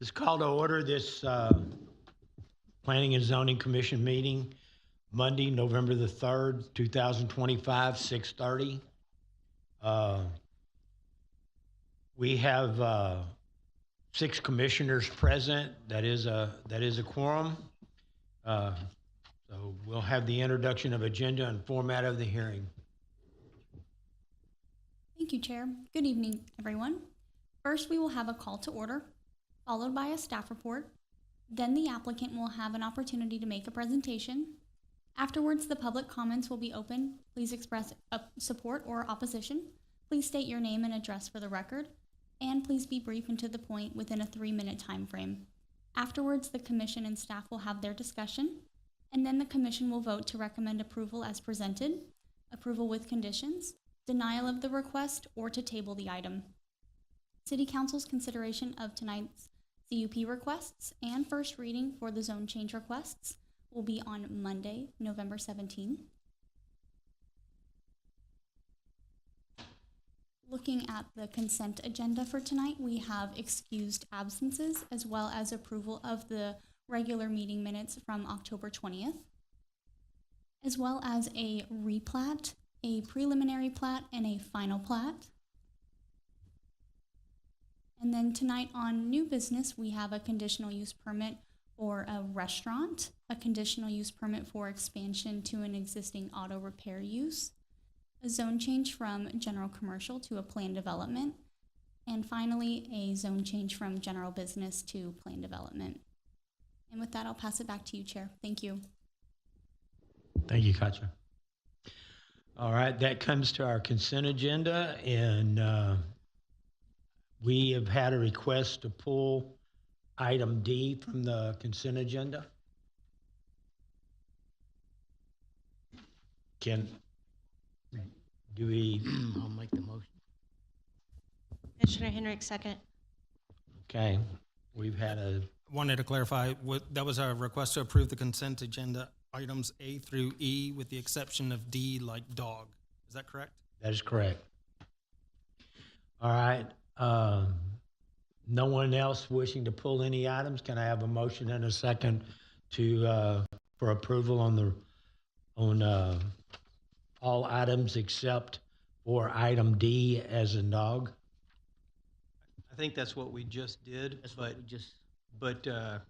It's called to order this Planning and Zoning Commission meeting, Monday, November the 3rd, 2025, 6:30. We have 6 commissioners present. That is a quorum. Uh, So we'll have the introduction of agenda and format of the hearing. Thank you, Chair. Good evening, everyone. First, we will have a call to order, followed by a staff report. Then the applicant will have an opportunity to make a presentation. Afterwards, the public comments will be open. Please express support or opposition. Please state your name and address for the record. And please be brief and to the point within a 3-minute time frame. Afterwards, the commission and staff will have their discussion. And then the commission will vote to recommend approval as presented, approval with conditions, denial of the request, or to table the item. City Council's consideration of tonight's CUP requests and first reading for the zone change requests will be on Monday, November 17th. Looking at the consent agenda for tonight, we have excused absences as well as approval of the regular meeting minutes from October 20th, as well as a replat, a preliminary plat, and a final plat. And then tonight on new business, we have a conditional use permit for a restaurant, a conditional use permit for expansion to an existing auto repair use, a zone change from general commercial to a planned development, and finally, a zone change from general business to planned development. And with that, I'll pass it back to you, Chair. Thank you. Thank you, Katja. All right, that comes to our consent agenda, and we have had a request to pull item D from the consent agenda. Do we? I'll make the motion. Commissioner Henrik, second. Okay, we've had a. Wanted to clarify, that was a request to approve the consent agenda items A through E with the exception of D, like dog. Is that correct? That is correct. All right. No one else wishing to pull any items? Can I have a motion and a second to for approval on all items except for item D as in dog? I think that's what we just did. That's what we just. But if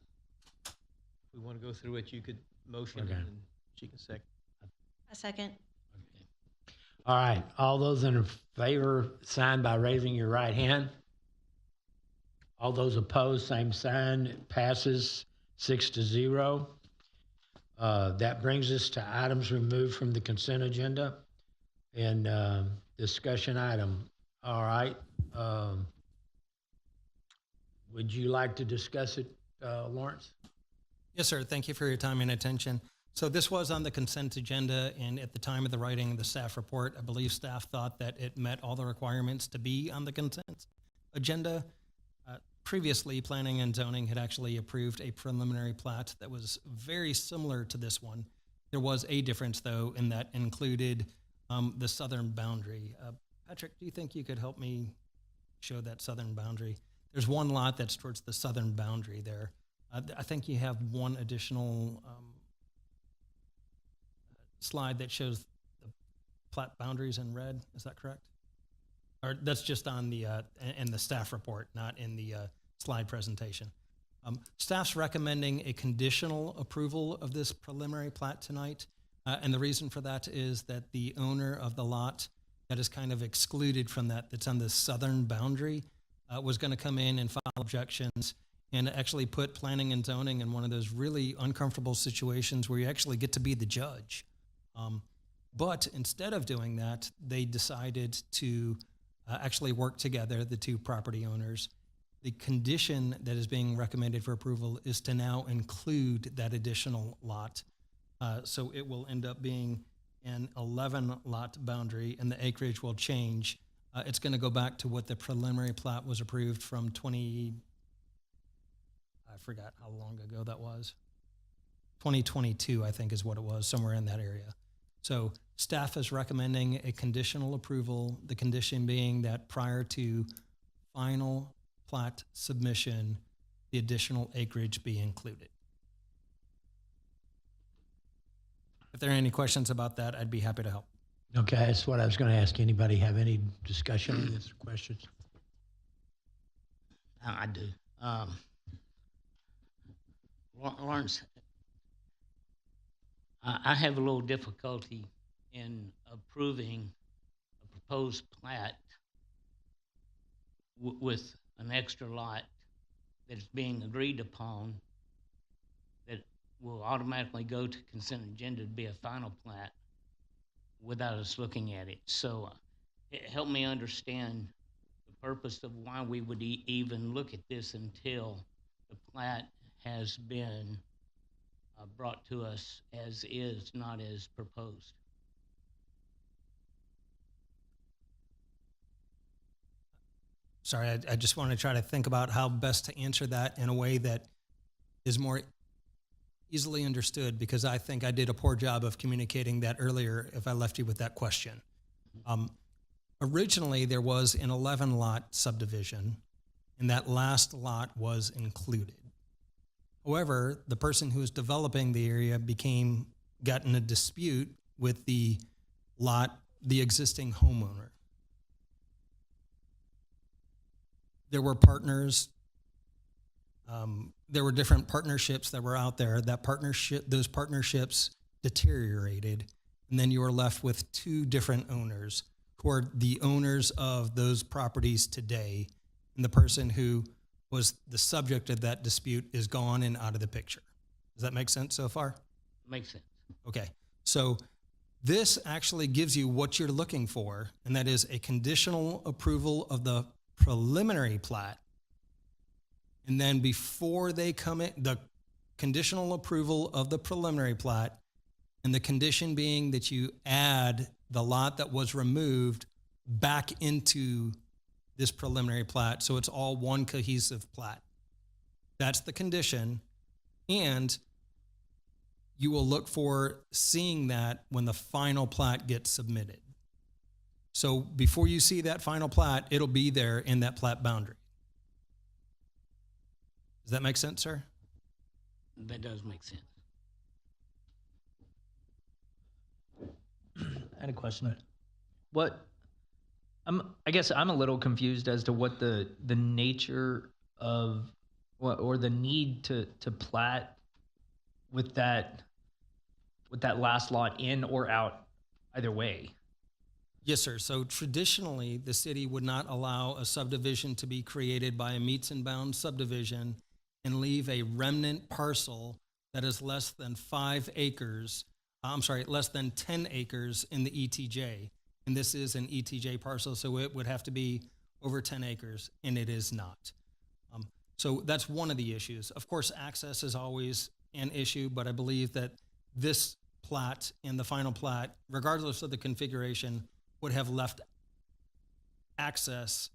we want to go through it, you could motion Okay. and then she can second. A second. All right. All those in favor, sign by raising your right hand. All those opposed, same sign. It passes 6-0. That brings us to items removed from the consent agenda and discussion item. All right. Would you like to discuss it, Lawrence? Yes, sir. Thank you for your time and attention. So this was on the consent agenda, and at the time of the writing of the staff report, I believe staff thought that it met all the requirements to be on the consent agenda. Previously, Planning and Zoning had actually approved a preliminary plat that was very similar to this one. There was a difference, though, and that included the southern boundary. Patrick, do you think you could help me show that southern boundary? There's one lot that's towards the southern boundary there. I think you have one additional slide that shows the plat boundaries in red. Is that correct? Or that's just on the in the staff report, not in the slide presentation. Staff's recommending a conditional approval of this preliminary plat tonight, and the reason for that is that the owner of the lot that is kind of excluded from that's on the southern boundary, was going to come in and file objections and actually put Planning and Zoning in one of those really uncomfortable situations where you actually get to be the judge. But instead of doing that, they decided to actually work together, the two property owners. The condition that is being recommended for approval is to now include that additional lot. So it will end up being an 11-lot boundary, and the acreage will change. It's going to go back to what the preliminary plat was approved from I forgot how long ago that was. 2022, I think is what it was, somewhere in that area. So staff is recommending a conditional approval, the condition being that prior to final plat submission, the additional acreage be included. If there are any questions about that, I'd be happy to help. Okay, that's what I was going to ask. Anybody have any discussion on this or questions? I do. Lawrence, I have a little difficulty in approving a proposed plat with an extra lot that's being agreed upon that will automatically go to consent agenda to be a final plat without us looking at it. So help me understand the purpose of why we would even look at this until the plat has been brought to us as is, not as proposed. Sorry, I just want to try to think about how best to answer that in a way that is more easily understood, because I think I did a poor job of communicating that earlier if I left you with that question. Originally, there was an 11-lot subdivision, and that last lot was included. However, the person who was developing the area got in a dispute with the existing homeowner. There were partners. There were different partnerships that were out there. Those partnerships deteriorated, and then you were left with two different owners who are the owners of those properties today, and the person who was the subject of that dispute is gone and out of the picture. Does that make sense so far? Makes sense. Okay, so this actually gives you what you're looking for, and that is a conditional approval of the preliminary plat. And then before they come in, the conditional approval of the preliminary plat, and the condition being that you add the lot that was removed back into this preliminary plat, so it's all one cohesive plat. That's the condition, and you will look for seeing that when the final plat gets submitted. So before you see that final plat, it'll be there in that plat boundary. Does that make sense, sir? That does make sense. I had a question. I guess I'm a little confused as to what the nature of or the need to plat with that last lot in or out either way. Yes, sir. So traditionally, the city would not allow a subdivision to be created by a meets and bounds subdivision and leave a remnant parcel that is less than 5 acres. Less than 10 acres in the ETJ. And this is an ETJ parcel, so it would have to be over 10 acres, and it is not. So that's one of the issues. Of course, access is always an issue, but I believe that this plat and the final plat, regardless of the configuration, would have left access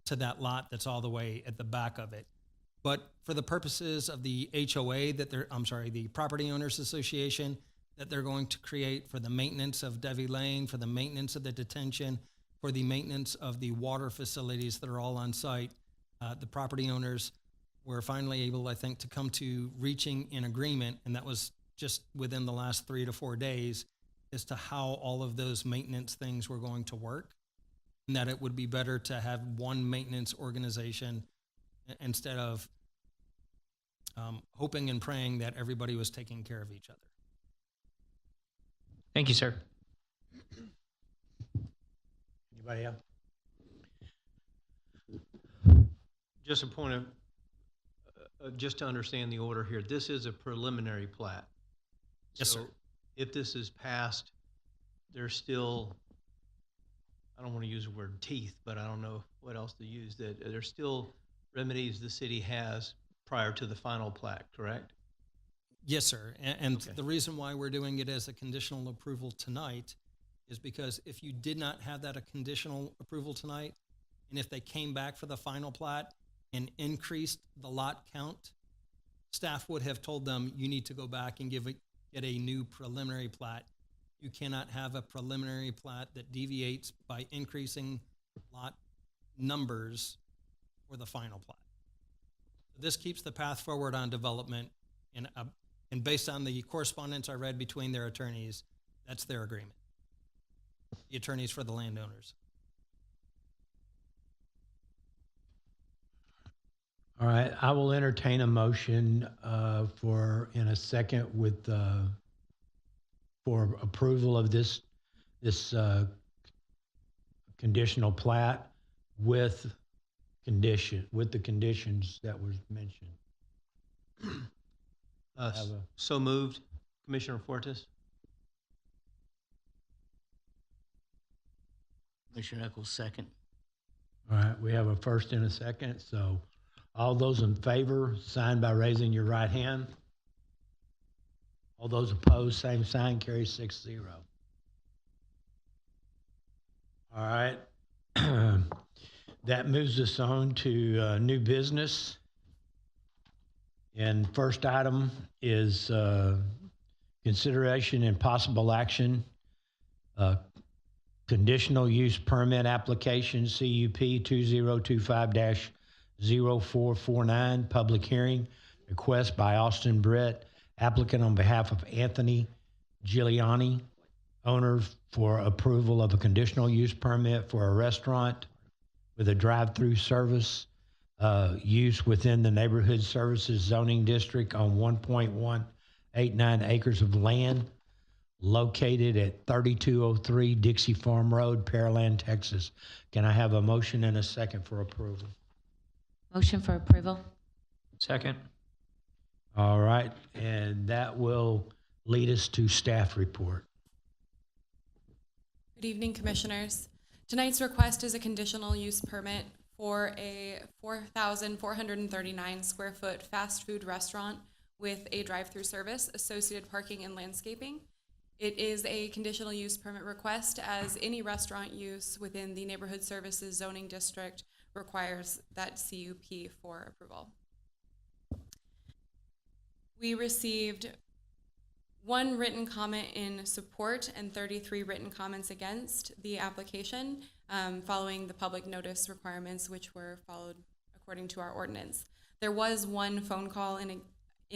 to that lot that's all the way at the back of it. But for the purposes of the HOA the Property Owners Association, that they're going to create for the maintenance of Devi Lane, for the maintenance of the detention, for the maintenance of the water facilities that are all on site, the property owners were finally able, I think, to come to reaching an agreement, and that was just within the last 3 to 4 days, as to how all of those maintenance things were going to work, and that it would be better to have one maintenance organization instead of hoping and praying that everybody was taking care of each other. Thank you, sir. Anybody else? Just a point of, just to understand the order here, this is a preliminary plat. Yes, So sir. if this is passed, there's still, I don't want to use the word teeth, but I don't know what else to use, that there's still remedies the city has prior to the final plat, correct? Yes, sir. And Okay. the reason why we're doing it as a conditional approval tonight is because if you did not have that a conditional approval tonight, and if they came back for the final plat and increased the lot count, staff would have told them, you need to go back and get a new preliminary plat. You cannot have a preliminary plat that deviates by increasing lot numbers for the final plat. This keeps the path forward on development, and based on the correspondence I read between their attorneys, that's their agreement. The attorneys for the landowners. All right, I will entertain a motion in a second with for approval of this conditional plat with the conditions that was mentioned. Have a- So moved. Commissioner Fortis? Commissioner Eccles, second. All right, we have a first and a second, so all those in favor, sign by raising your right hand. All those opposed, same sign, carries 6-0. All right. That moves us on to new business. And first item is consideration and possible action, conditional use permit application, CUP 2025-0449, public hearing, request by Austin Brett, applicant on behalf of Anthony Giuliani, owner, for approval of a conditional use permit for a restaurant with a drive-through service use within the neighborhood services zoning district on 1.189 acres of land located at 3203 Dixie Farm Road, Pearland, Texas. Can I have a motion and a second for approval? Motion for approval. Second. All right, and that will lead us to staff report. Good evening, Commissioners. Tonight's request is a conditional use permit for a 4,439 square foot fast food restaurant with a drive-through service, associated parking and landscaping. It is a conditional use permit request, as any restaurant use within the neighborhood services zoning district requires that CUP for approval. We received 1 written comment in support and 33 written comments against the application, following the public notice requirements, which were followed according to our ordinance. There was 1 phone call in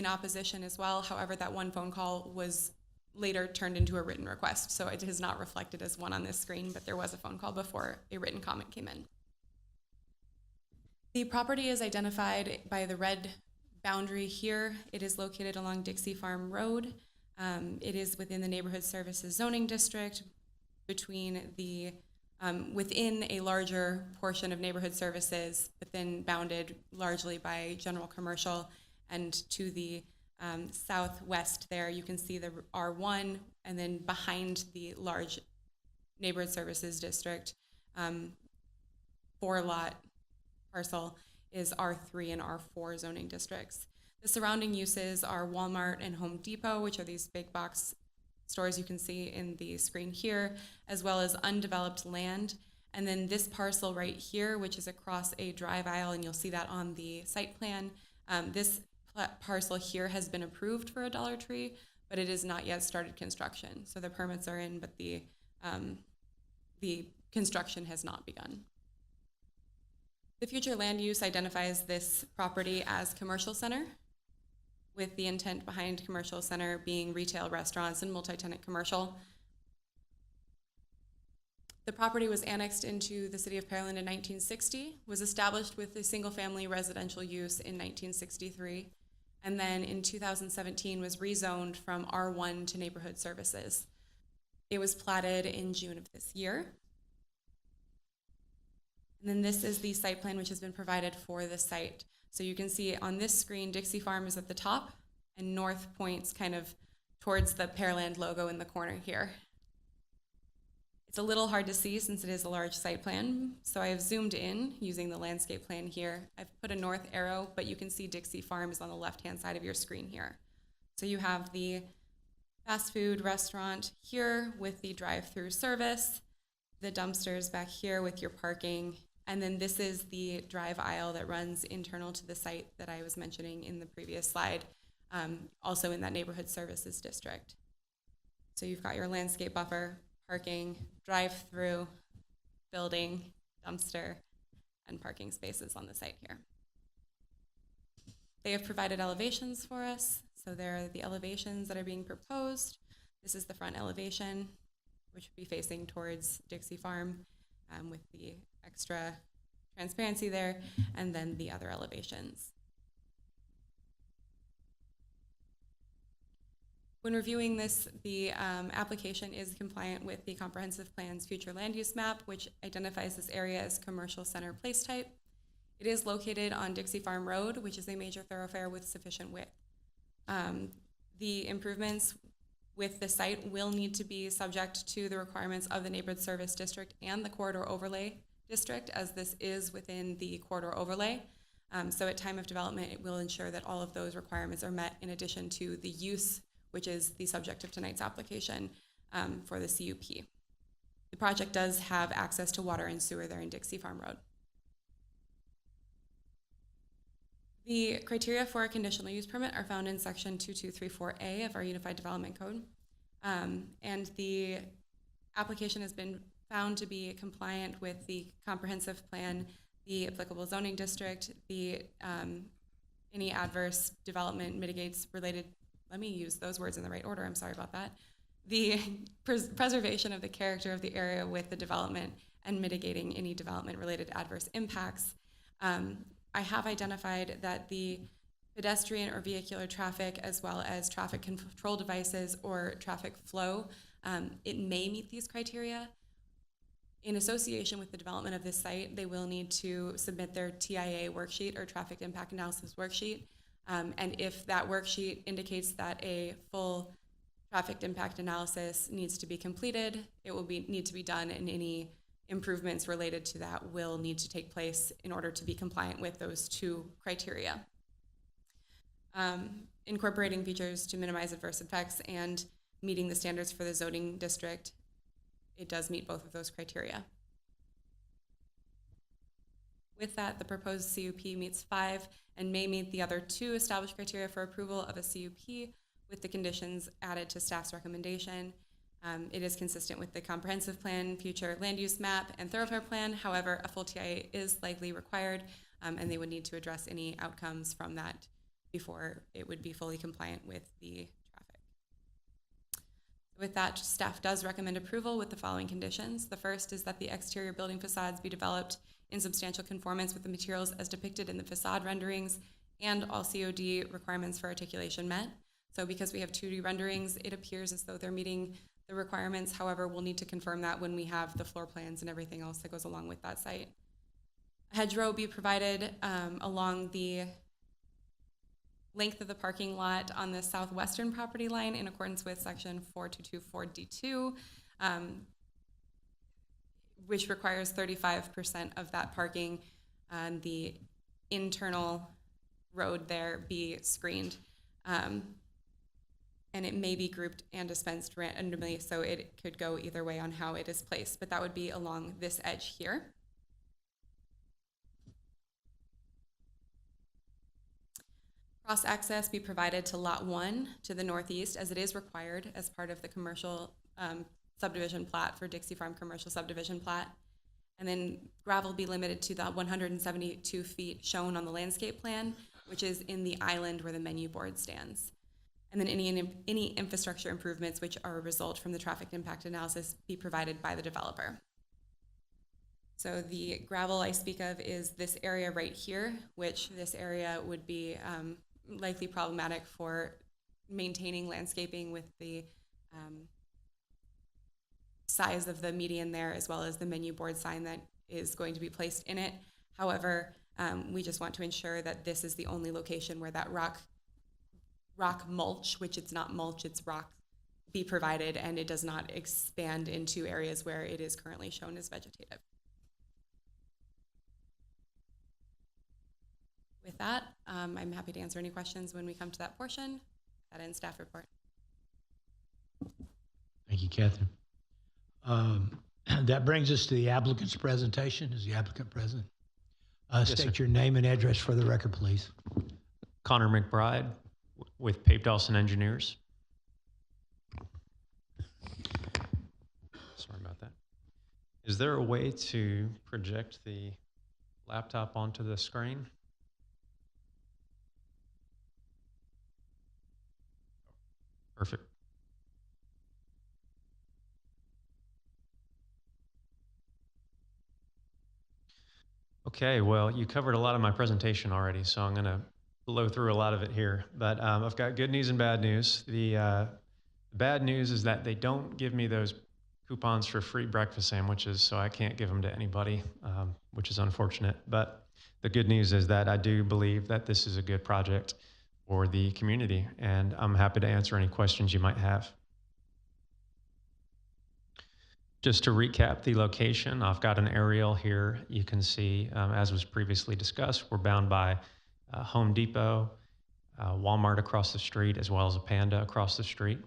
opposition as well. However, that 1 phone call was later turned into a written request, so it is not reflected as one on this screen, but there was a phone call before a written comment came in. The property is identified by the red boundary here. It is located along Dixie Farm Road. It is within the neighborhood services zoning district, between the within a larger portion of neighborhood services, but then bounded largely by general commercial. And to the southwest there, you can see the R1, and then behind the large neighborhood services district, 4-lot parcel is R3 and R4 zoning districts. The surrounding uses are Walmart and Home Depot, which are these big box stores you can see in the screen here, as well as undeveloped land. And then this parcel right here, which is across a drive aisle, and you'll see that on the site plan. This parcel here has been approved for a Dollar Tree, but it has not yet started construction. So the permits are in, but the construction has not begun. The future land use identifies this property as commercial center, with the intent behind commercial center being retail, restaurants, and multi-tenant commercial. The property was annexed into the city of Pearland in 1960, was established with a single-family residential use in 1963, and then in 2017 was rezoned from R1 to neighborhood services. It was platted in June of this year. And then this is the site plan which has been provided for the site. So you can see on this screen, Dixie Farm is at the top, and North points kind of towards the Pearland logo in the corner here. It's a little hard to see since it is a large site plan, so I have zoomed in using the landscape plan here. I've put a north arrow, but you can see Dixie Farm is on the left-hand side of your screen here. So you have the fast food restaurant here with the drive-through service, the dumpsters back here with your parking, and then this is the drive aisle that runs internal to the site that I was mentioning in the previous slide, also in that neighborhood services district. So you've got your landscape buffer, parking, drive-through, building, dumpster, and parking spaces on the site here. They have provided elevations for us. So there are the elevations that are being proposed. This is the front elevation, which would be facing towards Dixie Farm with the extra transparency there, and then the other elevations. When reviewing this, the application is compliant with the Comprehensive Plan's future land use map, which identifies this area as commercial center place type. It is located on Dixie Farm Road, which is a major thoroughfare with sufficient width. The improvements with the site will need to be subject to the requirements of the Neighborhood Service District and the Corridor Overlay District, as this is within the Corridor Overlay. So at time of development, it will ensure that all of those requirements are met in addition to the use, which is the subject of tonight's application for the CUP. The project does have access to water and sewer there in Dixie Farm Road. The criteria for a conditional use permit are found in section 2234A of our Unified Development Code. And the application has been found to be compliant with the comprehensive plan, the applicable zoning district, the any adverse development mitigates related, let me use those words in the right order, I'm sorry about that, the preservation of the character of the area with the development and mitigating any development related adverse impacts. I have identified that the pedestrian or vehicular traffic, as well as traffic control devices or traffic flow, it may meet these criteria. In association with the development of this site, they will need to submit their TIA worksheet or traffic impact analysis worksheet. And if that worksheet indicates that a full traffic impact analysis needs to be completed, it will need to be done, and any improvements related to that will need to take place in order to be compliant with those two criteria. Incorporating features to minimize adverse effects and meeting the standards for the zoning district, it does meet both of those criteria. With that, the proposed CUP meets 5 and may meet the other 2 established criteria for approval of a CUP with the conditions added to staff's recommendation. It is consistent with the comprehensive plan, future land use map, and thoroughfare plan. However, a full TIA is likely required, and they would need to address any outcomes from that before it would be fully compliant with the traffic. With that, staff does recommend approval with the following conditions. The first is that the exterior building facades be developed in substantial conformance with the materials as depicted in the facade renderings, and all COD requirements for articulation met. So because we have 2D renderings, it appears as though they're meeting the requirements. However, we'll need to confirm that when we have the floor plans and everything else that goes along with that site. A hedgerow be provided along the length of the parking lot on the southwestern property line in accordance with section 4224D2, which requires 35% of that parking on the internal road there be screened. And it may be grouped and dispensed randomly, so it could go either way on how it is placed, but that would be along this edge here. Cross access be provided to lot 1 to the northeast, as it is required as part of the commercial subdivision plat for Dixie Farm commercial subdivision plat. And then gravel be limited to the 172 feet shown on the landscape plan, which is in the island where the menu board stands. And then any infrastructure improvements which are a result from the traffic impact analysis be provided by the developer. So the gravel I speak of is this area right here, which this area would be likely problematic for maintaining landscaping with the size of the median there, as well as the menu board sign that is going to be placed in it. However, we just want to ensure that this is the only location where that rock mulch, which it's not mulch, it's rock, be provided, and it does not expand into areas where it is currently shown as vegetative. With that, I'm happy to answer any questions when we come to that portion. That ends staff report. Thank you, Catherine. That brings us to the applicant's presentation. Is the applicant present? State your name and address for the record, please. Connor McBride with Pape Dawson Engineers. Sorry about that. Is there a way to project the laptop onto the screen? Perfect. Okay, well, you covered a lot of my presentation already, so I'm going to blow through a lot of it here. But I've got good news and bad news. The bad news is that they don't give me those coupons for free breakfast sandwiches, so I can't give them to anybody, which is unfortunate. But the good news is that I do believe that this is a good project for the community, and I'm happy to answer any questions you might have. Just to recap the location, I've got an aerial here. You can see, as was previously discussed, we're bound by Home Depot, Walmart across the street, as well as a Panda across the street.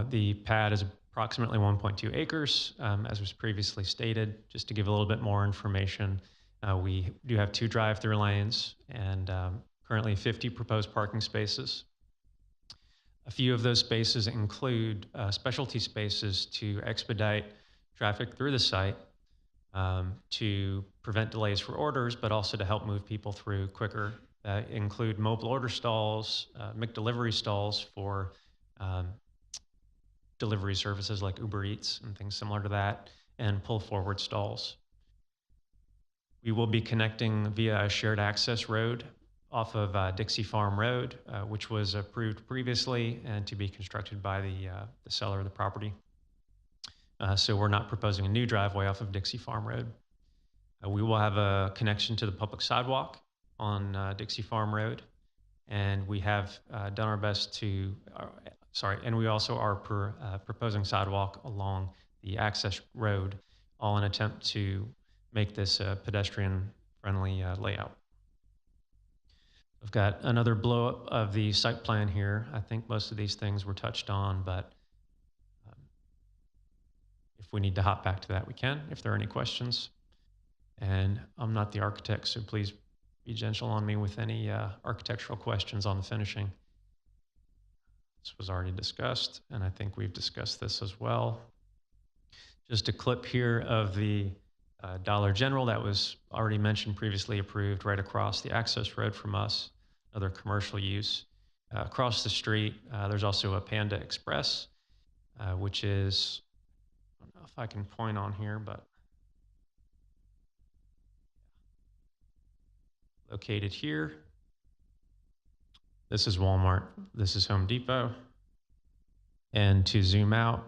The pad is approximately 1.2 acres, as was previously stated. Just to give a little bit more information, we do have 2 drive-through lanes and currently 50 proposed parking spaces. A few of those spaces include specialty spaces to expedite traffic through the site, to prevent delays for orders, but also to help move people through quicker. Include mobile order stalls, McDelivery stalls for delivery services like Uber Eats and things similar to that, and pull forward stalls. We will be connecting via a shared access road off of Dixie Farm Road, which was approved previously and to be constructed by the seller of the property. So we're not proposing a new driveway off of Dixie Farm Road. We will have a connection to the public sidewalk on Dixie Farm Road, and we have done our best to, and we also are proposing sidewalk along the access road, all in an attempt to make this a pedestrian-friendly layout. I've got another blow-up of the site plan here. I think most of these things were touched on, but if we need to hop back to that, we can, if there are any questions. And I'm not the architect, so please be gentle on me with any architectural questions on the finishing. This was already discussed, and I think we've discussed this as well. Just a clip here of the Dollar General that was already mentioned, previously approved, right across the access road from us, another commercial use. Across the street, there's also a Panda Express, which is, I don't know if I can point on here, but located here. This is Walmart, this is Home Depot. And to zoom out,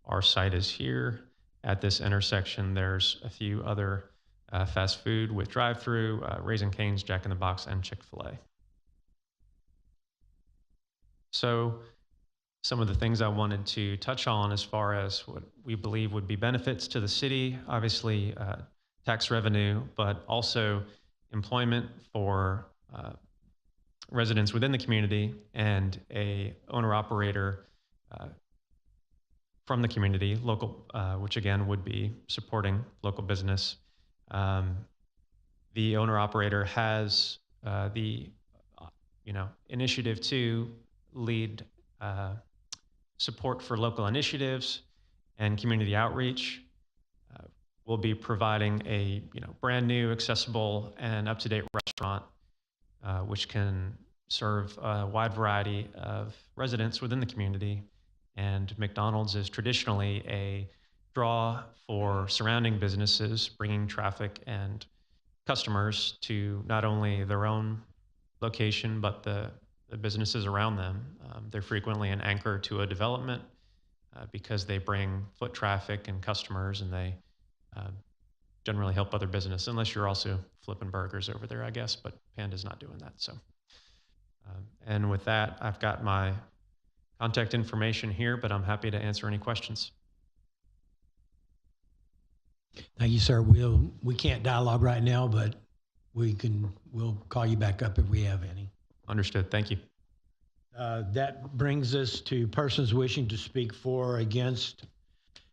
our site is here. At this intersection, there's a few other fast food with drive-through, Raising Cane's, Jack in the Box, and Chick-fil-A. So some of the things I wanted to touch on as far as what we believe would be benefits to the city, obviously tax revenue, but also employment for residents within the community and a owner-operator from the community, local, which again would be supporting local business. The owner-operator has the initiative to lead support for local initiatives and community outreach. We'll be providing a brand new, accessible, and up-to-date restaurant, which can serve a wide variety of residents within the community. And McDonald's is traditionally a draw for surrounding businesses, bringing traffic and customers to not only their own location, but the businesses around them. They're frequently an anchor to a development because they bring foot traffic and customers, and they generally help other business, unless you're also flipping burgers over there, I guess, but Panda's not doing that. So, and with that, I've got my contact information here, but I'm happy to answer any questions. Thank you, sir. We can't dialogue right now, but we'll call you back up if we have any. Understood. Thank you. That brings us to persons wishing to speak for or against,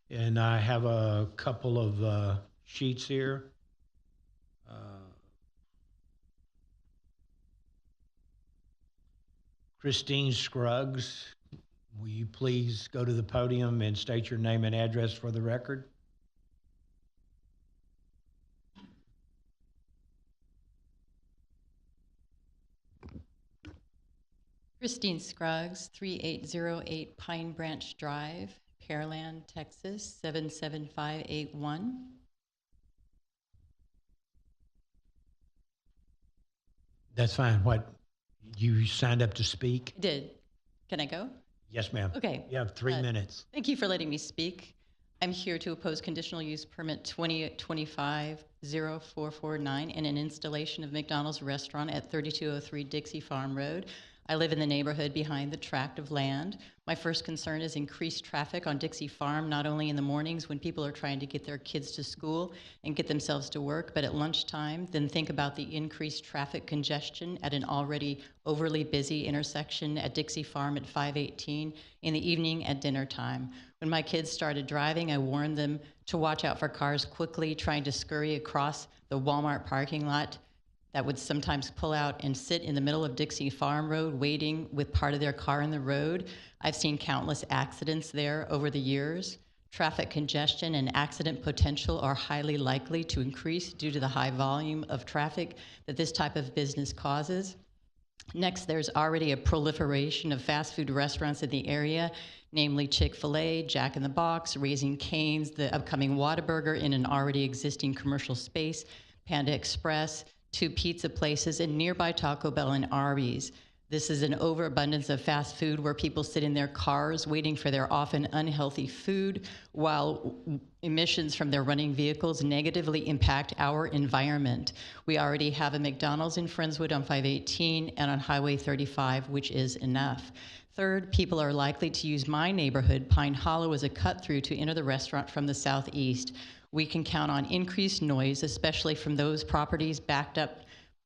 and I have a couple of sheets here. Christine Scruggs, will you please go to the podium and state your name and address for the record? Christine Scruggs, 3808 Pine Branch Drive, Pearland, Texas, 77581. That's fine. What, you signed up to speak? I did. Can I go? Yes, ma'am. Okay. You have 3 minutes. Thank you for letting me speak. I'm here to oppose conditional use permit 2025-0449 and an installation of McDonald's restaurant at 3203 Dixie Farm Road. I live in the neighborhood behind the tract of land. My first concern is increased traffic on Dixie Farm, not only in the mornings when people are trying to get their kids to school and get themselves to work, but at lunchtime. Then think about the increased traffic congestion at an already overly busy intersection at Dixie Farm at 518 in the evening at dinner time. When my kids started driving, I warned them to watch out for cars quickly trying to scurry across the Walmart parking lot that would sometimes pull out and sit in the middle of Dixie Farm Road waiting with part of their car in the road. I've seen countless accidents there over the years. Traffic congestion and accident potential are highly likely to increase due to the high volume of traffic that this type of business causes. Next, there's already a proliferation of fast food restaurants in the area, namely Chick-fil-A, Jack in the Box, Raising Cane's, the upcoming Whataburger in an already existing commercial space, Panda Express, 2 pizza places, and nearby Taco Bell and Arby's. This is an overabundance of fast food where people sit in their cars waiting for their often unhealthy food, while emissions from their running vehicles negatively impact our environment. We already have a McDonald's in Friendswood on 518 and on Highway 35, which is enough. Third, people are likely to use my neighborhood, Pine Hollow, as a cut-through to enter the restaurant from the southeast. We can count on increased noise, especially from those properties back up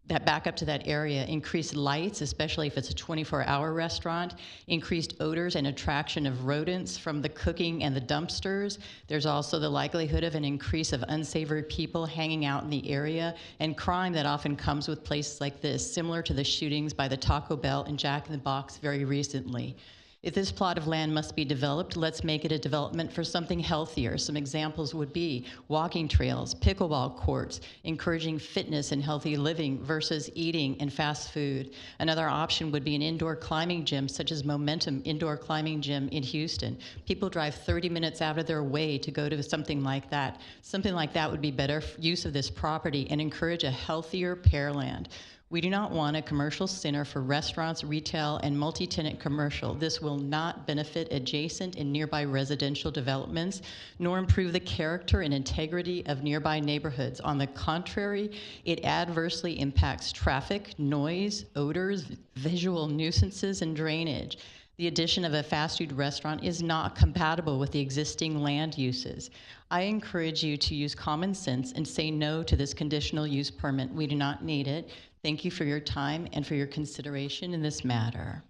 to that area, increased lights, especially if it's a 24-hour restaurant, increased odors and attraction of rodents from the cooking and the dumpsters. There's also the likelihood of an increase of unsavory people hanging out in the area and crime that often comes with places like this, similar to the shootings by the Taco Bell and Jack in the Box very recently. If this plot of land must be developed, let's make it a development for something healthier. Some examples would be walking trails, pickleball courts, encouraging fitness and healthy living versus eating and fast food. Another option would be an indoor climbing gym, such as Momentum Indoor Climbing Gym in Houston. People drive 30 minutes out of their way to go to something like that. Something like that would be better use of this property and encourage a healthier Pearland. We do not want a commercial center for restaurants, retail, and multi-tenant commercial. This will not benefit adjacent and nearby residential developments, nor improve the character and integrity of nearby neighborhoods. On the contrary, it adversely impacts traffic, noise, odors, visual nuisances, and drainage. The addition of a fast food restaurant is not compatible with the existing land uses. I encourage you to use common sense and say no to this conditional use permit. We do not need it. Thank you for your time and for your consideration in this matter.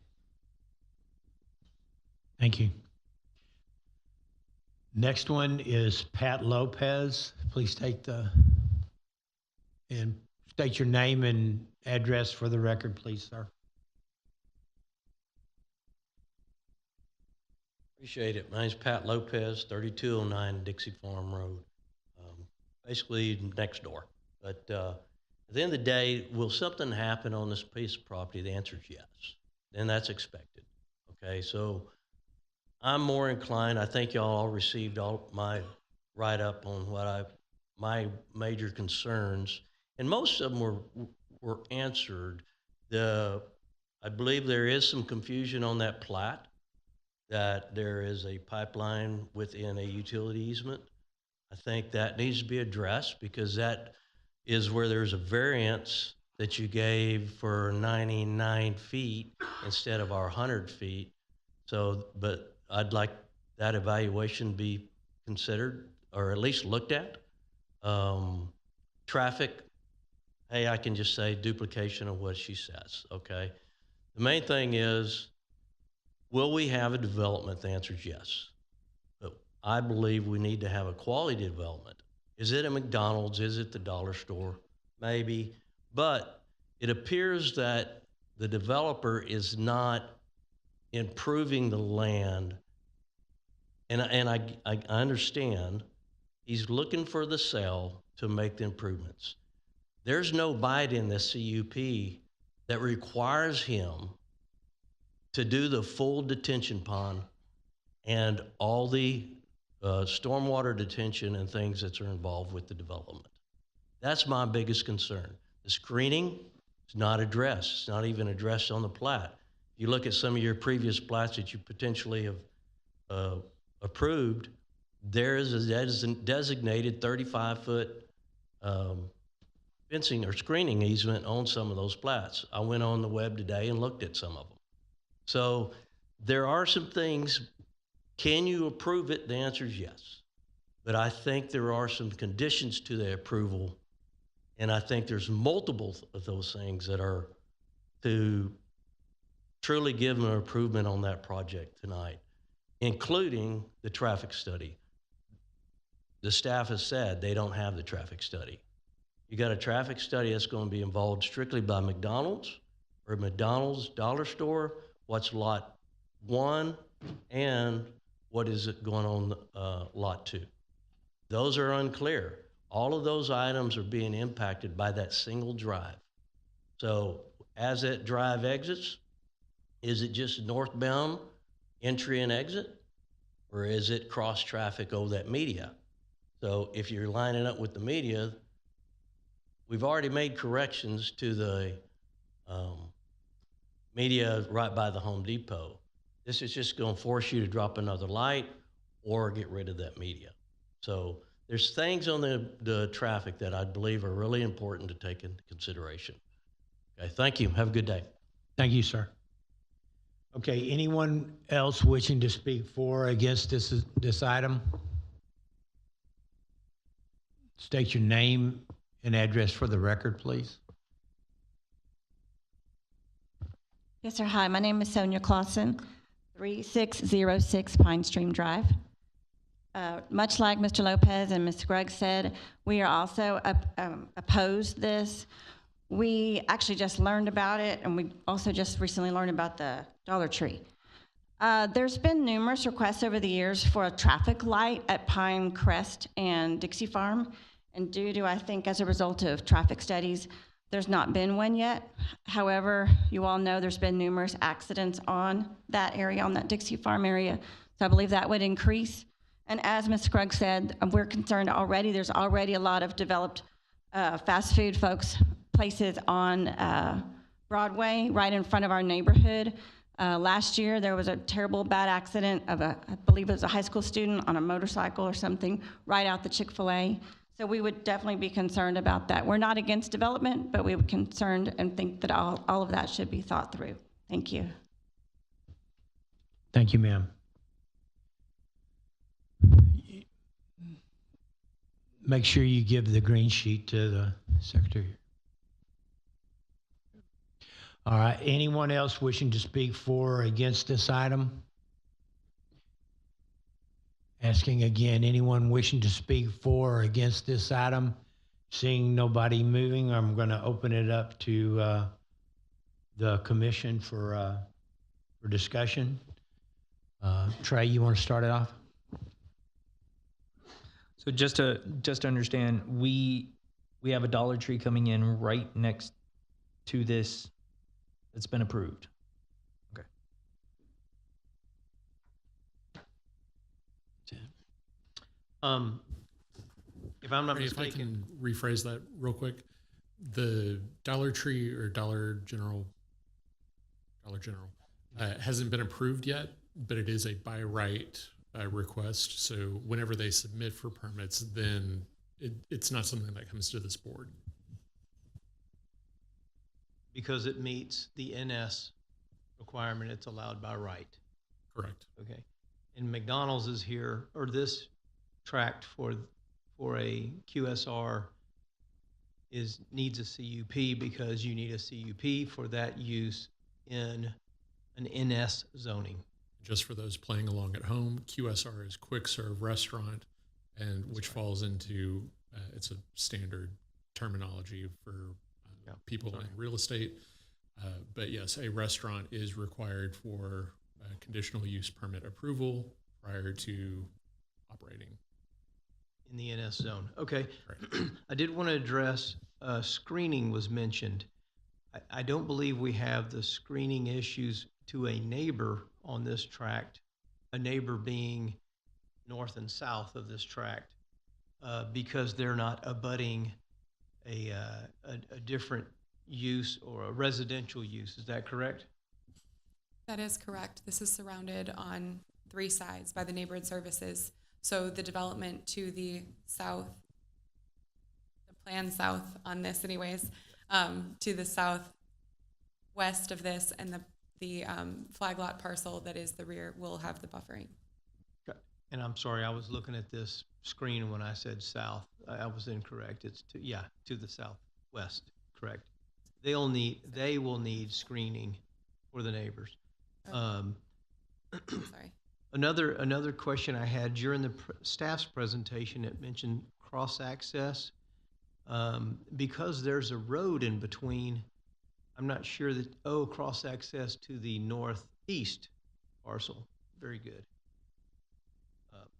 Thank you. Next one is Pat Lopez. Please state your name and address for the record, please, sir. Appreciate it. My name's Pat Lopez, 3209 Dixie Farm Road. Basically next door. But at the end of the day, will something happen on this piece of property? The answer is yes. And that's expected. Okay, so I'm more inclined, I think y'all all received all my write-up on my major concerns, and most of them were answered. I believe there is some confusion on that plat, that there is a pipeline within a utility easement. I think that needs to be addressed, because that is where there's a variance that you gave for 99 feet instead of our 100 feet. So, but I'd like that evaluation to be considered, or at least looked at. Traffic, hey, I can just say duplication of what she says, okay? The main thing is, will we have a development? The answer is yes. But I believe we need to have a quality development. Is it a McDonald's? Is it the dollar store? Maybe. But it appears that the developer is not improving the land. And I understand he's looking for the sale to make the improvements. There's no bite in this CUP that requires him to do the full detention pond and all the stormwater detention and things that are involved with the development. That's my biggest concern. The screening is not addressed. It's not even addressed on the plat. If you look at some of your previous plats that you potentially have approved, there is a designated 35-foot fencing or screening easement on some of those plats. I went on the web today and looked at some of them. So there are some things. Can you approve it? The answer is yes. But I think there are some conditions to the approval, and I think there's multiple of those things that are to truly give an improvement on that project tonight, including the traffic study. The staff has said they don't have the traffic study. You got a traffic study that's going to be involved strictly by McDonald's or McDonald's Dollar Store, what's lot 1 and what is it going on lot 2. Those are unclear. All of those items are being impacted by that single drive. So as that drive exits, is it just northbound entry and exit, or is it cross traffic over that media? So if you're lining up with the media, we've already made corrections to the media right by the Home Depot. This is just going to force you to drop another light or get rid of that media. So there's things on the traffic that I believe are really important to take into consideration. Okay, thank you. Have a good day. Thank you, sir. Okay, anyone else wishing to speak for or against this item? State your name and address for the record, please. Yes, sir. Hi, my name is Sonia Clausen, 3606 Pine Stream Drive. Much like Mr. Lopez and Ms. Scruggs said, we are also opposed this. We actually just learned about it, and we also just recently learned about the Dollar Tree. There's been numerous requests over the years for a traffic light at Pine Crest and Dixie Farm, and due to, I think, as a result of traffic studies, there's not been one yet. However, you all know there's been numerous accidents on that area, on that Dixie Farm area, so I believe that would increase. And as Ms. Scruggs said, we're concerned already. There's already a lot of developed fast food places on Broadway, right in front of our neighborhood. Last year, there was a terrible bad accident of I believe it was a high school student on a motorcycle or something, right out the Chick-fil-A. So we would definitely be concerned about that. We're not against development, but we would be concerned and think that all of that should be thought through. Thank you. Thank you, ma'am. Make sure you give the green sheet to the secretary. All right, anyone else wishing to speak for or against this item? Asking again, anyone wishing to speak for or against this item? Seeing nobody moving, I'm going to open it up to the commission for discussion. Trey, you want to start it off? So just to understand, we have a Dollar Tree coming in right next to this that's been approved. Okay. If I'm not If I mistaken, can rephrase that real quick, the Dollar Tree or Dollar General hasn't been approved yet, but it is a by right request. So whenever they submit for permits, then it's not something that comes to this board. because it meets the NS requirement, it's allowed by right. Correct. Okay. And McDonald's is here, or this tract for a QSR needs a CUP because you need a CUP for that use in an NS zoning. Just for those playing along at home, QSR is quick serve restaurant, and which falls into it's a standard terminology for people in real estate. But yes, a restaurant is required for conditional use permit approval prior to operating In the NS zone. Okay. Right. I did want to address screening was mentioned. I don't believe we have the screening issues to a neighbor on this tract, a neighbor being north and south of this tract, because they're not abutting a different use or a residential use. Is that correct? That is correct. This is surrounded on 3 sides by the neighborhood services. So the development to the south, the plan south on this anyways, to the southwest of this, and the flag lot parcel that is the rear will have the buffering. And I'm sorry, I was looking at this screen when I said south. I was incorrect. It's to the southwest, correct. They will need screening for the neighbors. Sorry. Another question I had during the staff's presentation, it mentioned cross access. Because there's a road in between, I'm not sure that, cross access to the northeast parcel. Very good.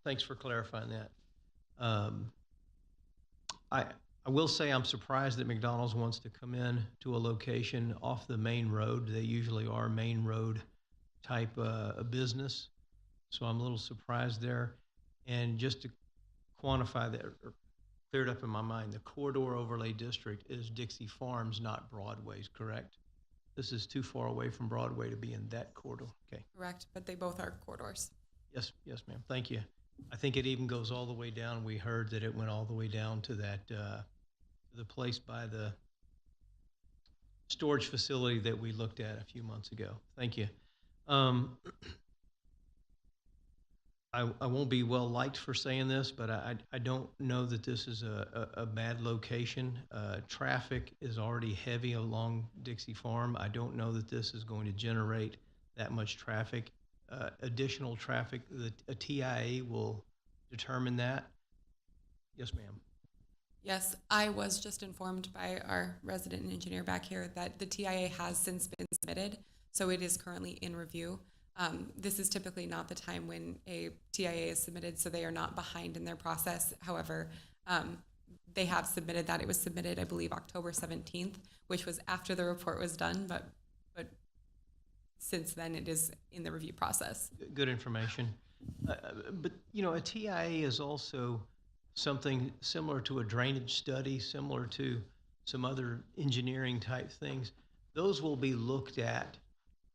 Thanks for clarifying that. I will say I'm surprised that McDonald's wants to come in to a location off the main road. They usually are main road type business. So I'm a little surprised there. And just to quantify that, or clear it up in my mind, the corridor overlay district is Dixie Farms, not Broadway's, correct? This is too far away from Broadway to be in that corridor. Okay. Correct, but they both are corridors. Yes, ma'am. Thank you. I think it even goes all the way down. We heard that it went all the way down to that, the place by the storage facility that we looked at a few months ago. Thank you. I won't be well liked for saying this, but I don't know that this is a bad location. Traffic is already heavy along Dixie Farm. I don't know that this is going to generate that much traffic. Additional traffic, a TIA will determine that. Yes, ma'am. Yes, I was just informed by our resident engineer back here that the TIA has since been submitted, so it is currently in review. This is typically not the time when a TIA is submitted, so they are not behind in their process. However, they have submitted that. It was submitted, I believe, October 17th, which was after the report was done, but since then it is in the review process. Good information. But, a TIA is also something similar to a drainage study, similar to some other engineering type things. Those will be looked at,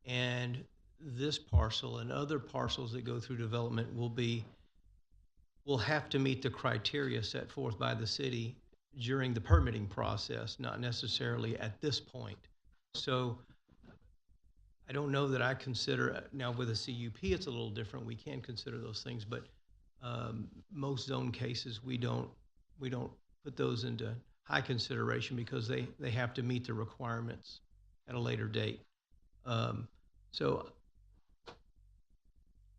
and this parcel and other parcels that go through development will have to meet the criteria set forth by the city during the permitting process, not necessarily at this point. So I don't know that I consider, now with a CUP it's a little different, we can consider those things, but most zone cases we don't put those into high consideration because they have to meet the requirements at a later date. So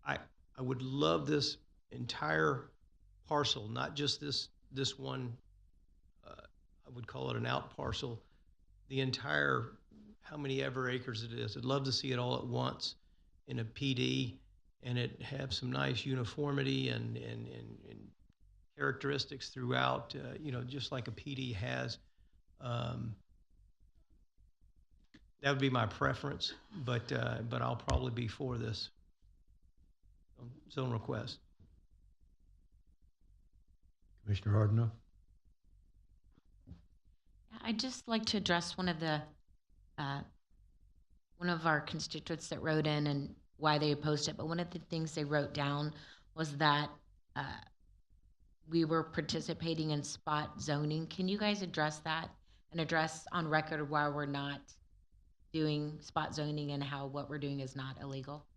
I would love this entire parcel, not just this one, I would call it an out parcel, the entire, how many ever acres it is. I'd love to see it all at once in a PD, and it have some nice uniformity and characteristics throughout, just like a PD has. That would be my preference, but I'll probably be for this zone request. Commissioner Ordino? I'd just like to address one of our constituents that wrote in and why they opposed it. But one of the things they wrote down was that we were participating in spot zoning. Can you guys address that and address on record why we're not doing spot zoning and how what we're doing is not illegal?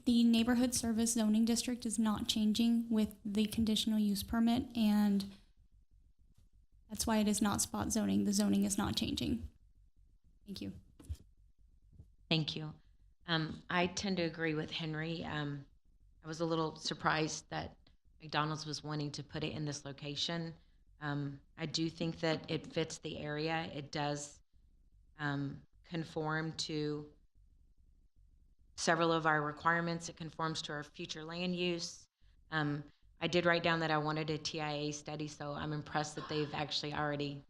The neighborhood service zoning district is not changing with the conditional use permit, and that's why it is not spot zoning. The zoning is not changing. Thank you. Thank you. I tend to agree with Henry. I was a little surprised that McDonald's was wanting to put it in this location. I do think that it fits the area. It does conform to several of our requirements. It conforms to our future land use. I did write down that I wanted a TIA study, so I'm impressed that they've actually already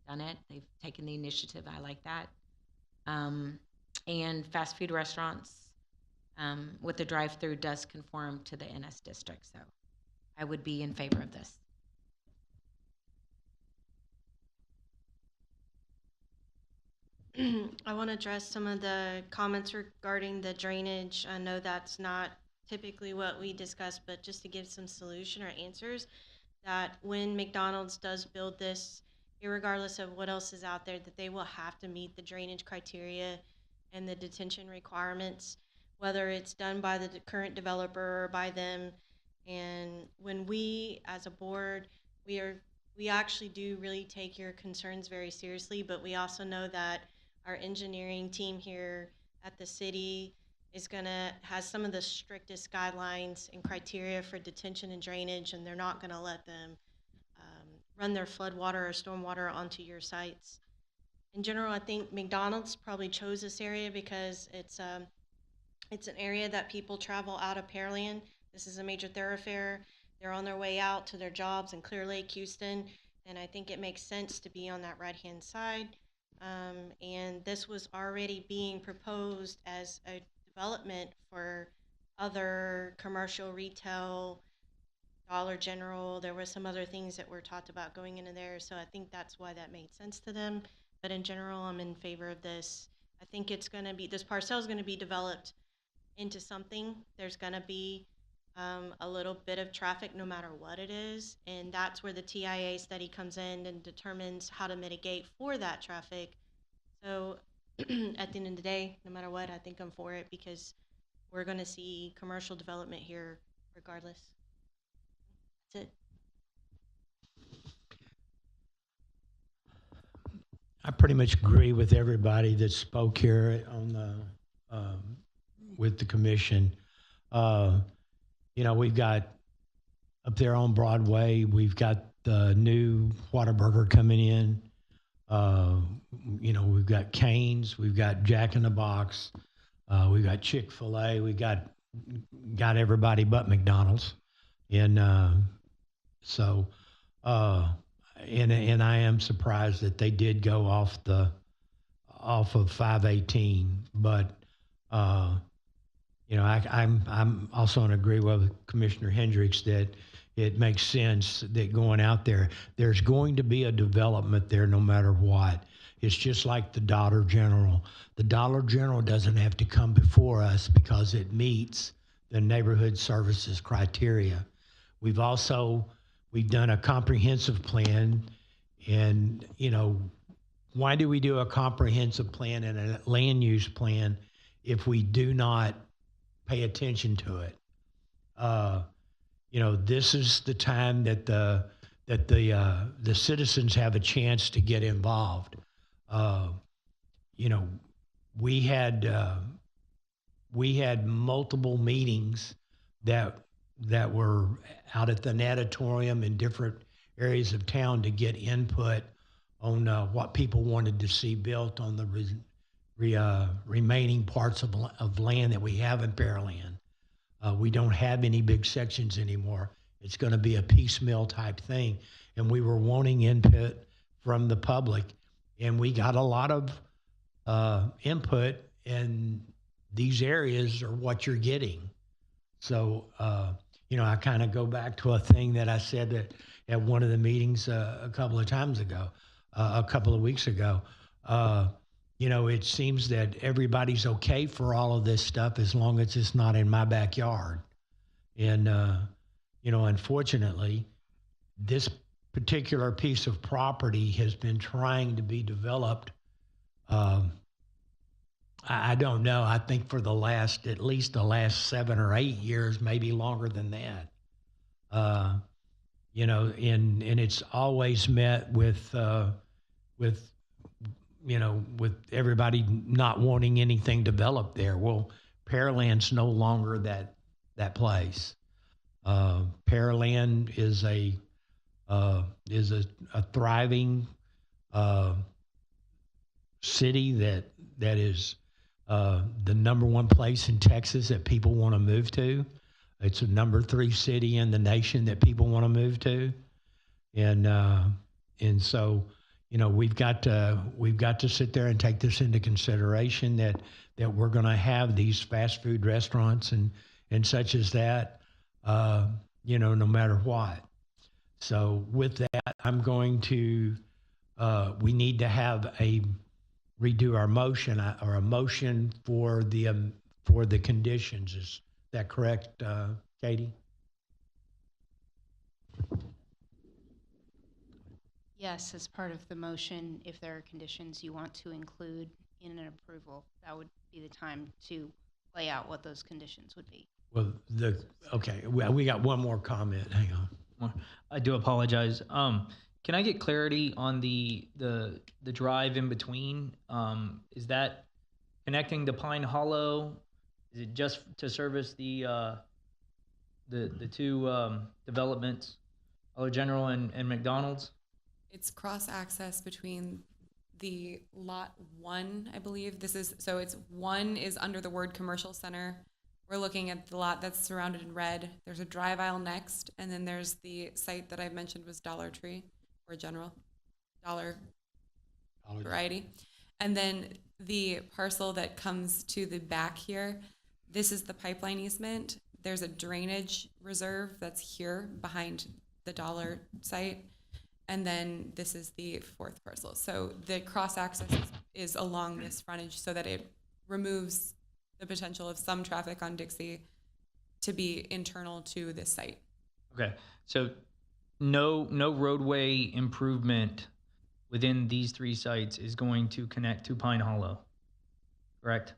done it. They've taken the initiative. I like that. And fast food restaurants with the drive-through does conform to the NS district. So I would be in favor of this. I want to address some of the comments regarding the drainage. I know that's not typically what we discuss, but just to give some solution or answers, that when McDonald's does build this, irregardless of what else is out there, that they will have to meet the drainage criteria and the detention requirements, whether it's done by the current developer or by them. And when we, as a board, we actually do really take your concerns very seriously, but we also know that our engineering team here at the city has some of the strictest guidelines and criteria for detention and drainage, and they're not gonna let them run their flood water or storm water onto your sites. In general, I think McDonald's probably chose this area because it's an area that people travel out of Pearland. This is a major thoroughfare. They're on their way out to their jobs in Clear Lake, Houston, and I think it makes sense to be on that right-hand side. And this was already being proposed as a development for other commercial retail, Dollar General. There were some other things that were talked about going into there, so I think that's why that made sense to them. But in general, I'm in favor of this. I think this parcel is going to be developed into something. There's going to be a little bit of traffic no matter what it is, and that's where the TIA study comes in and determines how to mitigate for that traffic. So at the end of the day, no matter what, I think I'm for it because we're going to see commercial development here regardless. That's it. I pretty much agree with everybody that spoke here on the with the commission. You know, we've got up there on Broadway, we've got the new Whataburger coming in. You know, we've got Cane's, we've got Jack in the Box, we've got Chick-fil-A, we got everybody but McDonald's. And so, and I am surprised that they did go off of 518, but you know, I'm also in agreement with Commissioner Hendricks that it makes sense that going out there, there's going to be a development there no matter what. It's just like the Dollar General. The Dollar General doesn't have to come before us because it meets the neighborhood services criteria. We've done a comprehensive plan, and you know, why do we do a comprehensive plan and a land use plan if we do not pay attention to it? You know, this is the time that the citizens have a chance to get involved. You know, we had multiple meetings that were out at the natatorium in different areas of town to get input on what people wanted to see built on the remaining parts of land that we have in Pearland. We don't have any big sections anymore. It's going to be a piecemeal type thing. And we were wanting input from the public, and we got a lot of input, and these areas are what you're getting. So, you know, I kind of go back to a thing that I said at one of the meetings a couple of weeks ago. You know, it seems that everybody's okay for all of this stuff as long as it's not in my backyard. And, you know, unfortunately, this particular piece of property has been trying to be developed. I don't know. I think for at least the last 7 or 8 years, maybe longer than that. You know, and it's always met with you know, with everybody not wanting anything developed there. Well, Pearland's no longer that place. Pearland is a thriving city that is the number one place in Texas that people want to move to. It's a number 3 city in the nation that people want to move to, and so, we've got to sit there and take this into consideration that we're going to have these fast food restaurants and such as that, no matter what. So with that, I'm going to, we need to have redo our motion or a motion for the conditions. Is that correct, Katie? Yes, as part of the motion, if there are conditions you want to include in an approval, that would be the time to lay out what those conditions would be. Well, okay, we got one more comment. Hang on. I do apologize. Can I get clarity on the drive in between? Is that connecting to Pine Hollow? Is it just to service the two developments, Dollar General and McDonald's? It's cross-access between the lot 1, I believe. It's 1 is under the word commercial center. We're looking at the lot that's surrounded in red. There's a drive aisle next, and then there's the site that I mentioned was Dollar Tree or General Dollar Variety. And then the parcel that comes to the back here, this is the pipeline easement. There's a drainage reserve that's here behind the Dollar site. And then this is the 4th parcel. So the cross-access is along this frontage so that it removes the potential of some traffic on Dixie to be internal to this site. Okay, so no roadway improvement within these 3 sites is going to connect to Pine Hollow, correct?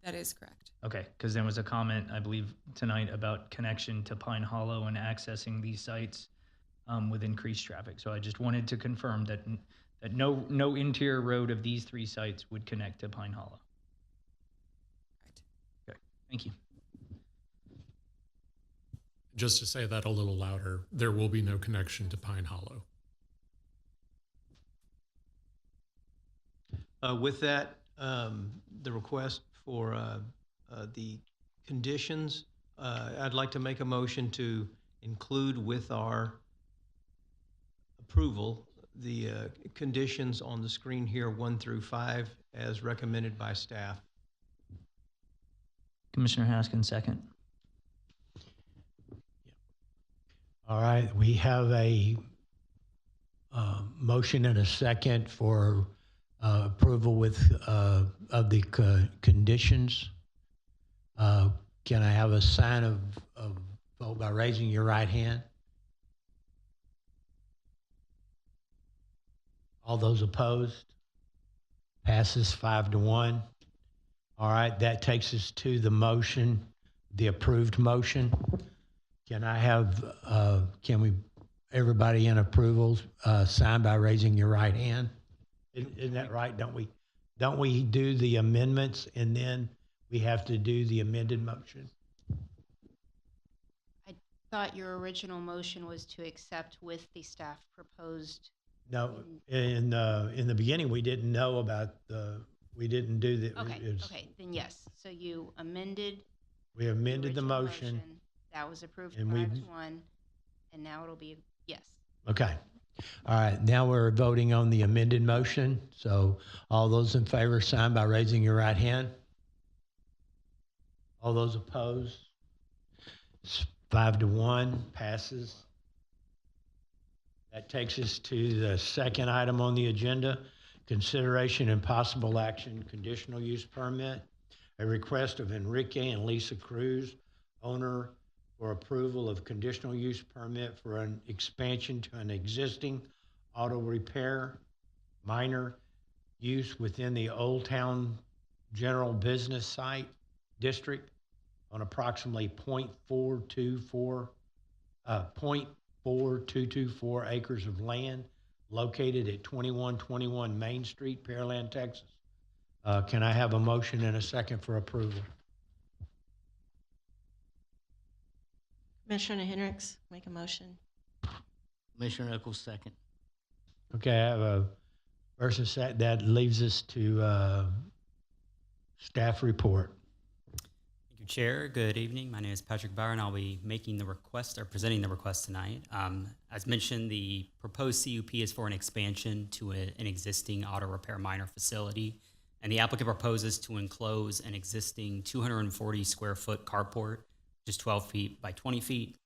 That is correct. Okay, because there was a comment, I believe, tonight about connection to Pine Hollow and accessing these sites with increased traffic. So I just wanted to confirm that no interior road of these 3 sites would connect to Pine Hollow. Correct. Okay, thank you. Just to say that a little louder, there will be no connection to Pine Hollow. With that, the request for the conditions, I'd like to make a motion to include with our approval the conditions on the screen here, 1 through 5, as recommended by staff. Commissioner Haskins, second. All right, we have a motion and a second for approval with of the conditions. Can I have a sign of vote by raising your right hand? All those opposed? Passes 5-1. All right, that takes us to the motion, the approved motion. Can I have, everybody in approval, sign by raising your right hand? Isn't that right? Don't we do the amendments and then we have to do the amended motion? I thought your original motion was to accept with the staff proposed. No, in the beginning, we didn't know about we didn't do the. Okay, okay, then yes. So you amended. We amended the original motion. That was approved And 5-1, and now it'll be yes. Okay. All right, now we're voting on the amended motion. So all those in favor sign by raising your right hand. All those opposed? It's 5-1, passes. That takes us to the second item on the agenda, consideration and possible action, conditional use permit, a request of Enrique and Lisa Cruz, owner, for approval of conditional use permit for an expansion to an existing auto repair minor use within the Old Town General Business Site District on approximately 0.4224 acres of land located at 2121 Main Street, Pearland, Texas. Can I have a motion and a second for approval? Commissioner Hendricks, make a motion. Commissioner Eccles, second. Okay, I have a versus set. That leaves us to staff report. Thank you, you, Chair. Good evening. My name is Patrick Bauer, and I'll be making the request or presenting the request tonight. As mentioned, the proposed CUP is for an expansion to an existing auto repair minor facility, and the applicant proposes to enclose an existing 240 square foot carport, just 12 feet by 20 feet,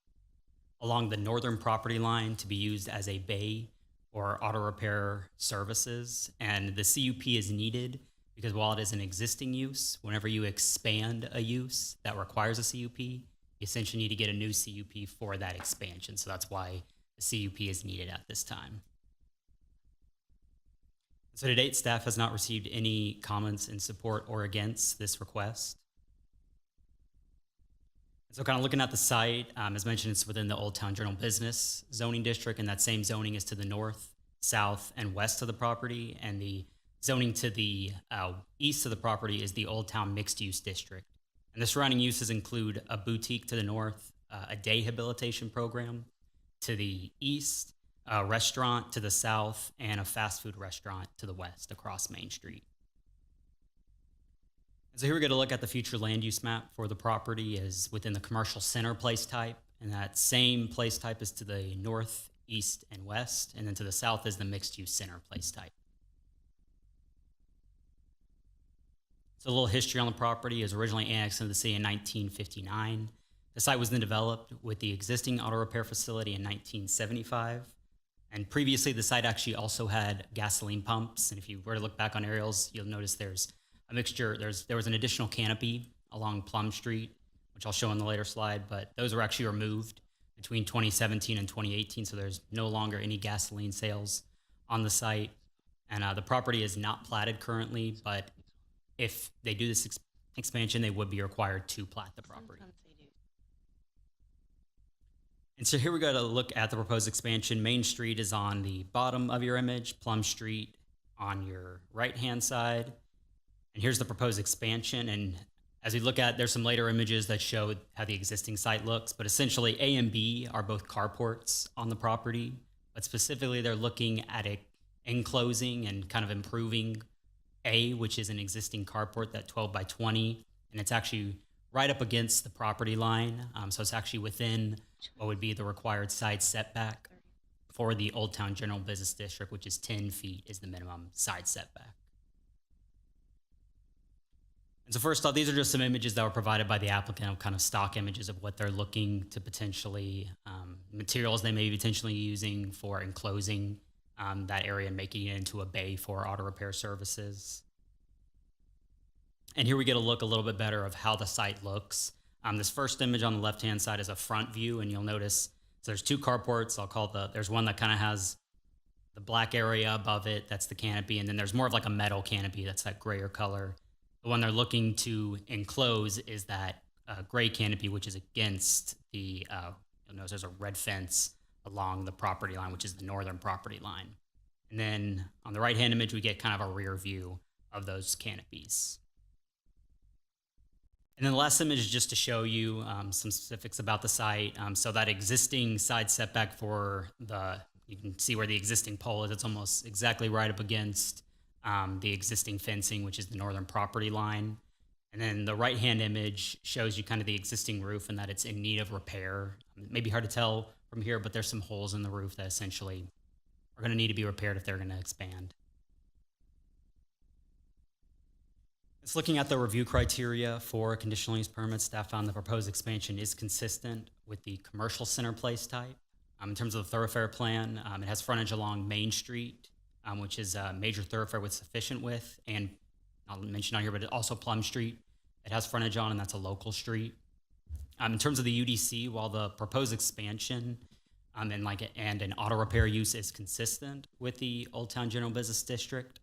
along the northern property line to be used as a bay or auto repair services. And the CUP is needed because while it is an existing use, whenever you expand a use that requires a CUP, you essentially need to get a new CUP for that expansion. So that's why the CUP is needed at this time. So to date, staff has not received any comments in support or against this request. So kind of looking at the site, as mentioned, it's within the Old Town General Business zoning district, and that same zoning is to the north, south, and west of the property, and the zoning to the east of the property is the Old Town Mixed Use District. And the surrounding uses include a boutique to the north, a day habilitation program to the east, a restaurant to the south, and a fast food restaurant to the west across Main Street. So here we're going to look at the future land use map for the property is within the commercial center place type, and that same place type is to the north, east, and west, and then to the south is the mixed use center place type. So a little history on the property is originally annexed into the city in 1959. The site was then developed with the existing auto repair facility in 1975. And previously the site actually also had gasoline pumps. And if you were to look back on aerials, you'll notice there's a mixture. There was an additional canopy along Plum Street, which I'll show in the later slide, but those were actually removed between 2017 and 2018. So there's no longer any gasoline sales on the site. And the property is not platted currently, but if they do this expansion, they would be required to plat the property. And so here we go to look at the proposed expansion. Main Street is on the bottom of your image, Plum Street on your right-hand side. And here's the proposed expansion. And as we look at, there's some later images that show how the existing site looks, but essentially A and B are both carports on the property, but specifically they're looking at enclosing and kind of improving A, which is an existing carport, that 12 by 20, and it's actually right up against the property line. So it's actually within what would be the required side setback for the Old Town General Business District, which is 10 feet is the minimum side setback. And so first off, these are just some images that were provided by the applicant, kind of stock images of what they're looking to potentially, materials they may be potentially using for enclosing that area and making it into a bay for auto repair services. And here we get a look a little bit better of how the site looks. This first image on the left-hand side is a front view, and you'll notice, so there's two carports. I'll call there's one that kind of has the black area above it, that's the canopy, and then there's more of like a metal canopy, that's that grayer color. The one they're looking to enclose is that gray canopy, which is against the, you'll notice there's a red fence along the property line, which is the northern property line. And then on the right-hand image, we get kind of a rear view of those canopies. And then the last image is just to show you some specifics about the site. So that existing side setback for you can see where the existing pole is. It's almost exactly right up against the existing fencing, which is the northern property line. And then the right-hand image shows you kind of the existing roof and that it's in need of repair. It may be hard to tell from here, but there's some holes in the roof that essentially are going to need to be repaired if they're going to expand. It's looking at the review criteria for conditional use permits. Staff found the proposed expansion is consistent with the commercial center place type. In terms of the thoroughfare plan, it has frontage along Main Street, which is a major thoroughfare with sufficient width, and I'll mention on here, but also Plum Street. It has frontage on, and that's a local street. In terms of the UDC, while the proposed expansion and an auto repair use is consistent with the Old Town General Business District,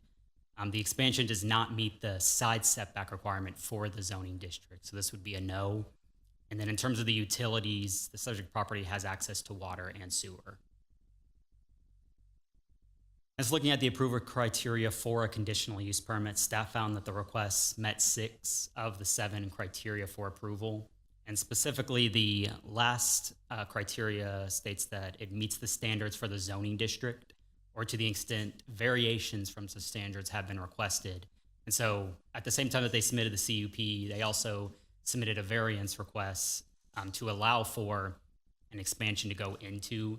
the expansion does not meet the side setback requirement for the zoning district. So this would be a no. And then in terms of the utilities, the subject property has access to water and sewer. As looking at the approval criteria for a conditional use permit, staff found that the requests met 6 of the 7 criteria for approval. And specifically, the last criteria states that it meets the standards for the zoning district, or to the extent variations from the standards have been requested. And so at the same time that they submitted the CUP, they also submitted a variance request to allow for an expansion to go into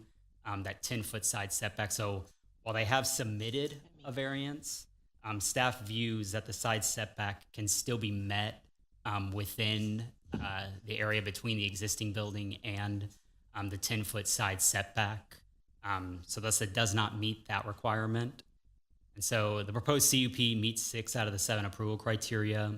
that 10-foot side setback. So while they have submitted a variance, staff views that the side setback can still be met within the area between the existing building and the 10-foot side setback. So thus it does not meet that requirement. And so the proposed CUP meets 6 out of the 7 approval criteria.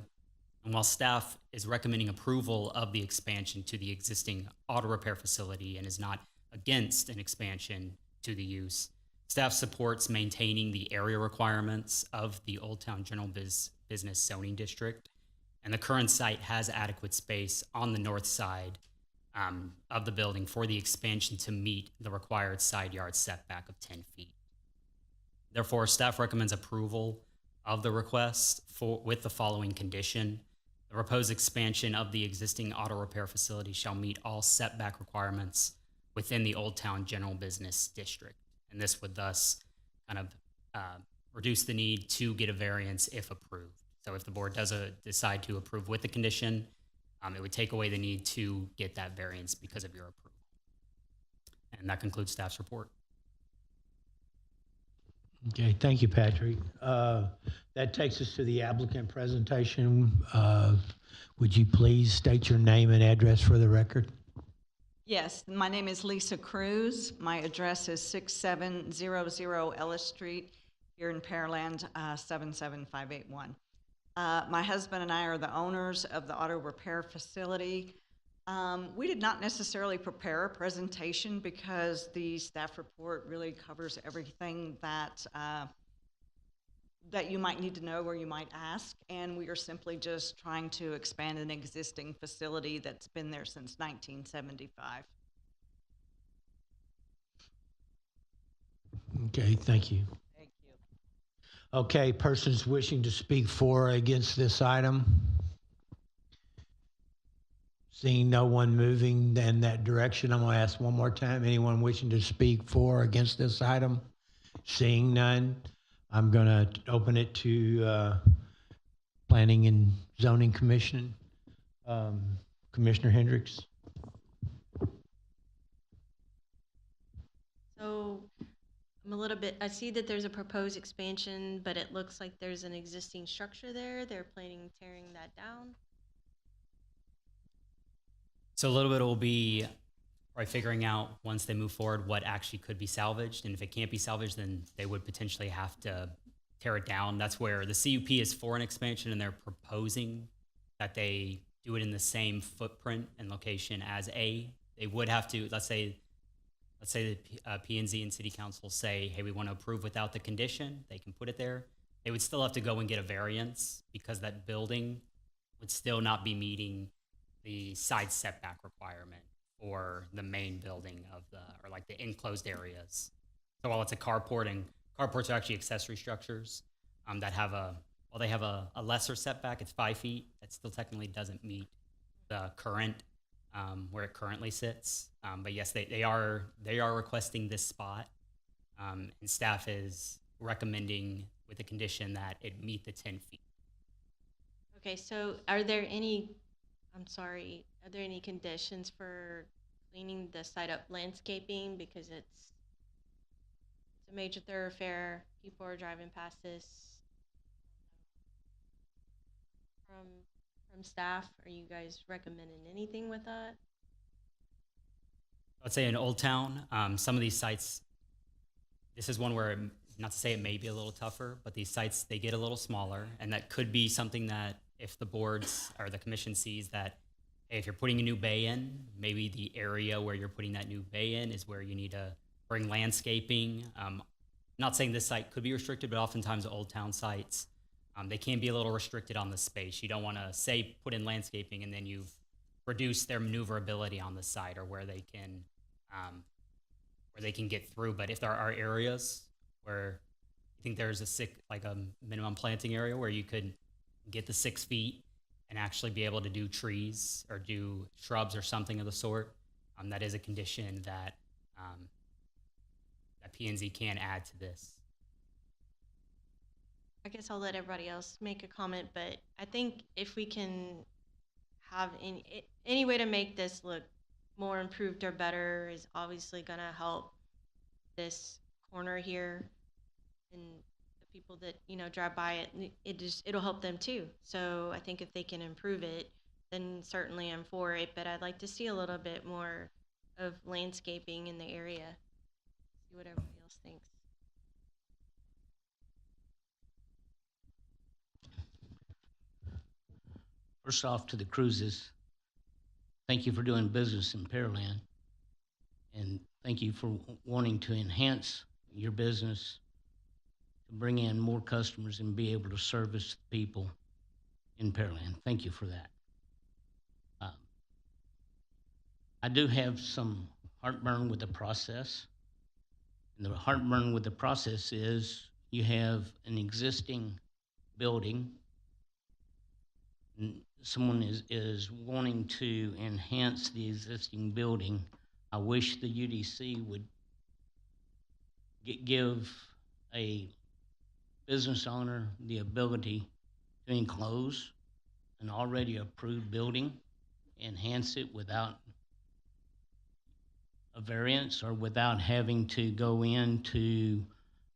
And while staff is recommending approval of the expansion to the existing auto repair facility and is not against an expansion to the use, staff supports maintaining the area requirements of the Old Town General Business Zoning District. And the current site has adequate space on the north side of the building for the expansion to meet the required side yard setback of 10 feet. Therefore, staff recommends approval of the request with the following condition. The proposed expansion of the existing auto repair facility shall meet all setback requirements within the Old Town General Business District. And this would thus kind of reduce the need to get a variance if approved. So if the board does decide to approve with the condition, it would take away the need to get that variance because of your approval. And that concludes staff's report. Okay, thank you, Patrick. That takes us to the applicant presentation. Would you please state your name and address for the record? Yes, my name is Lisa Cruz. My address is 6700 Ellis Street here in Pearland, 77581. My husband and I are the owners of the auto repair facility. We did not necessarily prepare a presentation because the staff report really covers everything that that you might need to know or you might ask, and we are simply just trying to expand an existing facility that's been there since 1975. Okay, thank you. Thank you. Okay, persons wishing to speak for or against this item? Seeing no one moving in that direction, I'm going to ask one more time. Anyone wishing to speak for or against this item? Seeing none, I'm going to open it to Planning and Zoning Commission. Commissioner Hendricks. So I'm a little bit, I see that there's a proposed expansion, but it looks like there's an existing structure there. They're planning on tearing that down. So a little bit will be probably figuring out once they move forward what actually could be salvaged. And if it can't be salvaged, then they would potentially have to tear it down. That's where the CUP is for an expansion, and they're proposing that they do it in the same footprint and location as A. They would have to, let's say the P&Z and City Council say, hey, we want to approve without the condition. They can put it there. They would still have to go and get a variance because that building would still not be meeting the side setback requirement for the main building of or like the enclosed areas. So while it's a carport, and carports are actually accessory structures that have they have a lesser setback, it's 5 feet, that still technically doesn't meet the current, where it currently sits. But yes, they are requesting this spot, and staff is recommending with the condition that it meet the 10 feet. Okay, so are there any conditions for cleaning the site up, landscaping, because it's a major thoroughfare, people are driving past this? From staff, are you guys recommending anything with that? I'd say in Old Town, some of these sites, this is one where, not to say it may be a little tougher, but these sites, they get a little smaller, and that could be something that if the boards or the commission sees that, hey, if you're putting a new bay in, maybe the area where you're putting that new bay in is where you need to bring landscaping. Not saying this site could be restricted, but oftentimes Old Town sites, they can be a little restricted on the space. You don't want to say put in landscaping and then you've reduced their maneuverability on the site or where they can get through. But if there are areas where you think there's a minimum planting area where you could get the 6 feet and actually be able to do trees or do shrubs or something of the sort, that is a condition that that P&Z can add to this. I guess I'll let everybody else make a comment, but I think if we can have any way to make this look more improved or better is obviously gonna help this corner here, and the people that drive by it. It'll help them too. So I think if they can improve it, then certainly I'm for it. But I'd like to see a little bit more of landscaping in the area. See what everybody else thinks. First off, to the Cruises, thank you for doing business in Pearland. And thank you for wanting to enhance your business, to bring in more customers and be able to service people in Pearland. Thank you for that. I do have some heartburn with the process. And the heartburn with the process is you have an existing building, and someone is wanting to enhance the building. I wish the UDC would give a business owner the ability to enclose an already approved building, enhance it without a variance or without having to go into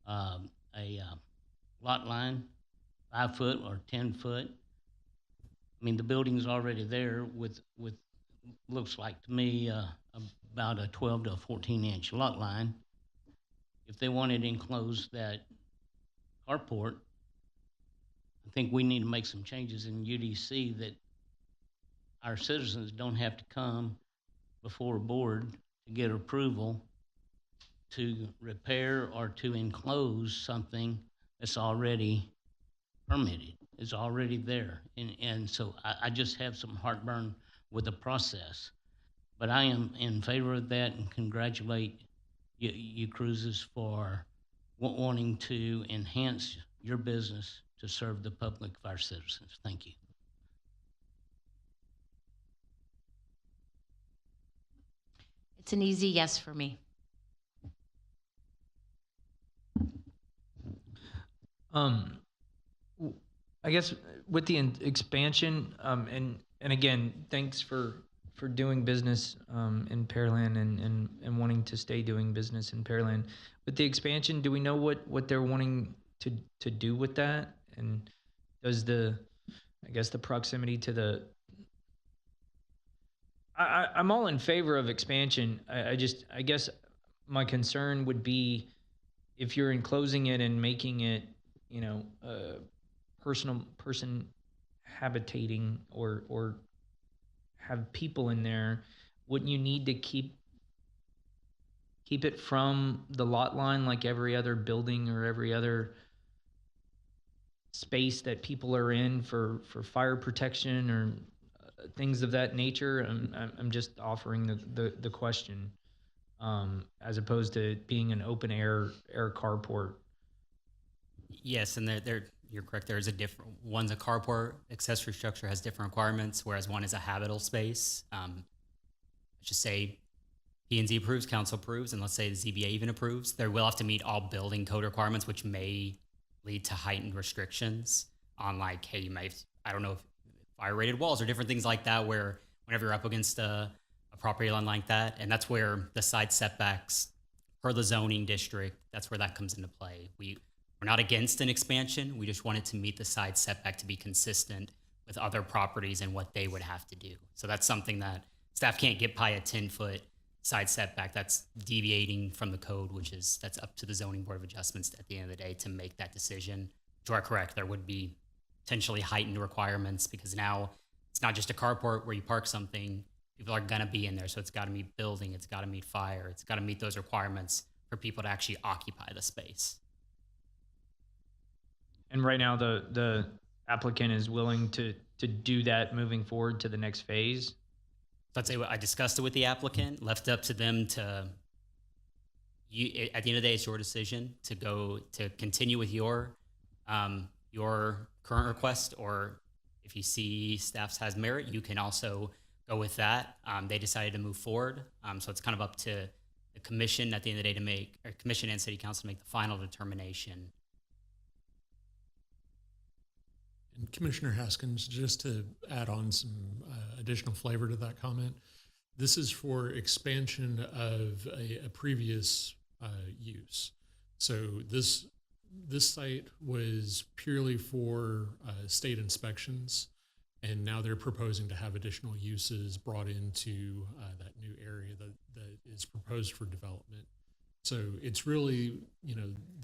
a lot line, 5 foot or 10 foot. I mean, the building's already there with looks like to me about a 12 to a 14-inch lot line. If they wanted to enclose that carport, I think we need to make some changes in UDC that our citizens don't have to come before a board to get approval to repair or to enclose something that's already permitted. It's already there. And so I just have some heartburn with the process. But I am in favor of that and congratulate you Cruises for wanting to enhance your business to serve the public of our citizens. Thank you. It's an easy yes for me. I guess with the expansion, and again, thanks for doing business in Pearland and wanting to stay doing business in Pearland. With the expansion, do we know what they're wanting to do with that? And does the proximity to the I'm all in favor of expansion. I guess my concern would be if you're enclosing it and making it, person habitating or have people in there, wouldn't you need to keep it from the lot line like every other building or every other space that people are in for fire protection or things of that nature? I'm just offering the question, as opposed to being an open air carport. Yes, and you're correct. There's one's a carport accessory structure, has different requirements, whereas one is a habitable space. Let's just say P&Z approves, council approves, and let's say the ZBA even approves. They will have to meet all building code requirements, which may lead to heightened restrictions on hey, you may, I don't know if fire rated walls or different things like that, where whenever you're up against a property line like that, and that's where the side setbacks per the zoning district, that's where that comes into play. We're not against an expansion. We just want it to meet the side setback to be consistent with other properties and what they would have to do. So that's something that staff can't get by a 10-foot side setback. That's deviating from the code, that's up to the zoning board of adjustments at the end of the day to make that decision. You are correct. There would be potentially heightened requirements because now it's not just a carport where you park something. People are gonna be in there, so it's got to meet building, it's got to meet fire, it's got to meet those requirements for people to actually occupy the space. And right now, the applicant is willing to do that moving forward to the next phase. Let's say I discussed it with the applicant, left it up to them to. At the end of the day, it's your decision to continue with your current request, or if you see staff's has merit, you can also go with that. They decided to move forward, so it's kind of up to the commission at the end of the day commission and city council to make the final determination. And Commissioner Haskins, just to add on some additional flavor to that comment. This is for expansion of a previous use. So this site was purely for state inspections, and now they're proposing to have additional uses brought into that new area that is proposed for development. So it's really,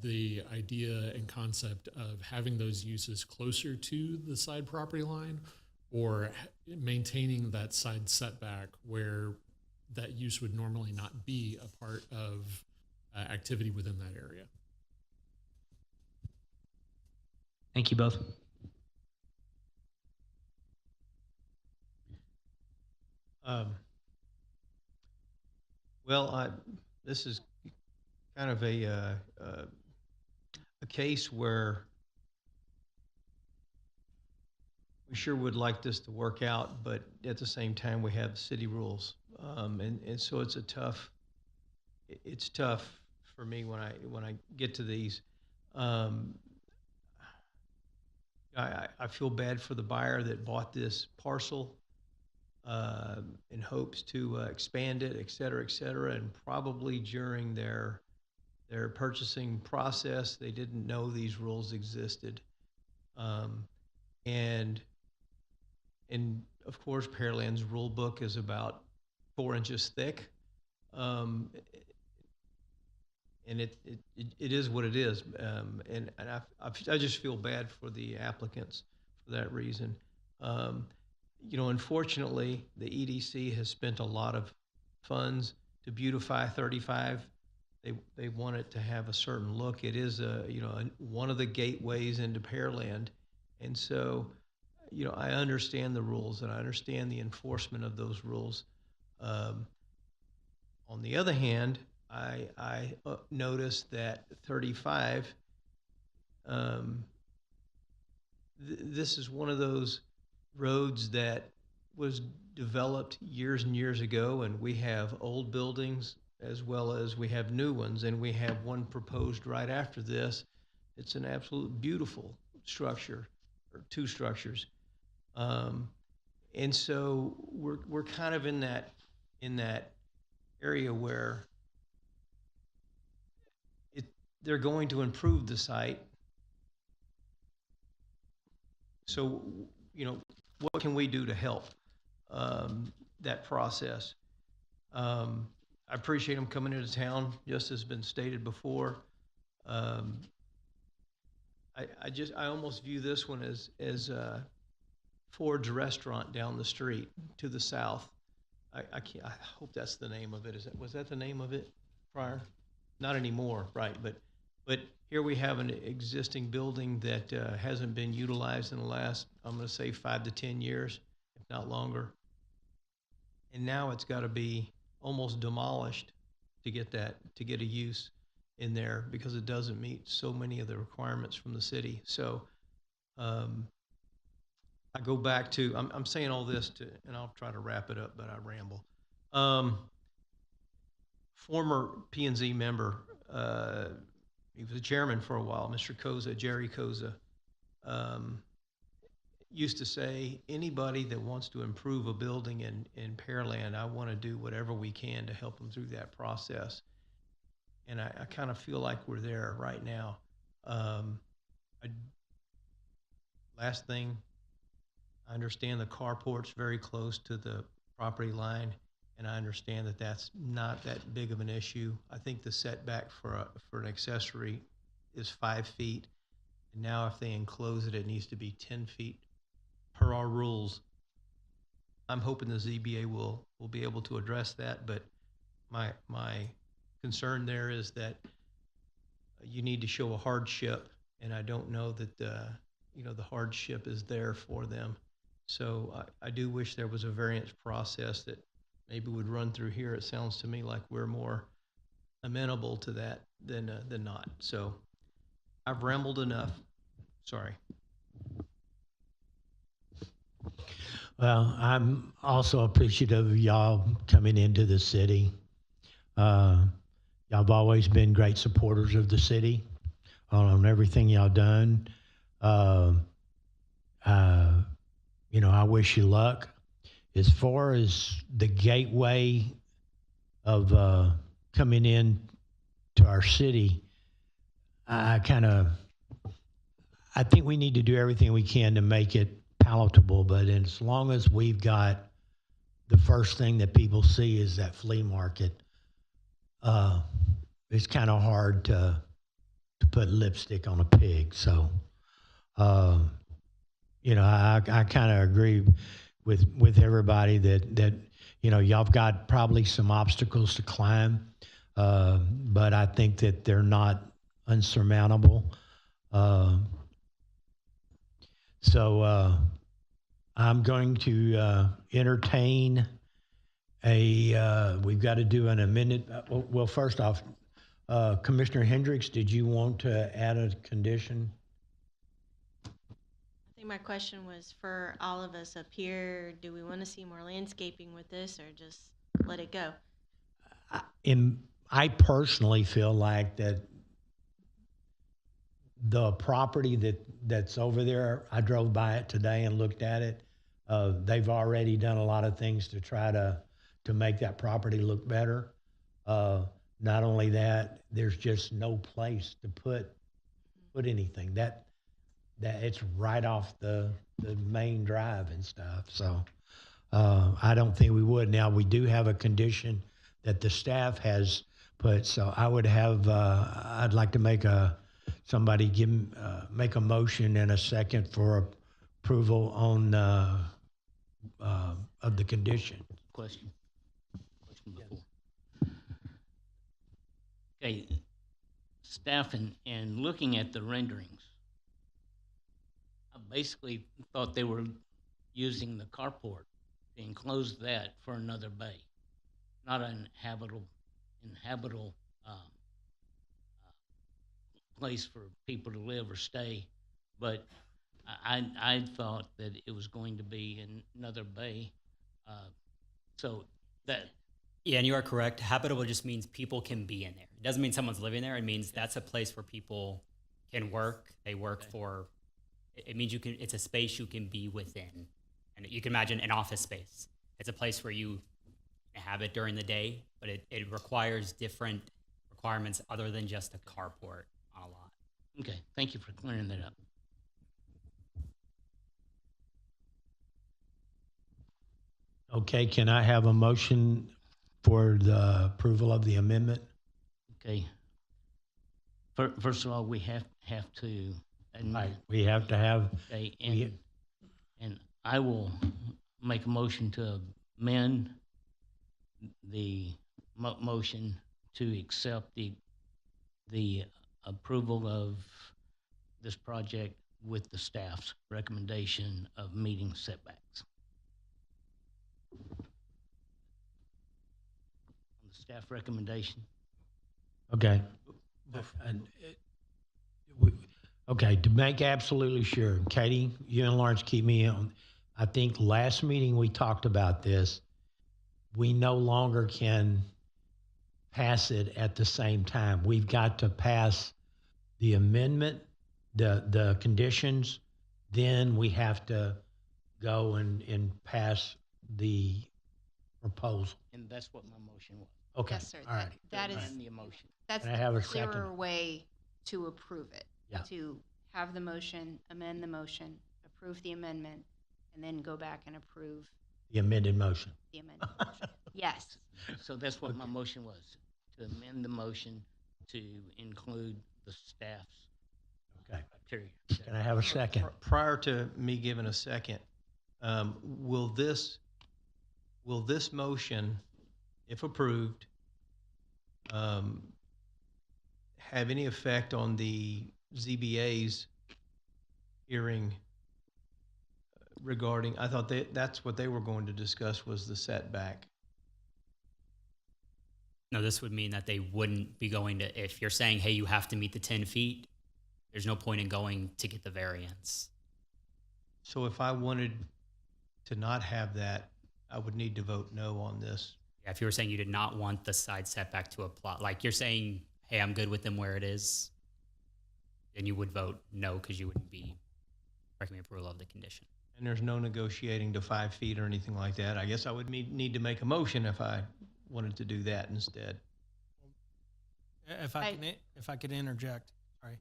the idea and concept of having those uses closer to the side property line, or maintaining that side setback where that use would normally not be a part of activity within that area. Thank you both. This is kind of a case where we sure would like this to work out, but at the same time we have city rules, and so it's tough for me when I get to these. I feel bad for the buyer that bought this parcel in hopes to expand it, et cetera, and probably during their purchasing process, they didn't know these rules existed. And of course, Pearland's rule book is about 4 inches thick. And it is what it is. And I just feel bad for the applicants for that reason. Unfortunately, the EDC has spent a lot of funds to beautify 35. They want it to have a certain look. It is one of the gateways into Pearland, and so I understand the rules and I understand the enforcement of those rules. On the other hand, I noticed that 35. This is one of those roads that was developed years and years ago, and we have old buildings as well as we have new ones, and we have one proposed right after this. It's an absolute beautiful structure, or two structures, and so we're kind of in that area where they're going to improve the site. So what can we do to help that process? I appreciate them coming into town, just as been stated before. I almost view this one as Ford's restaurant down the street to the south. I hope that's the name of it. Was that the name of it prior? Not anymore, right? But here we have an existing building that hasn't been utilized in the last, I'm going to say, 5 to 10 years, if not longer. And now it's got to be almost demolished to get a use in there, because it doesn't meet so many of the requirements from the city. So I go back to, I'm saying all this and I'll try to wrap it up, but I ramble. Former P&Z member, he was a chairman for a while, Mr. Koza, Jerry Koza, used to say, anybody that wants to improve a building in Pearland, I want to do whatever we can to help them through that process. And I kind of feel like we're there right now. Last thing, I understand the carport's very close to the property line, and I understand that that's not that big of an issue. I think the setback for an accessory is 5 feet. And now if they enclose it, it needs to be 10 feet per our rules. I'm hoping the ZBA will be able to address that, but my concern there is that you need to show a hardship, and I don't know that the hardship is there for them. So I do wish there was a variance process that maybe would run through here. It sounds to me like we're more amenable to that than not. So I've rambled enough. Sorry. Well, I'm also appreciative of y'all coming into the city. Y'all have always been great supporters of the city on everything y'all done. I wish you luck. as far as the gateway of coming in to our city, I think we need to do everything we can to make it palatable. But as long as we've got the first thing that people see is that flea market, it's kind of hard to put lipstick on a pig. So, you know, I kind of agree with everybody that you know, y'all have got probably some obstacles to climb, but I think that they're not unsurmountable. So I'm going to entertain we've got to do an amendment. Well, first off, Commissioner Hendricks, did you want to add a condition? I think my question was for all of us up here. Do we want to see more landscaping with this, or just let it go? I personally feel like that the property that's over there, I drove by it today and looked at it. They've already done a lot of things to try to make that property look better. Not only that, there's just no place to put anything. That it's right off the main drive and stuff. So I don't think we would. Now, we do have a condition that the staff has put. So I would have, I'd like to make make a motion and a second for approval on of the condition. Question before. Okay, staff and looking at the renderings, I basically thought they were using the carport to enclose that for another bay, not an inhabitable place for people to live or stay. But I thought that it was going to be another bay. So that. Yeah, and you are correct. Habitable just means people can be in there. It doesn't mean someone's living there. It means that's a place where people can work. They work for. It means you can. It's a space you can be within, and you can imagine an office space. It's a place where you inhabit during the day, but it requires different requirements other than just a carport on a lot. Okay, thank you for clearing that up. Okay, can I have a motion for the approval of the amendment? Okay. First of all, we have to admit. Right, we have to have. Okay, and I will make a motion to amend the motion to accept the approval of this project with the staff's recommendation of meeting setbacks. On the staff recommendation. Okay. Okay, to make absolutely sure, Katie, you and Lawrence keep me on. I think last meeting we talked about this. We no longer can pass it at the same time. We've got to pass the amendment, the conditions, then we have to go and pass the proposal. And that's what my motion was. Okay. Yes, sir. All right. That is Amend the emotion. that's Can I have the a second? clearer way to approve it. Yeah. To have the motion, amend the motion, approve the amendment, and then go back and approve The amended motion. the amendment. motion. Yes. So that's what my motion was, to amend the motion to include the staff's Okay. criteria. Can I have a second? Prior to me giving a second, will this motion, if approved, have any effect on the ZBA's hearing regarding, I thought that's what they were going to discuss, was the setback. No, this would mean that they wouldn't be going to, if you're saying, hey, you have to meet the 10 feet, there's no point in going to get the variance. So if I wanted to not have that, I would need to vote no on this. Yeah, if you were saying you did not want the side setback to apply, like you're saying, hey, I'm good with them where it is, then you would vote no because you wouldn't be recommending approval of the condition. And there's no negotiating to 5 feet or anything like that. I guess I would need to make a motion if I wanted to do that instead. If I could interject, sorry.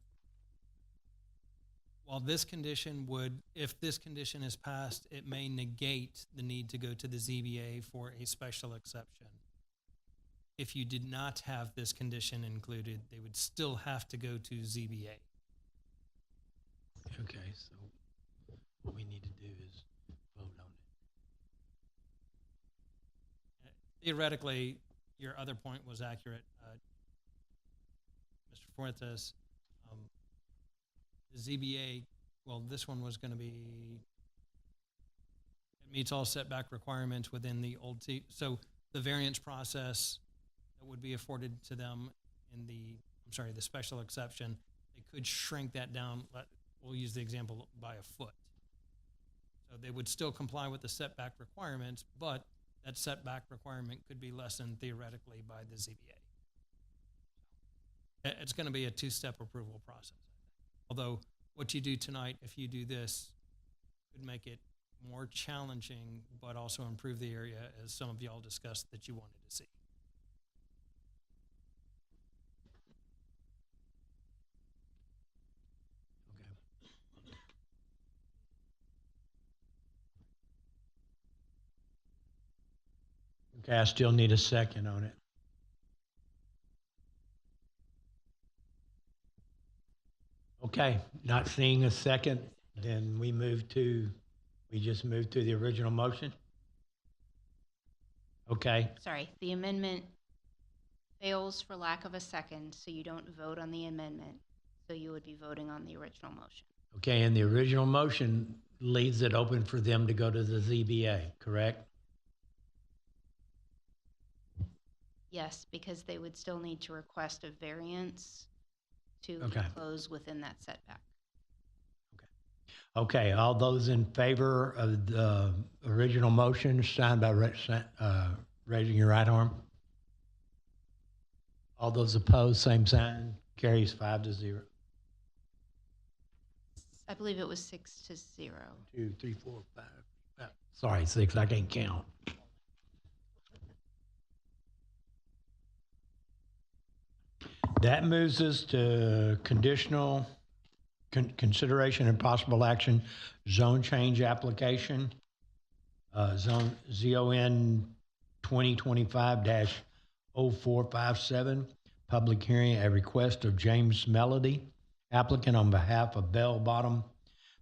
While this condition would, if this condition is passed, it may negate the need to go to the ZBA for a special exception. If you did not have this condition included, they would still have to go to ZBA. Okay, so what we need to do is vote on it. Theoretically, your other point was accurate, Mr. Fuentes. The ZBA, well, this one was going to be, it meets all setback requirements within the old so the variance process that would be afforded to them in the special exception, they could shrink that down. We'll use the example by a foot. So they would still comply with the setback requirements, but that setback requirement could be lessened theoretically by the ZBA. It's going to be a two-step approval process. Although what you do tonight, if you do this, could make it more challenging, but also improve the area, as some of y'all discussed that you wanted to see. Okay, I still need a second on it. Okay, not seeing a second, then we just moved to the original motion? Okay, Sorry, the amendment fails for lack of a second, so you don't vote on the amendment. So you would be voting on the original motion. okay, and the original motion leaves it open for them to go to the ZBA, correct? Yes, because they would still need to request a variance to Okay. enclose within that setback. Okay, all those in favor of the original motion, signed by raising your right arm. All those opposed, same sign. Carries 5-0. I believe it was 6-0. 2, 3, 4, 5. Sorry, 6. I can't count. That moves us to conditional consideration and possible action zone change application, zone ZON 2025-0457, public hearing at request of James Melody, applicant on behalf of Bell Bottom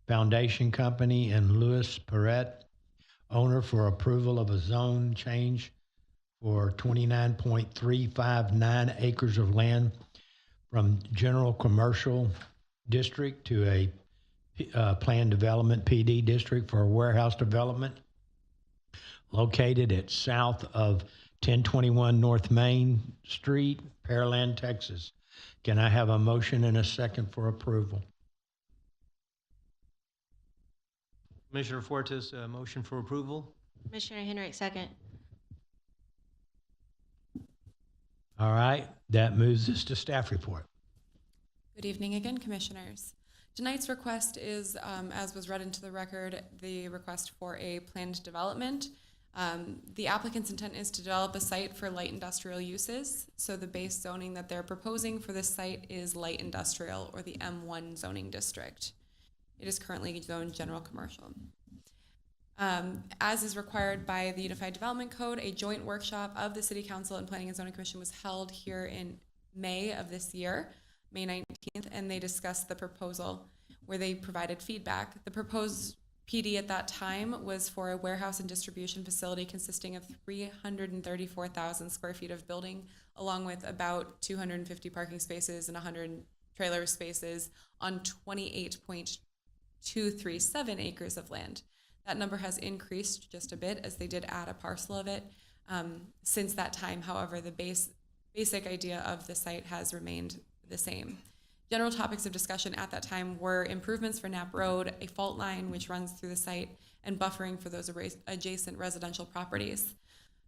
Foundation Company and Louis Perret, owner, for approval of a zone change for 29.359 acres of land from general commercial district to a planned development PD district for a warehouse development located at south of 1021 North Main Street, Pearland, Texas. Can I have a motion and a second for approval? Commissioner Fortes, motion for approval. Commissioner Henrik, second. All right, that moves us to staff report. Good evening again, Commissioners. Tonight's request is, as was read into the record, the request for a planned development. The applicant's intent is to develop a site for light industrial uses. So the base zoning that they're proposing for this site is light industrial, or the M1 zoning district. It is currently zoned general commercial. As is required by the Unified Development Code, a joint workshop of the City Council and Planning and Zoning Commission was held here in May of this year, May 19th, and they discussed the proposal where they provided feedback. The proposed PD at that time was for a warehouse and distribution facility consisting of 334,000 square feet of building, along with about 250 parking spaces and 100 trailer spaces on 28.237 acres of land. That number has increased just a bit as they did add a parcel of it. Since that time, however, the basic idea of the site has remained the same. General topics of discussion at that time were improvements for Knapp Road, a fault line which runs through the site, and buffering for those adjacent residential properties.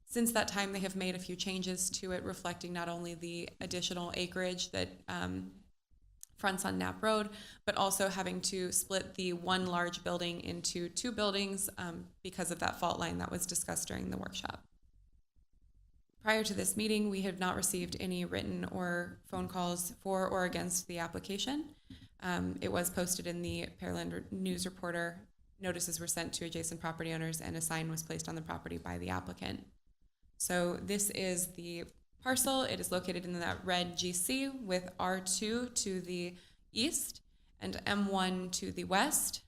Since that time, they have made a few changes to it, reflecting not only the additional acreage that fronts on Knapp Road, but also having to split the one large building into two buildings because of that fault line that was discussed during the workshop. Prior to this meeting, we have not received any written or phone calls for or against the application. It was posted in the Pearland News Reporter. Notices were sent to adjacent property owners and a sign was placed on the property by the applicant. So this is the parcel. It is located in that red GC with R2 to the east and M1 to the west.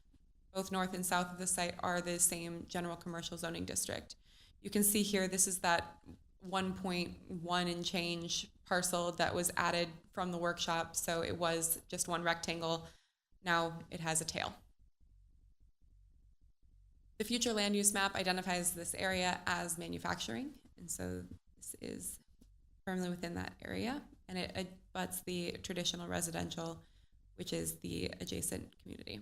Both north and south of the site are the same general commercial zoning district. You can see here, this is that 1.1 and change parcel that was added from the workshop. So it was just one rectangle. Now it has a tail. The future land use map identifies this area as manufacturing. And so this is firmly within that area, and it abuts the traditional residential, which is the adjacent community.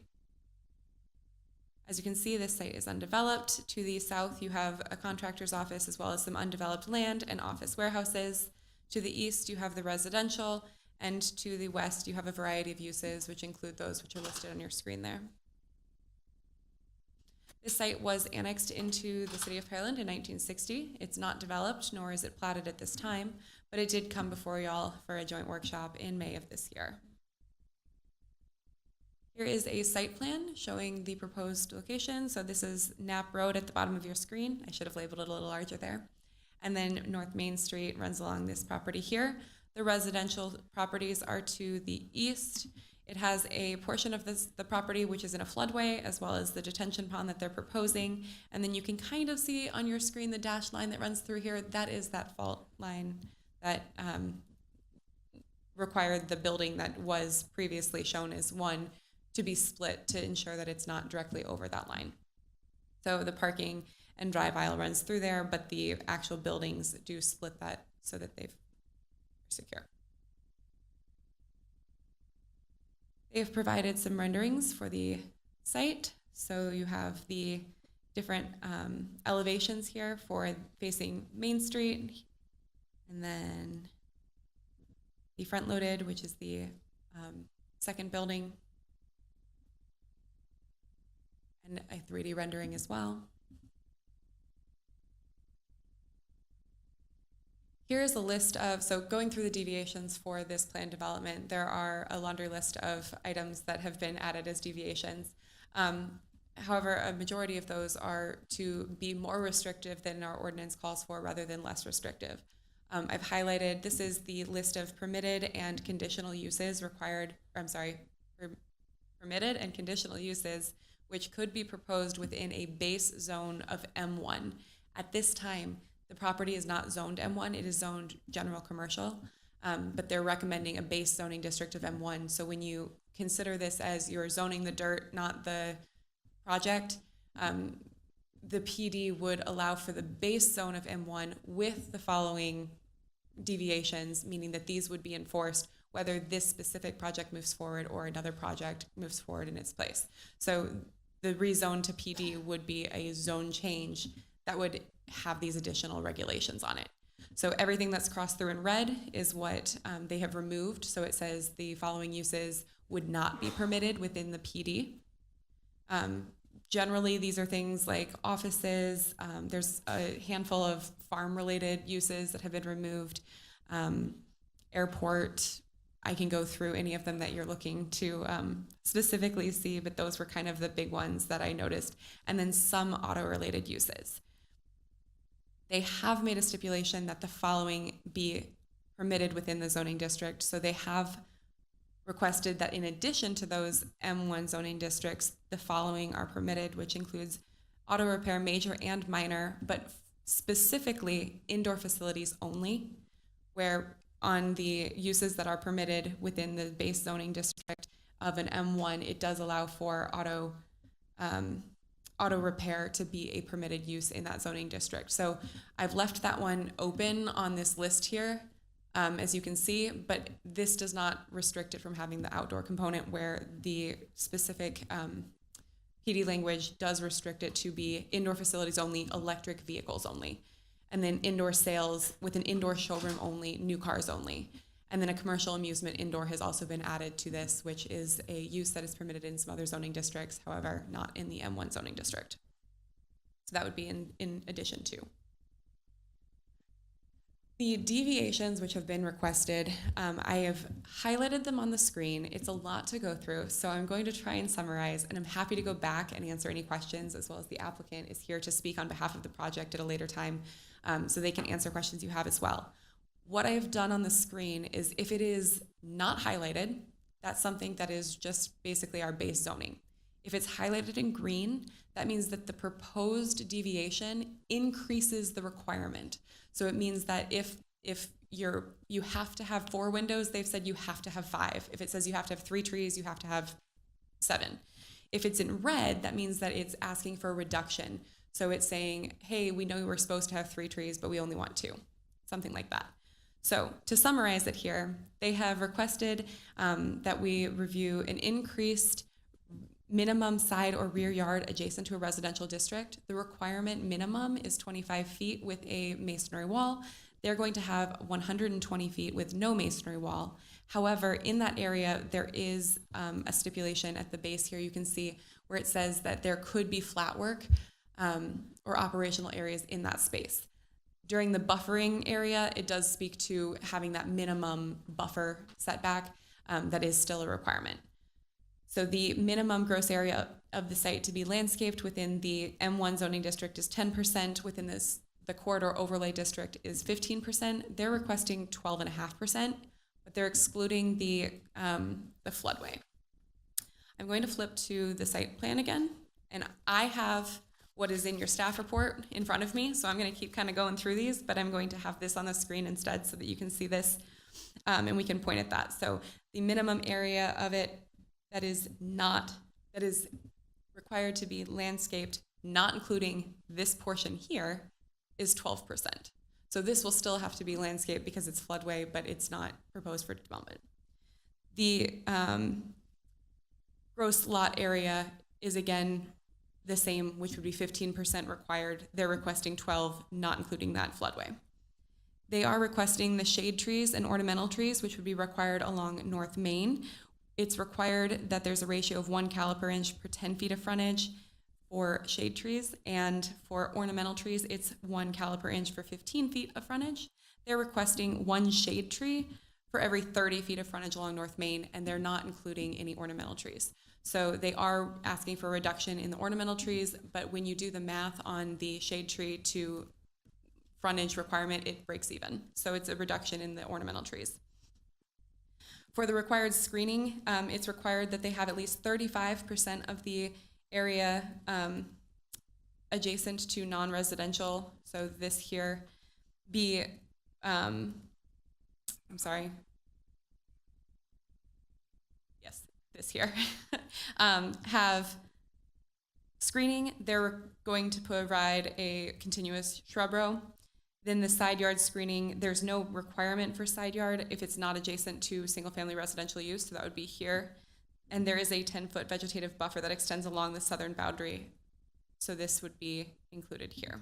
As you can see, this site is undeveloped. To the south, you have a contractor's office as well as some undeveloped land and office warehouses. To the east, you have the residential, and to the west, you have a variety of uses, which include those which are listed on your screen there. This site was annexed into the city of Pearland in 1960. It's not developed, nor is it platted at this time, but it did come before y'all for a joint workshop in May of this year. Here is a site plan showing the proposed location. So this is Knapp Road at the bottom of your screen. I should have labeled it a little larger there. And then North Main Street runs along this property here. The residential properties are to the east. It has a portion of the property which is in a floodway, as well as the detention pond that they're proposing. And then you can kind of see on your screen the dashed line that runs through here. That is that fault line that required the building that was previously shown as one to be split to ensure that it's not directly over that line. So the parking and drive aisle runs through there, but the actual buildings do split that so that they're secure. They've provided some renderings for the site. So you have the different elevations here for facing Main Street, and then the front loaded, which is the second building, and a 3D rendering as well. Here's a list of, so going through the deviations for this plan development, there are a laundry list of items that have been added as deviations. However, a majority of those are to be more restrictive than our ordinance calls for rather than less restrictive. I've highlighted, this is the list of permitted and conditional uses required, permitted and conditional uses which could be proposed within a base zone of M1. At this time, the property is not zoned M1, it is zoned general commercial, but they're recommending a base zoning district of M1. So when you consider this as you're zoning the dirt, not the project, the PD would allow for the base zone of M1 with the following deviations, meaning that these would be enforced whether this specific project moves forward or another project moves forward in its place. So the rezone to PD would be a zone change that would have these additional regulations on it. So everything that's crossed through in red is what they have removed. So it says the following uses would not be permitted within the PD. Generally, these are things like offices. There's a handful of farm-related uses that have been removed. Airport, I can go through any of them that you're looking to specifically see, but those were kind of the big ones that I noticed. And then some auto-related uses. They have made a stipulation that the following be permitted within the zoning district. So they have requested that in addition to those M1 zoning districts, the following are permitted, which includes auto repair, major and minor, but specifically indoor facilities only, where on the uses that are permitted within the base zoning district of an M1, it does allow for auto repair to be a permitted use in that zoning district. So I've left that one open on this list here, as you can see, but this does not restrict it from having the outdoor component where the specific PD language does restrict it to be indoor facilities only, electric vehicles only, and then indoor sales with an indoor showroom only, new cars only. And then a commercial amusement indoor has also been added to this, which is a use that is permitted in some other zoning districts, however, not in the M1 zoning district. So that would be in addition to. The deviations which have been requested, I have highlighted them on the screen. It's a lot to go through, so I'm going to try and summarize, and I'm happy to go back and answer any questions, as well as the applicant is here to speak on behalf of the project at a later time, so they can answer questions you have as well. What I have done on the screen is, if it is not highlighted, that's something that is just basically our base zoning. If it's highlighted in green, that means that the proposed deviation increases the requirement. So it means that if you have to have 4 windows, they've said you have to have 5. If it says you have to have 3 trees, you have to have 7. If it's in red, that means that it's asking for a reduction. So it's saying, hey, we know we're supposed to have 3 trees, but we only want 2, something like that. So to summarize it here, they have requested that we review an increased minimum side or rear yard adjacent to a residential district. The requirement minimum is 25 feet with a masonry wall. They're going to have 120 feet with no masonry wall. However, in that area, there is a stipulation at the base here. You can see where it says that there could be flat work or operational areas in that space. During the buffering area, it does speak to having that minimum buffer setback. That is still a requirement. So the minimum gross area of the site to be landscaped within the M1 zoning district is 10%. Within the corridor overlay district is 15%. They're requesting 12.5%, but they're excluding the floodway. I'm going to flip to the site plan again, and I have what is in your staff report in front of me, so I'm going to keep kind of going through these, but I'm going to have this on the screen instead so that you can see this, and we can point at that. So the minimum area of it that is required to be landscaped, not including this portion here, is 12%. So this will still have to be landscaped because it's floodway, but it's not proposed for development. The gross lot area is again the same, which would be 15% required. They're requesting 12, not including that floodway. They are requesting the shade trees and ornamental trees, which would be required along North Main. It's required that there's a ratio of 1 caliper inch per 10 feet of frontage for shade trees, and for ornamental trees, it's 1 caliper inch for 15 feet of frontage. They're requesting 1 shade tree for every 30 feet of frontage along North Main, and they're not including any ornamental trees. So they are asking for a reduction in the ornamental trees, but when you do the math on the shade tree to frontage requirement, it breaks even. So it's a reduction in the ornamental trees. For the required screening, it's required that they have at least 35% of the area adjacent to non-residential. So this here be, this here, have screening. They're going to provide a continuous shrub row. Then the side yard screening, there's no requirement for side yard if it's not adjacent to single family residential use, so that would be here. And there is a 10-foot vegetative buffer that extends along the southern boundary, so this would be included here.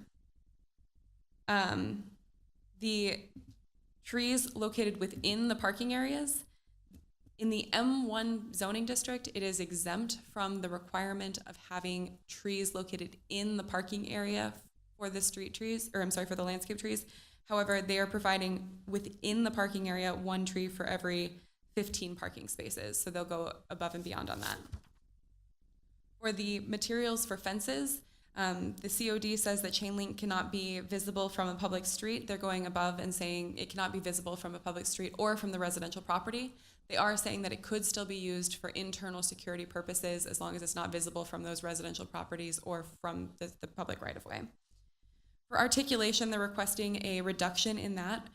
The trees located within the parking areas, in the M1 zoning district, it is exempt from the requirement of having trees located in the parking area for the street trees, or I'm sorry, for the landscape trees. However, they are providing within the parking area 1 tree for every 15 parking spaces. So they'll go above and beyond on that. For the materials for fences, the COD says that chain link cannot be visible from a public street. They're going above and saying it cannot be visible from a public street or from the residential property. They are saying that it could still be used for internal security purposes as long as it's not visible from those residential properties or from the public right-of-way. For articulation, they're requesting a reduction in that.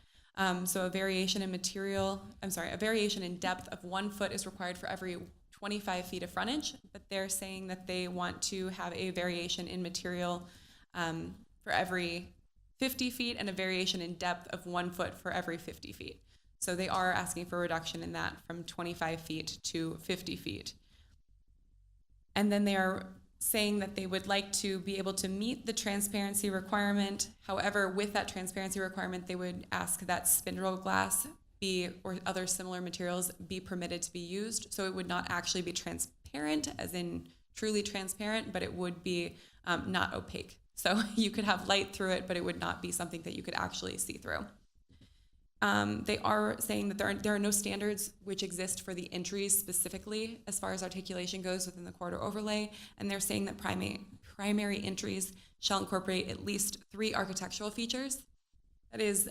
So a variation in a variation in depth of 1 foot is required for every 25 feet of frontage, but they're saying that they want to have a variation in material for every 50 feet and a variation in depth of 1 foot for every 50 feet. So they are asking for a reduction in that from 25 feet to 50 feet. And then they are saying that they would like to be able to meet the transparency requirement. However, with that transparency requirement, they would ask that spindle glass be, or other similar materials be permitted to be used. So it would not actually be transparent, as in truly transparent, but it would be not opaque. So you could have light through it, but it would not be something that you could actually see through. They are saying that there are no standards which exist for the entries specifically as far as articulation goes within the corridor overlay, and they're saying that primary entries shall incorporate at least 3 architectural features. That is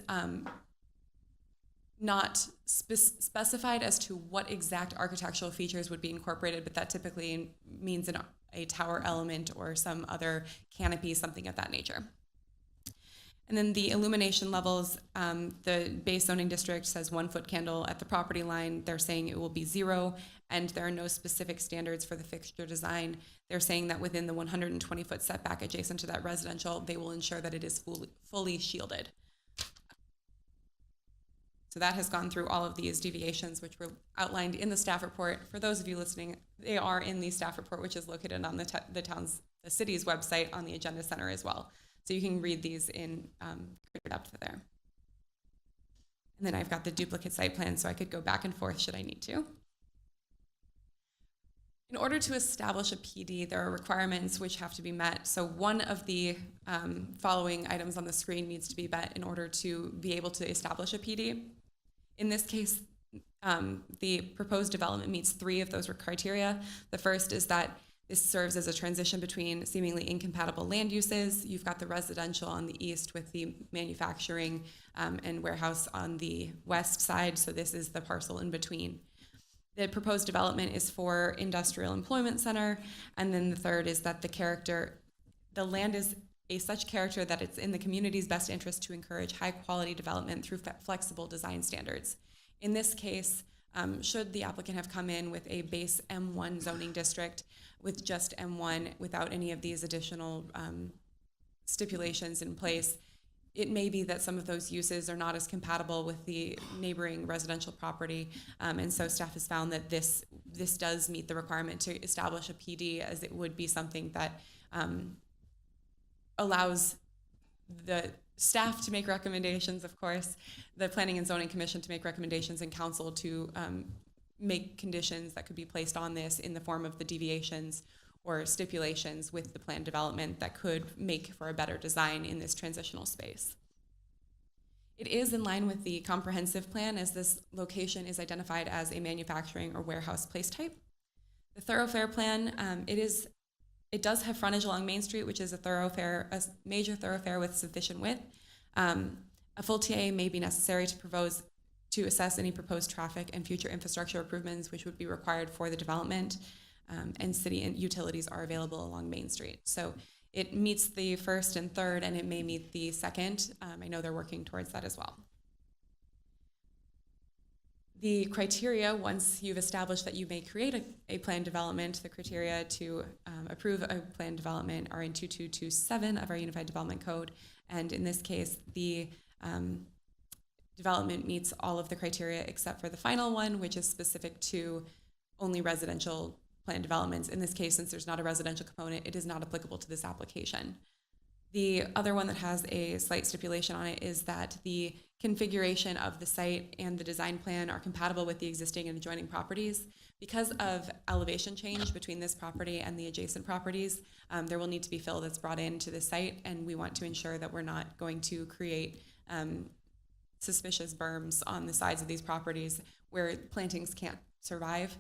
not specified as to what exact architectural features would be incorporated, but that typically means a tower element or some other canopy, something of that nature. And then the illumination levels, the base zoning district says 1 foot candle at the property line. They're saying it will be 0, and there are no specific standards for the fixture design. They're saying that within the 120-foot setback adjacent to that residential, they will ensure that it is fully shielded. So that has gone through all of these deviations, which were outlined in the staff report. For those of you listening, they are in the staff report, which is located on the city's website on the Agenda Center as well. So you can read these in greater depth there. And then I've got the duplicate site plan, so I could go back and forth should I need to. In order to establish a PD, there are requirements which have to be met. So one of the following items on the screen needs to be met in order to be able to establish a PD. In this case, the proposed development meets 3 of those criteria. The first is that this serves as a transition between seemingly incompatible land uses. You've got the residential on the east with the manufacturing and warehouse on the west side, so this is the parcel in between. The proposed development is for industrial employment center, and then the third is that the land is a such character that it's in the community's best interest to encourage high quality development through flexible design standards. In this case, should the applicant have come in with a base M1 zoning district with just M1 without any of these additional stipulations in place, it may be that some of those uses are not as compatible with the neighboring residential property, and so staff has found that this does meet the requirement to establish a PD, as it would be something that allows the staff to make recommendations, of course, the Planning and Zoning Commission to make recommendations, and council to make conditions that could be placed on this in the form of the deviations or stipulations with the planned development that could make for a better design in this transitional space. It is in line with the comprehensive plan, as this location is identified as a manufacturing or warehouse place type. The thoroughfare plan, it does have frontage along Main Street, which is a major thoroughfare with sufficient width. A full TA may be necessary to assess any proposed traffic and future infrastructure improvements which would be required for the development, and city and utilities are available along Main Street. So it meets the first and third, and it may meet the second. I know they're working towards that as well. The criteria, once you've established that you may create a planned development, the criteria to approve a planned development are in 2227 of our Unified Development Code. And in this case, the development meets all of the criteria except for the final one, which is specific to only residential planned developments. In this case, since there's not a residential component, it is not applicable to this application. The other one that has a slight stipulation on it is that the configuration of the site and the design plan are compatible with the existing and adjoining properties. Because of elevation change between this property and the adjacent properties, there will need to be fill that's brought into the site, and we want to ensure that we're not going to create suspicious berms on the sides of these properties where plantings can't survive,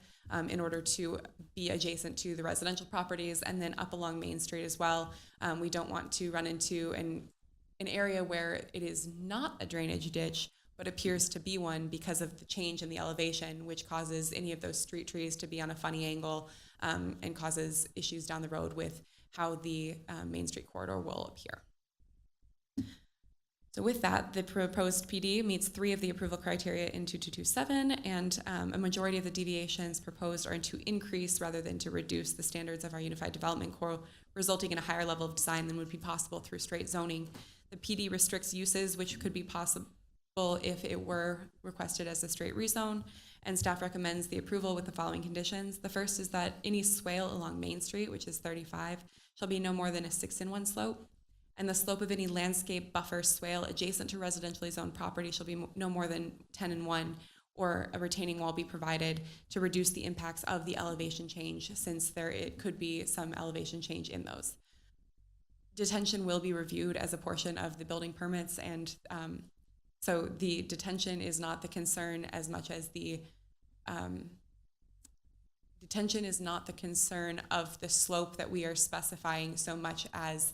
in order to be adjacent to the residential properties, and then up along Main Street as well. We don't want to run into an area where it is not a drainage ditch, but appears to be one because of the change in the elevation, which causes any of those street trees to be on a funny angle, and causes issues down the road with how the Main Street corridor will appear. So with that, the proposed PD meets 3 of the approval criteria in 2227, and a majority of the deviations proposed are to increase rather than to reduce the standards of our Unified Development Code, resulting in a higher level of design than would be possible through straight zoning. The PD restricts uses which could be possible if it were requested as a straight rezone, and staff recommends the approval with the following conditions. The first is that any swale along Main Street, which is 35, shall be no more than a 6-in-1 slope. and the slope of any landscape buffer swale adjacent to residentially zoned property shall be no more than 10:1, or a retaining wall be provided to reduce the impacts of the elevation change, since it could be some elevation change in those. Detention will be reviewed as a portion of the building permits, and so the detention is not the concern as much as the detention is not the concern of the slope that we are specifying so much as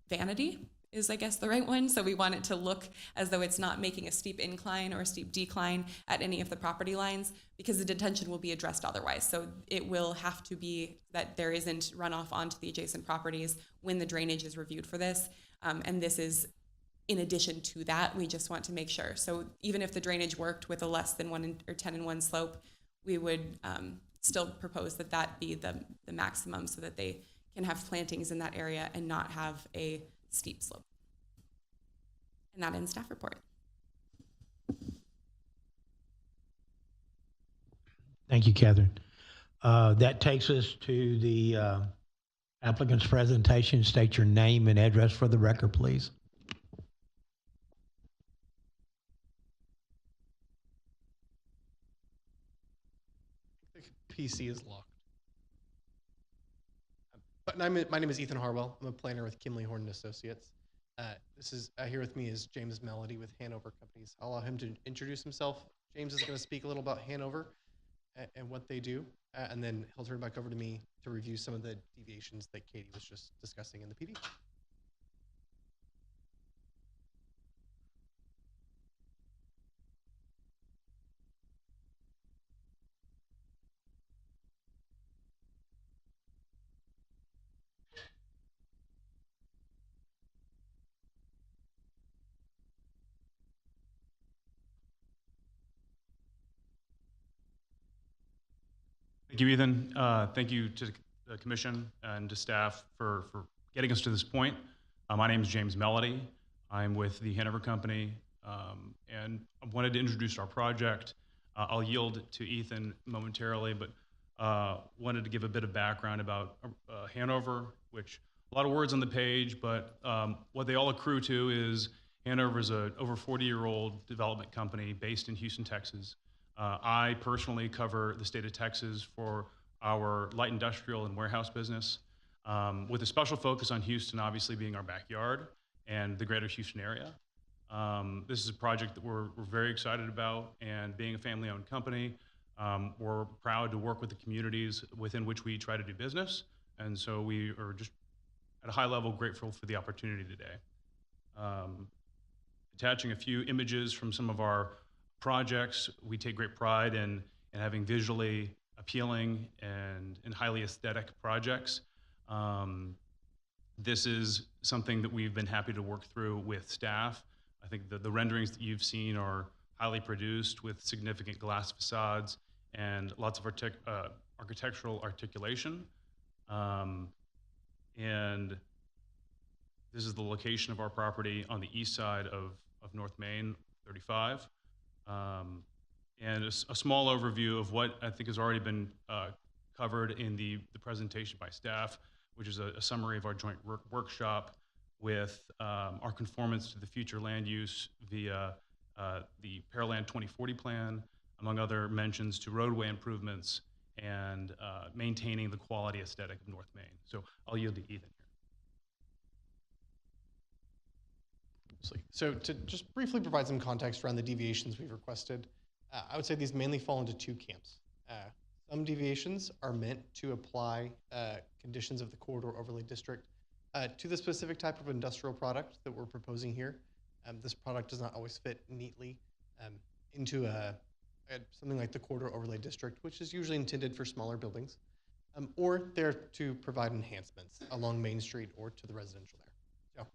vanity is, I guess, the right one. So we want it to look as though it's not making a steep incline or a steep decline at any of the property lines, because the detention will be addressed otherwise. So it will have to be that there isn't runoff onto the adjacent properties when the drainage is reviewed for this. And this is in addition to that. We just want to make sure. So even if the drainage worked with a less than 1 or 10:1 slope, we would still propose that that be the maximum, so that they can have plantings in that area and not have a steep slope. And that ends staff report. Thank you, Catherine. That takes us to the applicant's presentation. State your name and address for the record, please. The PC is locked. But my name is Ethan Harwell. I'm a planner with Kimley Horn and Associates. This is here with me is James Melody with Hanover Companies. I'll allow him to introduce himself. James is going to speak a little about Hanover and what they do, and then he'll turn back over to me to review some of the deviations that Katie was just discussing in the PD. Thank you, Ethan. Thank you to the commission and to staff for getting us to this point. My name is James Melody. I'm with the Hanover Company, and I wanted to introduce our project. I'll yield to Ethan momentarily, but wanted to give a bit of background about Hanover, which a lot of words on the page, but what they all accrue to is Hanover is an over 40-year-old development company based in Houston, Texas. I personally cover the state of Texas for our light industrial and warehouse business, with a special focus on Houston, obviously being our backyard and the greater Houston area. This is a project that we're very excited about, and being a family-owned company, we're proud to work with the communities within which we try to do business, and so we are just at a high level grateful for the opportunity today. Attaching a few images from some of our projects, we take great pride in having visually appealing and highly aesthetic projects. This is something that we've been happy to work through with staff. I think the renderings that you've seen are highly produced with significant glass facades and lots of architectural articulation. And this is the location of our property on the east side of North Main 35. And a small overview of what I think has already been covered in the presentation by staff, which is a summary of our joint workshop with our conformance to the future land use via the Pearland 2040 plan, among other mentions to roadway improvements and maintaining the quality aesthetic of North Main. So I'll yield to Ethan here. So to just briefly provide some context around the deviations we've requested, I would say these mainly fall into two camps. Some deviations are meant to apply conditions of the corridor overlay district to the specific type of industrial product that we're proposing here. This product does not always fit neatly into something like the corridor overlay district, which is usually intended for smaller buildings, or they're to provide enhancements along Main Street or to the residential there. So,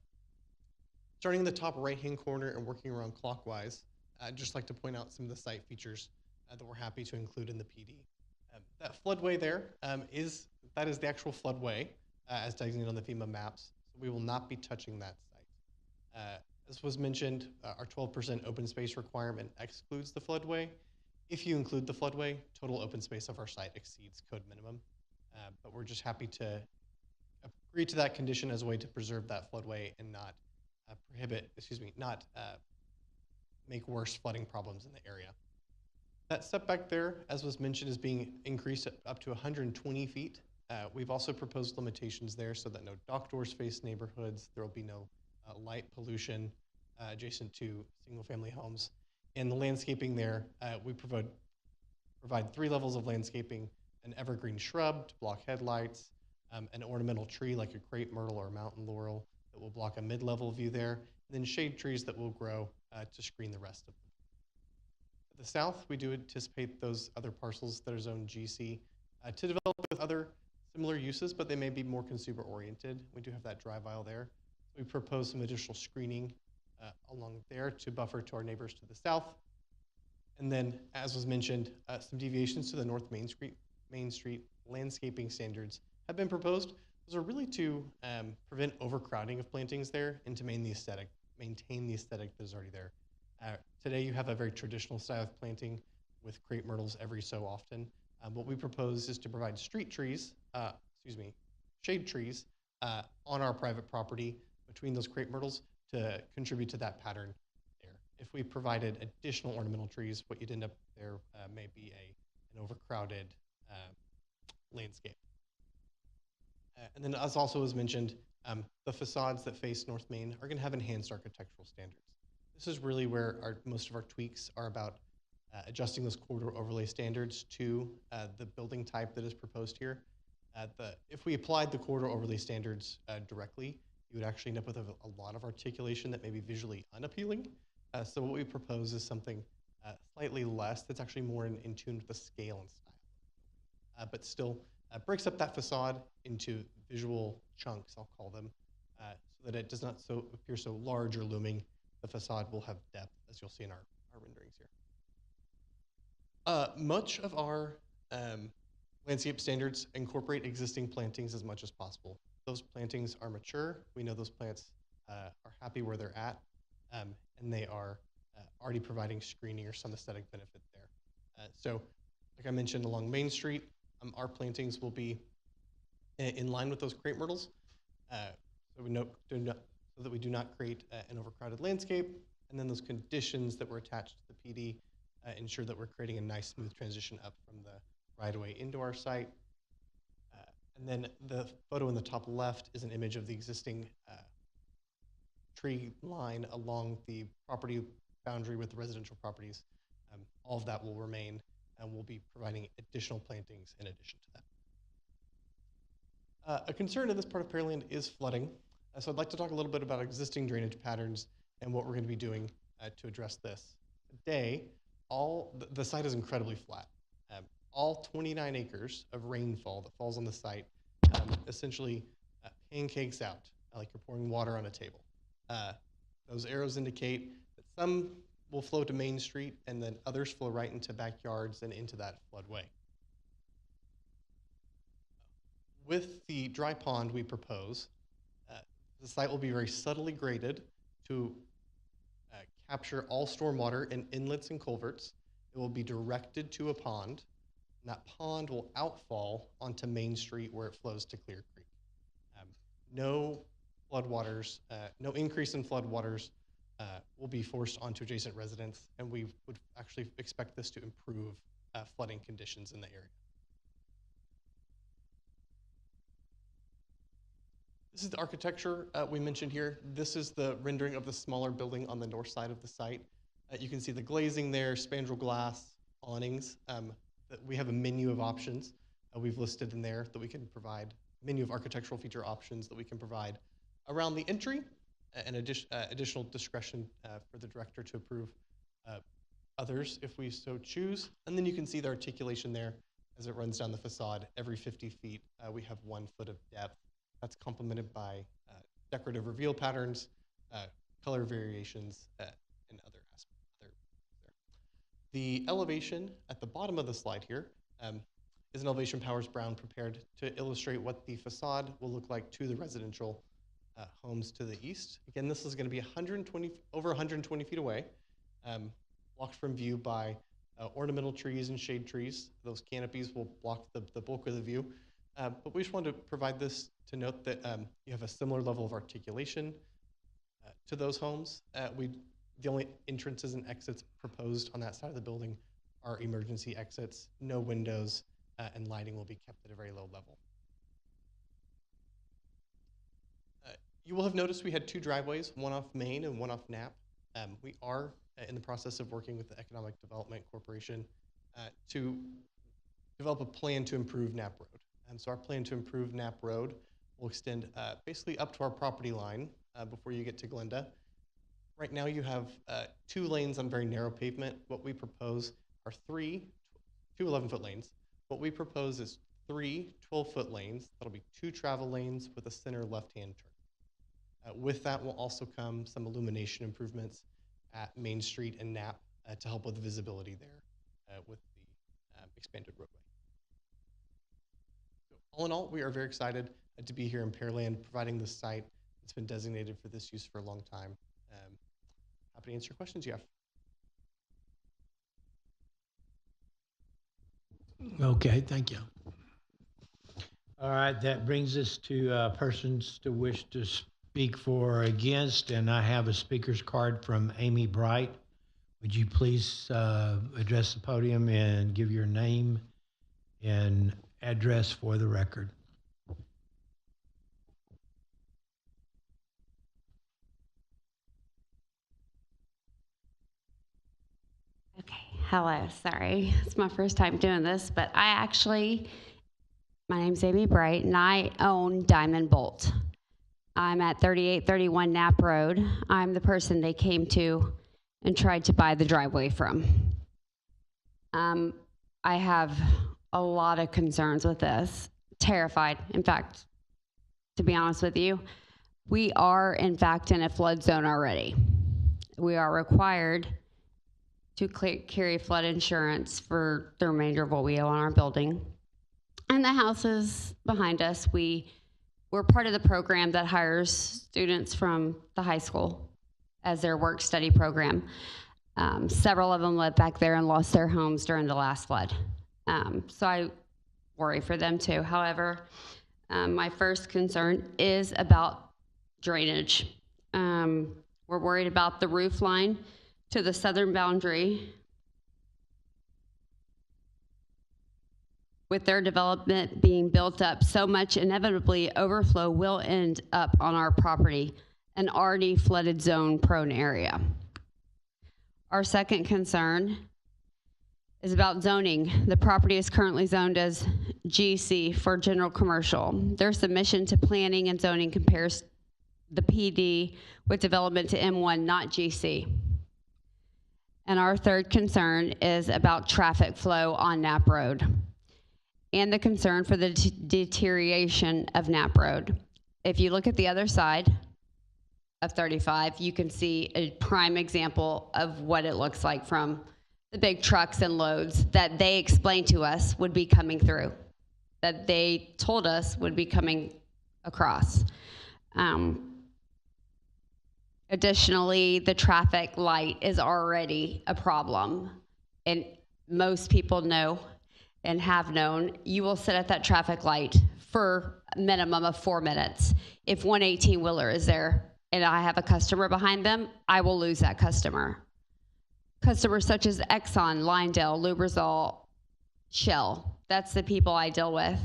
starting in the top right-hand corner and working around clockwise, I'd just like to point out some of the site features that we're happy to include in the PD. That floodway there is the actual floodway as designated on the FEMA maps. So we will not be touching that site. As was mentioned, our 12% open space requirement excludes the floodway. If you include the floodway, total open space of our site exceeds code minimum. But we're just happy to agree to that condition as a way to preserve that floodway and not make worse flooding problems in the area. That setback there, as was mentioned, is being increased up to 120 feet. We've also proposed limitations there so that no dock doors face neighborhoods. There will be no light pollution adjacent to single-family homes. And the landscaping there, we provide 3 levels of landscaping: an evergreen shrub to block headlights, an ornamental tree like a crepe myrtle or a mountain laurel that will block a mid-level view there, and then shade trees that will grow to screen the rest of them. To the south, we do anticipate those other parcels that are zoned GC to develop with other similar uses, but they may be more consumer-oriented. We do have that drive aisle there. We propose some additional screening along there to buffer to our neighbors to the south. And then, as was mentioned, some deviations to the North Main Street landscaping standards have been proposed. Those are really to prevent overcrowding of plantings there and to maintain the aesthetic that is already there. Today, you have a very traditional style of planting with crepe myrtles every so often. What we propose is to provide shade trees on our private property between those crepe myrtles to contribute to that pattern there. If we provided additional ornamental trees, what you'd end up there may be an overcrowded landscape. And then, as also was mentioned, the facades that face North Main are going to have enhanced architectural standards. This is really where most of our tweaks are about adjusting those corridor overlay standards to the building type that is proposed here. If we applied the corridor overlay standards directly, you would actually end up with a lot of articulation that may be visually unappealing. So what we propose is something slightly less that's actually more in tune with the scale and style, but still breaks up that facade into visual chunks, I'll call them, so that it does not appear so large or looming. The facade will have depth, as you'll see in our renderings here. Much of our landscape standards incorporate existing plantings as much as possible. Those plantings are mature. We know those plants are happy where they're at, and they are already providing screening or some aesthetic benefit there. So, like I mentioned, along Main Street, our plantings will be in line with those crepe myrtles, so that we do not create an overcrowded landscape. And then those conditions that were attached to the PD ensure that we're creating a nice, smooth transition up from the right-of-way into our site. And then the photo in the top left is an image of the existing tree line along the property boundary with the residential properties. All of that will remain, and we'll be providing additional plantings in addition to that. A concern in this part of Pearland is flooding. So I'd like to talk a little bit about existing drainage patterns and what we're going to be doing to address this. Today, the site is incredibly flat. All 29 acres of rainfall that falls on the site essentially pancakes out like you're pouring water on a table. Those arrows indicate that some will flow to Main Street and then others flow right into backyards and into that floodway. With the dry pond we propose, the site will be very subtly graded to capture all stormwater in inlets and culverts. It will be directed to a pond, and that pond will outfall onto Main Street where it flows to Clear Creek. No floodwaters, no increase in floodwaters will be forced onto adjacent residents, and we would actually expect this to improve flooding conditions in the area. This is the architecture we mentioned here. This is the rendering of the smaller building on the north side of the site. You can see the glazing there, spandrel glass, awnings. We have a menu of options we've listed in there that we can provide, menu of architectural feature options that we can provide around the entry, and additional discretion for the director to approve others if we so choose. And then you can see the articulation there as it runs down the facade. Every 50 feet, we have 1 foot of depth. That's complemented by decorative reveal patterns, color variations, and other aspects there. The elevation at the bottom of the slide here is an elevation Powers Brown prepared to illustrate what the facade will look like to the residential homes to the east. Again, this is going to be over 120 feet away, blocked from view by ornamental trees and shade trees. Those canopies will block the bulk of the view. But we just wanted to provide this to note that you have a similar level of articulation to those homes. The only entrances and exits proposed on that side of the building are emergency exits, no windows, and lighting will be kept at a very low level. You will have noticed we had two driveways, one off Main and one off Knapp. We are in the process of working with the Economic Development Corporation to develop a plan to improve Knapp Road. So our plan to improve Knapp Road will extend basically up to our property line before you get to Glenda. Right now you have 2 lanes on very narrow pavement. What we propose are two 11-foot lanes. What we propose is 3 12-foot lanes. That'll be 2 travel lanes with a center left-hand turn. With that will also come some illumination improvements at Main Street and Knapp to help with visibility there with the expanded roadway. So all in all, we are very excited to be here in Pearland, providing this site. It's been designated for this use for a long time. Happy to answer your questions you have. Okay, thank you. All right, that brings us to persons to wish to speak for or against, and I have a speaker's card from Amy Bright. Would you please address the podium and give your name and address for the record? Hello, sorry. It's my first time doing this, but my name's Amy Bright, and I own Diamond Bolt. I'm at 3831 Knapp Road. I'm the person they came to and tried to buy the driveway from. I have a lot of concerns with this, terrified. In fact, to be honest with you, we are in fact in a flood zone already. We are required to carry flood insurance for the remainder of what we owe on our building. And the houses behind us, we're part of the program that hires students from the high school as their work-study program. Several of them lived back there and lost their homes during the last flood. So I worry for them too. However, my first concern is about drainage. We're worried about the roof line to the southern boundary. With their development being built up so much, inevitably overflow will end up on our property, an already flooded zone prone area. Our second concern is about zoning. The property is currently zoned as GC for general commercial. Their submission to planning and zoning compares the PD with development to M1, not GC. And our third concern is about traffic flow on Knapp Road and the concern for the deterioration of Knapp Road. If you look at the other side of 35, you can see a prime example of what it looks like from the big trucks and loads that they explained to us would be coming through, that they told us would be coming across. Additionally, the traffic light is already a problem, and most people know and have known you will sit at that traffic light for a minimum of 4 minutes. If one 18-wheeler is there and I have a customer behind them, I will lose that customer. Customers such as Exxon, Lyndale, Lubrizol, Shell, that's the people I deal with.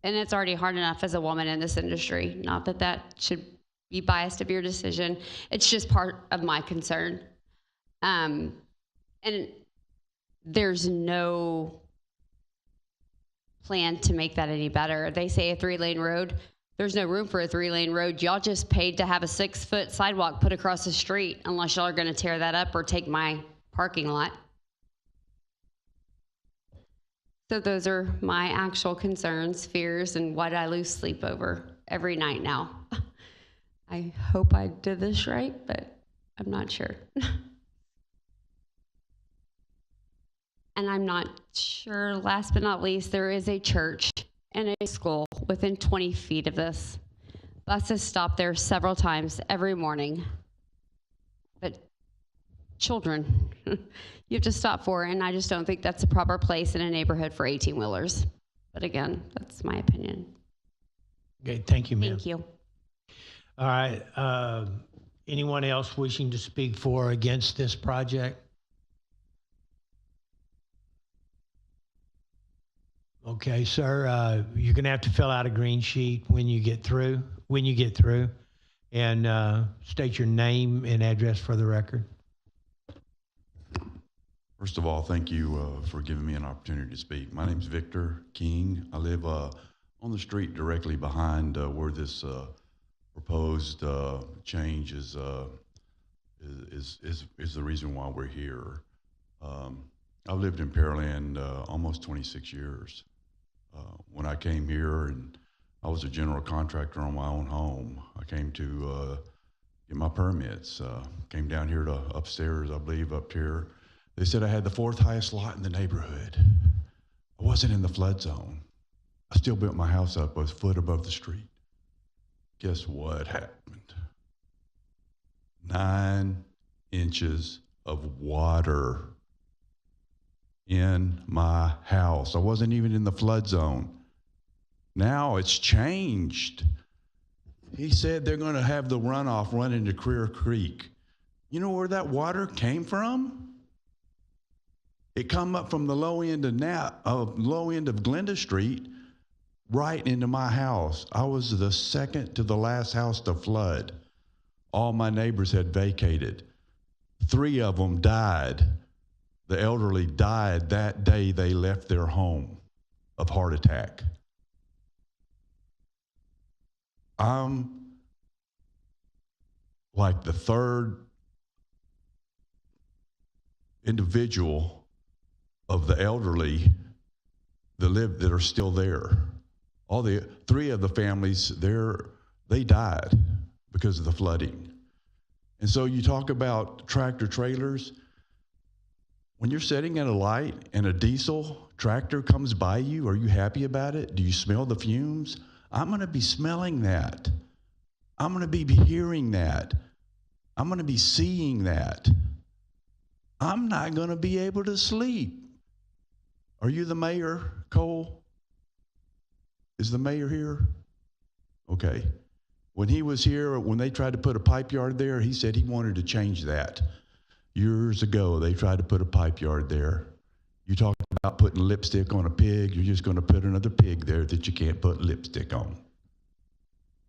And it's already hard enough as a woman in this industry. Not that that should be biased of your decision. It's just part of my concern. And there's no plan to make that any better. They say a 3-lane road. There's no room for a 3-lane road. Y'all just paid to have a 6-foot sidewalk put across the street, unless y'all are gonna tear that up or take my parking lot. So those are my actual concerns, fears, and what I lose sleep over every night now. I hope I did this right, but I'm not sure. And I'm not sure, last but not least, there is a church and a school within 20 feet of this. Buses stop there several times every morning. But children, you have to stop for, and I just don't think that's the proper place in a neighborhood for 18-wheelers. But again, that's my opinion. Okay, thank you, ma'am. Thank you. All right. Anyone else wishing to speak for or against this project? Okay, sir. You're going to have to fill out a green sheet when you get through. And state your name and address for the record. First of all, thank you for giving me an opportunity to speak. My name is Victor King. I live on the street directly behind where this proposed change is the reason why we're here. I've lived in Pearland almost 26 years. When I came here, and I was a general contractor on my own home, I came to get my permits. Came down here to upstairs, I believe, up here. They said I had the 4th highest lot in the neighborhood. I wasn't in the flood zone. I still built my house up a foot above the street. Guess what happened? 9 inches of water in my house. I wasn't even in the flood zone. Now it's changed. He said they're going to have the runoff run into Clear Creek. You know where that water came from? It come up from the low end of Glenda Street right into my house. I was the second to the last house to flood. All my neighbors had vacated. 3 of them died. The elderly died that day they left their home of heart attack. I'm like the 3rd individual of the elderly that are still there. All the 3 of the families there, they died because of the flooding. And so you talk about tractor trailers. When you're sitting at a light and a diesel tractor comes by you, are you happy about it? Do you smell the fumes? I'm going to be smelling that. I'm going to be hearing that. I'm going to be seeing that. I'm not going to be able to sleep. Are you the mayor, Cole? Is the mayor here? Okay. When he was here, when they tried to put a pipe yard there, he said he wanted to change that. Years ago, they tried to put a pipe yard there. You talk about putting lipstick on a pig, you're just going to put another pig there that you can't put lipstick on.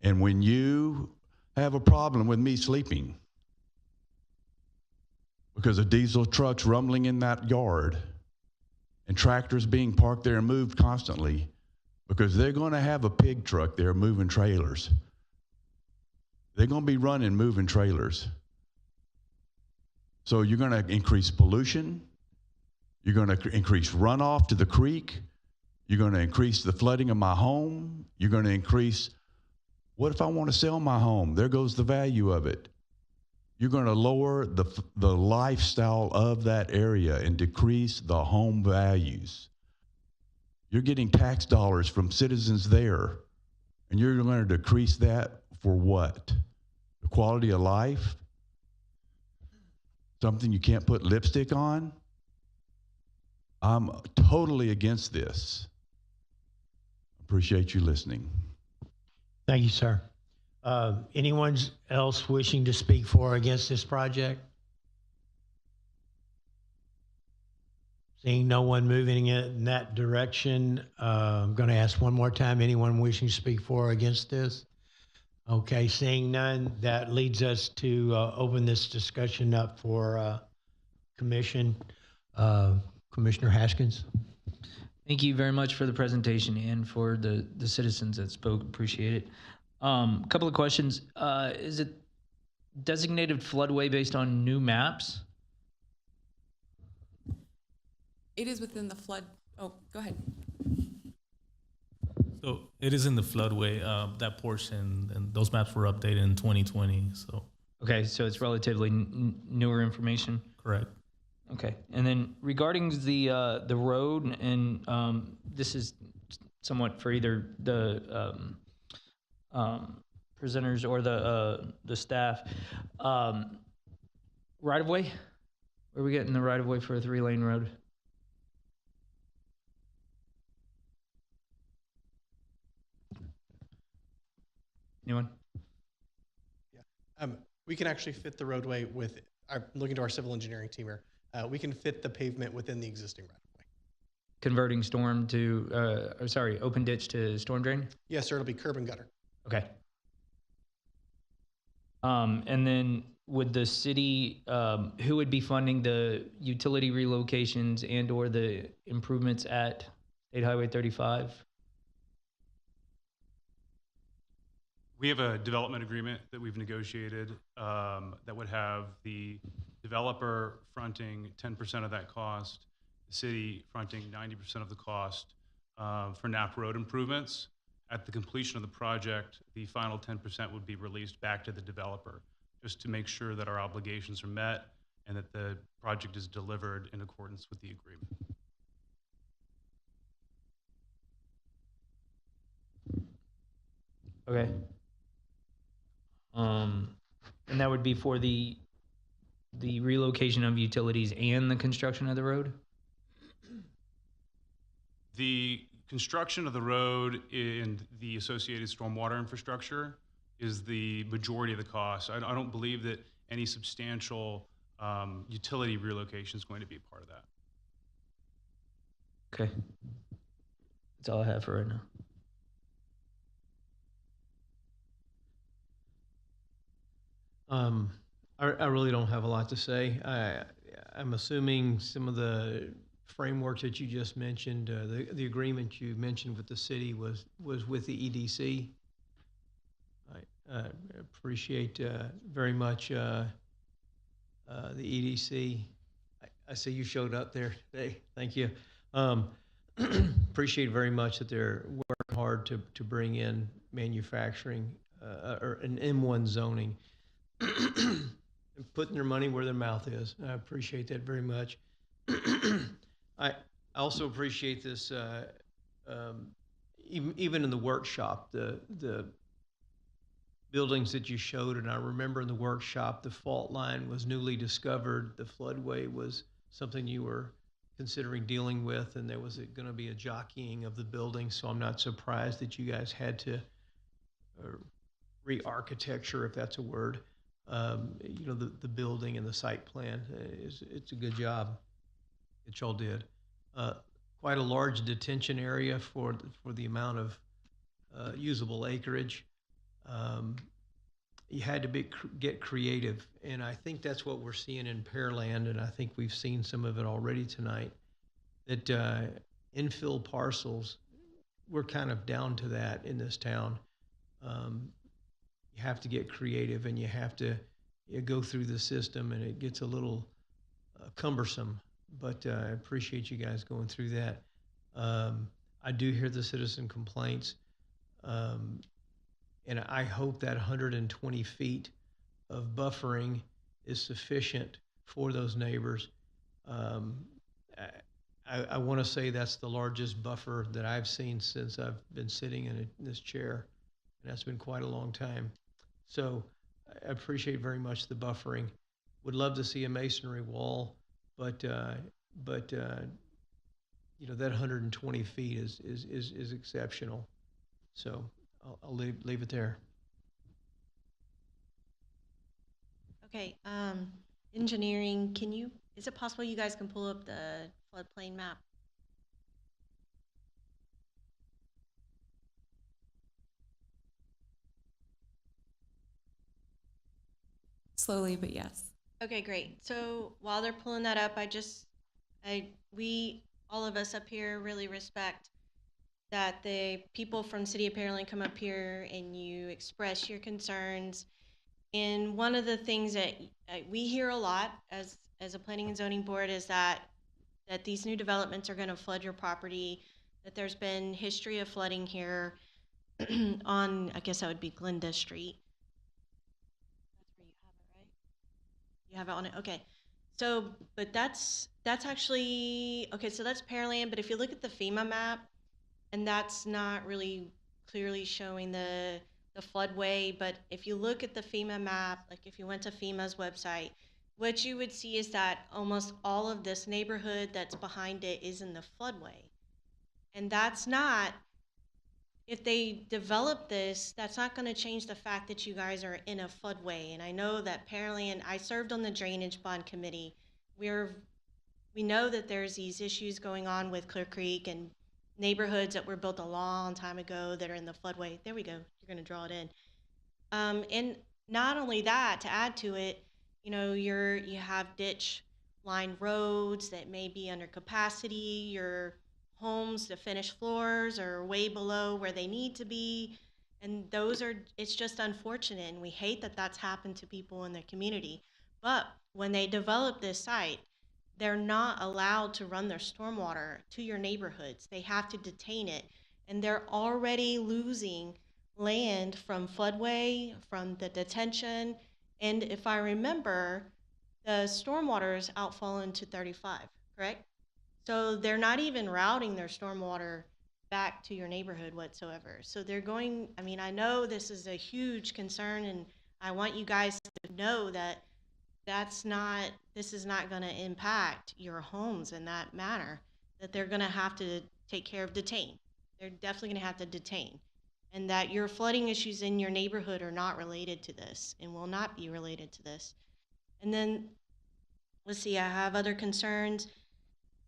And when you have a problem with me sleeping because of diesel trucks rumbling in that yard and tractors being parked there and moved constantly, because they're going to have a pig truck there moving trailers. They're going to be running moving trailers. So you're going to increase pollution. You're going to increase runoff to the creek. You're going to increase the flooding of my home. You're going to increase, what if I want to sell my home? There goes the value of it. You're going to lower the lifestyle of that area and decrease the home values. You're getting tax dollars from citizens there, and you're going to decrease that for what? The quality of life? Something you can't put lipstick on? I'm totally against this. Appreciate you listening. Thank you, sir. Anyone else wishing to speak for or against this project? Seeing no one moving in that direction, I'm going to ask one more time, anyone wishing to speak for or against this? Okay, seeing none, that leads us to open this discussion up for commission. Commissioner Haskins. Thank you very much for the presentation and for the citizens that spoke. Appreciate it. Couple of questions. Is it designated floodway based on new maps? It is within the flood. Oh, go ahead. So it is in the floodway, that portion, and those maps were updated in 2020. So Okay, so it's relatively newer information. correct. Okay, and then regarding the road, and this is somewhat for either the presenters or the staff. Right of way, where are we getting the right of way for a 3-lane road? Anyone? We can actually fit the roadway with, I'm looking to our civil engineering team here, we can fit the pavement within the existing right of way. Converting storm to, open ditch to storm drain? Yes, sir, it'll be curb and gutter. Okay. And then would the city, who would be funding the utility relocations and or the improvements at State Highway 35? We have a development agreement that we've negotiated that would have the developer fronting 10% of that cost, the city fronting 90% of the cost for Knapp Road improvements. At the completion of the project, the final 10% would be released back to the developer, just to make sure that our obligations are met and that the project is delivered in accordance with the agreement. Okay. And that would be for the relocation of utilities and the construction of the road? The construction of the road and the associated stormwater infrastructure is the majority of the cost. I don't believe that any substantial utility relocation is going to be a part of that. Okay. That's all I have for right now. I really don't have a lot to say. I'm assuming some of the framework that you just mentioned, the agreement you mentioned with the city was with the EDC. I appreciate very much the EDC. I see you showed up there today. Thank you. Appreciate very much that they're working hard to bring in manufacturing or an M1 zoning. Putting their money where their mouth is. I appreciate that very much. I also appreciate this, even in the workshop, the buildings that you showed, and I remember in the workshop, the fault line was newly discovered. The floodway was something you were considering dealing with, and there was going to be a jockeying of the building, so I'm not surprised that you guys had to re-architecture, if that's a word, the building and the site plan. It's a good job that y'all did. Quite a large detention area for the amount of usable acreage. You had to get creative, and I think that's what we're seeing in Pearland, and I think we've seen some of it already tonight, that infill parcels, we're kind of down to that in this town. You have to get creative, and you have to go through the system, and it gets a little cumbersome, but I appreciate you guys going through that. I do hear the citizen complaints, and I hope that 120 feet of buffering is sufficient for those neighbors. I want to say that's the largest buffer that I've seen since I've been sitting in this chair, and that's been quite a long time. So I appreciate very much the buffering. Would love to see a masonry wall, but that 120 feet is exceptional. So I'll leave it there. Okay, engineering, is it possible you guys can pull up the floodplain map? Slowly, but yes. Okay, great. So while they're pulling that up, we, all of us up here, really respect that the people from City of Pearland come up here and you express your concerns. And one of the things that we hear a lot as a planning and zoning board is that these new developments are going to flood your property, that there's been history of flooding here on, I guess that would be Glenda Street. You have it on it? Okay. So, but that's actually, okay, so that's Pearland, but if you look at the FEMA map, and that's not really clearly showing the floodway, but if you look at the FEMA map, like if you went to FEMA's website, what you would see is that almost all of this neighborhood that's behind it is in the floodway. And that's not if they develop this, that's not going to change the fact that you guys are in a floodway. And I know that Pearland, I served on the Drainage Bond Committee. We know that there's these issues going on with Clear Creek and neighborhoods that were built a long time ago that are in the floodway. There we go. You're going to draw it in. And not only that, to add to it, you know, you have ditch lined roads that may be under capacity. Your homes, the finished floors are way below where they need to be. And it's just unfortunate. And we hate that that's happened to people in the community. But when they develop this site, they're not allowed to run their stormwater to your neighborhoods. They have to detain it. And they're already losing land from floodway, from the detention. And if I remember, the stormwater is outfall into 35, correct? So they're not even routing their stormwater back to your neighborhood whatsoever. So they're going, I mean, I know this is a huge concern, and I want you guys to know that this is not going to impact your homes in that manner, that they're going to have to take care of detain. They're definitely going to have to detain. And that your flooding issues in your neighborhood are not related to this and will not be related to this. And then, let's see, I have other concerns.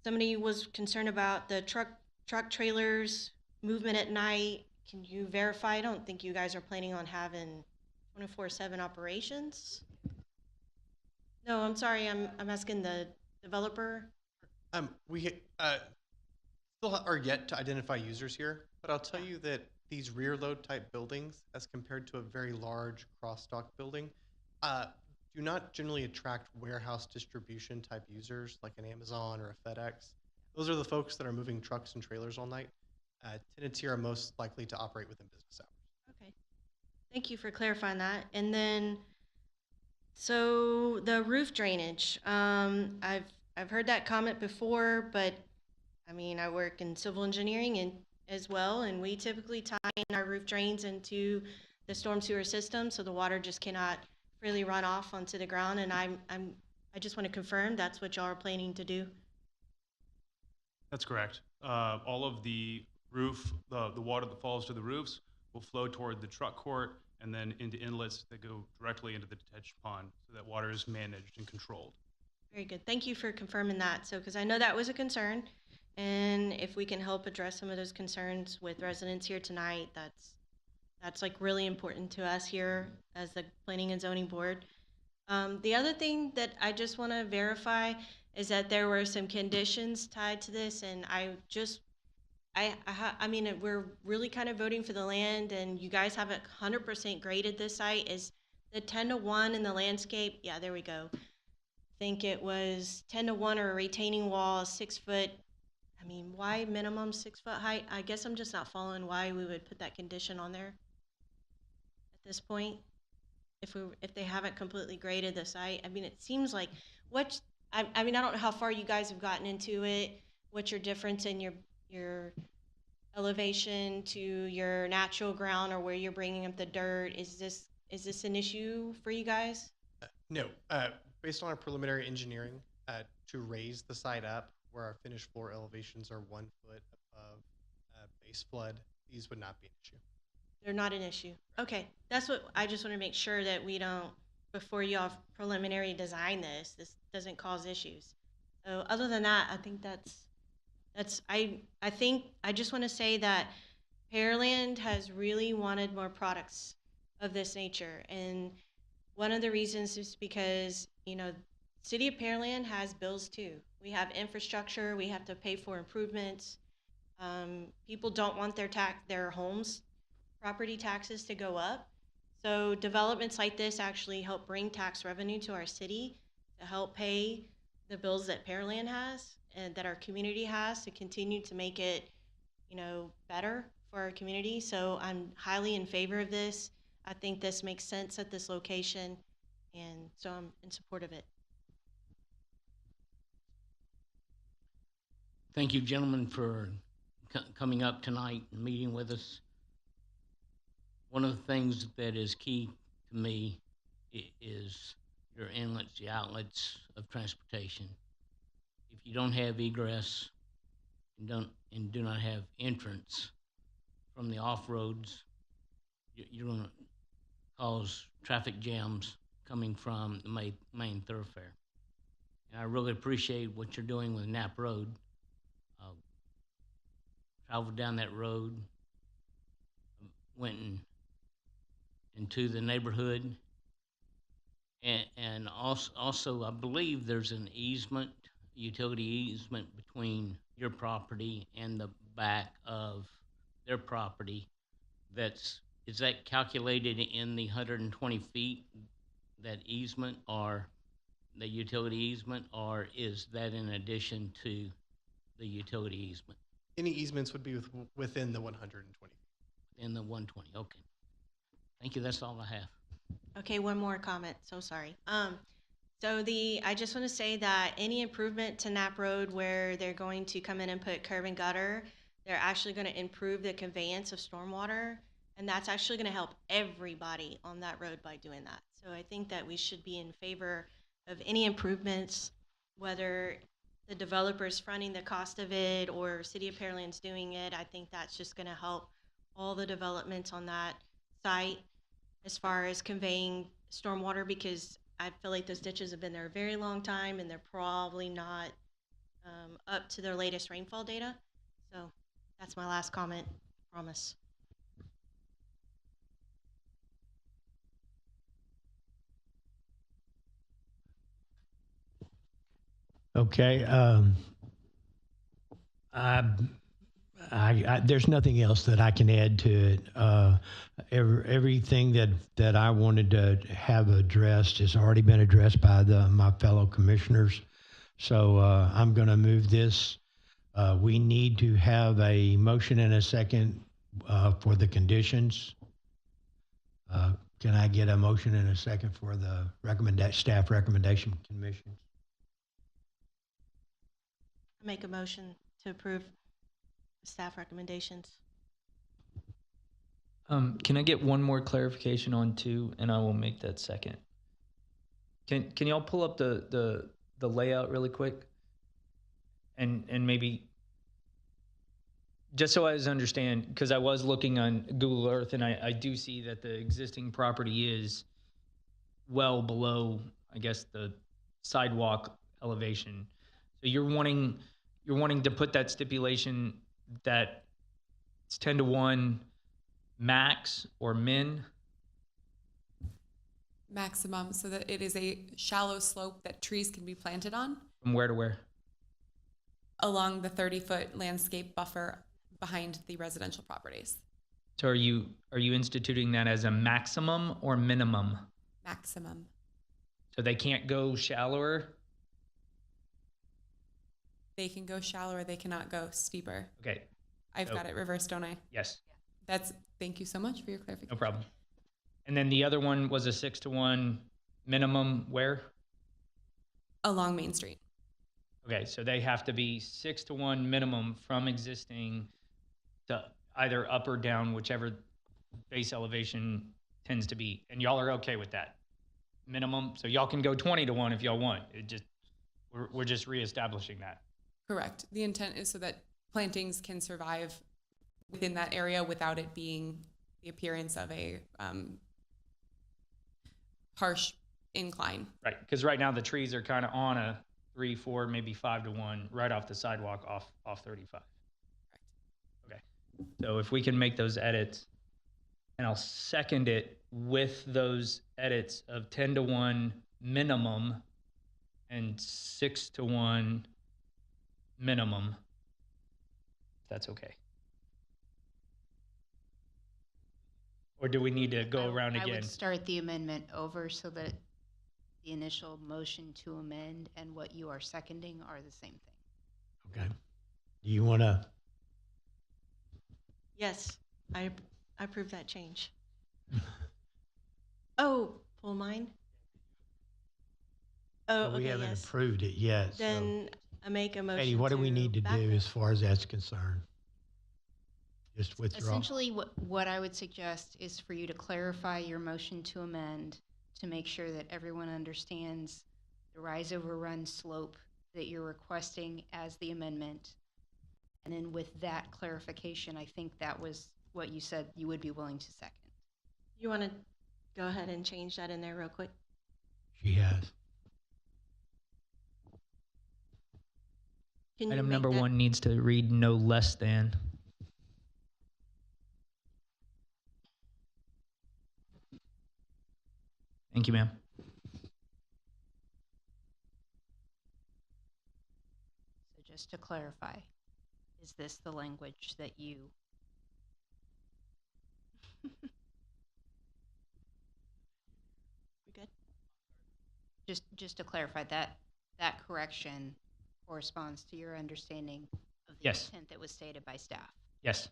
Somebody was concerned about the truck trailers movement at night. Can you verify? I don't think you guys are planning on having 24/7 operations. No, I'm sorry. I'm asking the developer. We still are yet to identify users here, but I'll tell you that these rear load type buildings, as compared to a very large cross dock building, do not generally attract warehouse distribution type users like an Amazon or a FedEx. Those are the folks that are moving trucks and trailers all night. Tenants here are most likely to operate within business hours. Okay. Thank you for clarifying that. And then, so the roof drainage, I've heard that comment before, but I mean, I work in civil engineering and as well, and we typically tie in our roof drains into the storm sewer system, so the water just cannot freely run off onto the ground. And I just want to confirm that's what y'all are planning to do. That's correct. All of the roof, the water that falls to the roofs will flow toward the truck court and then into inlets that go directly into the detention pond, so that water is managed and controlled. Very good. Thank you for confirming that. So, because I know that was a concern, and if we can help address some of those concerns with residents here tonight, that's like really important to us here as the Planning and Zoning Board. The other thing that I just want to verify is that there were some conditions tied to this, and I mean, we're really kind of voting for the land, and you guys haven't 100% graded this site. Is the 10-to-1 in the landscape? Yeah, there we go. I think it was 10-to-1 or a retaining wall, 6 foot. I mean, why minimum 6 foot height? I guess I'm just not following why we would put that condition on there at this point. If they haven't completely graded the site, I mean, it seems like I mean, I don't know how far you guys have gotten into it. What's your difference in your elevation to your natural ground, or where you're bringing up the dirt? Is this an issue for you guys? No. Based on our preliminary engineering, to raise the site up where our finished floor elevations are 1 foot above base flood, these would not be an issue. They're not an issue. Okay, that's what I just want to make sure that we don't, before you all preliminary design this doesn't cause issues. So other than that, I think I think I just want to say that Pearland has really wanted more products of this nature, and one of the reasons is because, you know, City of Pearland has bills too. We have infrastructure, we have to pay for improvements. People don't want their homes, property taxes to go up. So developments like this actually help bring tax revenue to our city to help pay the bills that Pearland has and that our community has to continue to make it, you know, better for our community. So I'm highly in favor of this. I think this makes sense at this location, and so I'm in support of it. Thank you, gentlemen, for coming up tonight and meeting with us. One of the things that is key to me is your inlets, the outlets of transportation. If you don't have egress and do not have entrance from the off-roads, you're going to cause traffic jams coming from the main thoroughfare. And I really appreciate what you're doing with Knapp Road. Traveled down that road, went into the neighborhood, and also I believe there's an easement, utility easement between your property and the back of their property. Is that calculated in the 120 feet, that easement, or the utility easement, or is that in addition to the utility easement? Any easements would be within the 120. In the 120, okay. Thank you, that's all I have. Okay, one more comment, so sorry. I just want to say that any improvement to Knapp Road where they're going to come in and put curb and gutter, they're actually going to improve the conveyance of stormwater, and that's actually going to help everybody on that road by doing that. So I think that we should be in favor of any improvements, whether the developer's fronting the cost of it or City of Pearland's doing it. I think that's just going to help all the developments on that site as far as conveying stormwater, because I feel like those ditches have been there a very long time and they're probably not up to their latest rainfall data. So that's my last comment, promise. Okay. There's nothing else that I can add to it. Everything that I wanted to have addressed has already been addressed by my fellow commissioners. So I'm going to move this. We need to have a motion and a second for the conditions. Can I get a motion and a second for the staff recommendation commission? I make a motion to approve staff recommendations. Can I get one more clarification on 2, and I will make that second. Can y'all pull up the layout really quick? And maybe just so I understand, because I was looking on Google Earth and I do see that the existing property is well below, I guess, the sidewalk elevation. So you're wanting to put that stipulation that it's 10-to-1 max or min? Maximum, so that it is a shallow slope that trees can be planted on. From where to where? Along the 30-foot landscape buffer behind the residential properties. So are you instituting that as a maximum or minimum? Maximum. So they can't go shallower? They can go shallower, they cannot go steeper. Okay. I've got it reversed, don't I? Yes. Thank you so much for your clarification. No problem. And then the other one was a 6-to-1 minimum where? Along Main Street. Okay, so they have to be 6-to-1 minimum from existing to either up or down, whichever base elevation tends to be. And y'all are okay with that minimum? So y'all can go 20-to-1 if y'all want. We're just reestablishing that. Correct. The intent is so that plantings can survive within that area without it being the appearance of a harsh incline. Right, because right now the trees are kind of on a 3, 4, maybe 5-to-1 right off the sidewalk off 35. Right. Okay, so if we can make those edits, and I'll second it with those edits of 10-to-1 minimum and 6-to-1 minimum, if that's okay. Or do we need to go around I again? would start the amendment over so that the initial motion to amend and what you are seconding are the same thing. Okay. Do you want to? Yes, I approve that change. Oh, pull mine? Oh, We okay, haven't yes. approved it yet. Then I make a motion. Katie, what do we need to back do up. as far as that's concerned? Just withdraw. Essentially, what I would suggest is for you to clarify your motion to amend to make sure that everyone understands the rise over run slope that you're requesting as the amendment. And then with that clarification, I think that was what you said you would be willing to second. You want to go ahead and change that in there real quick? She has. Can you Item make number that- 1 needs to read no less than. Thank you, ma'am. So just to clarify, is this the language that you? We good? Just to clarify, that correction corresponds to your understanding of the Yes. intent that was stated by staff. Yes.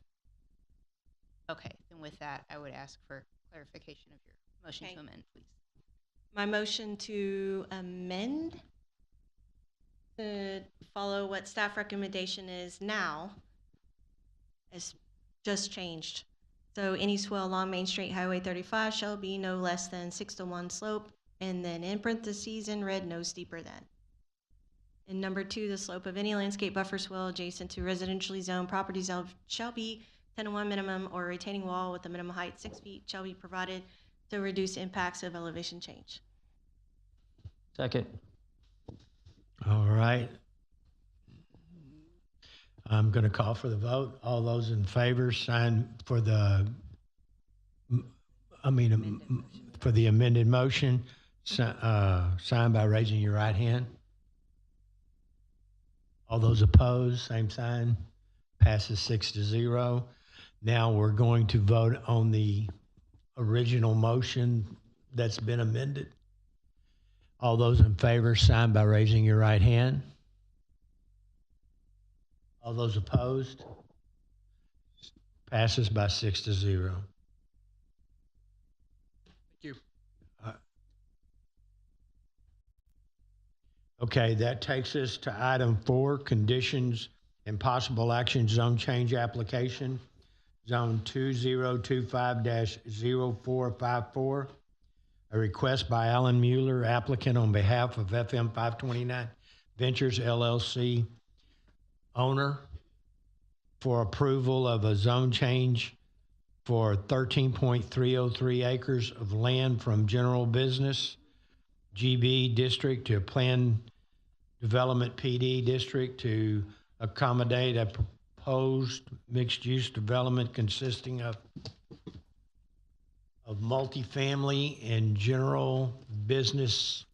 Okay, then with that, I would ask for clarification of your motion Okay. to amend, please. My motion to amend to follow what staff recommendation is now is just changed. So any swell along Main Street Highway 35 shall be no less than 6-to-1 slope, and then in parentheses in red, no steeper than. And number 2, the slope of any landscape buffer swell adjacent to residentially zoned properties shall be 10-to-1 minimum, or a retaining wall with a minimum height 6 feet shall be provided to reduce impacts of elevation change. Second. All right. I'm going to call for the vote. All those in favor, sign for the, for the amended motion, sign by raising your right hand. All those opposed, same sign. Passes 6-0. Now we're going to vote on the original motion that's been amended. All those in favor, sign by raising your right hand. All those opposed? Passes by 6-0. Thank you. Okay, that takes us to item 4, conditions and possible action zone change application, zone 2025-0454. A request by Alan Mueller, applicant on behalf of FM 529 Ventures LLC, owner, for approval of a zone change for 13.303 acres of land from general business GB district to planned development PD district to accommodate a proposed mixed-use development consisting of multifamily and general business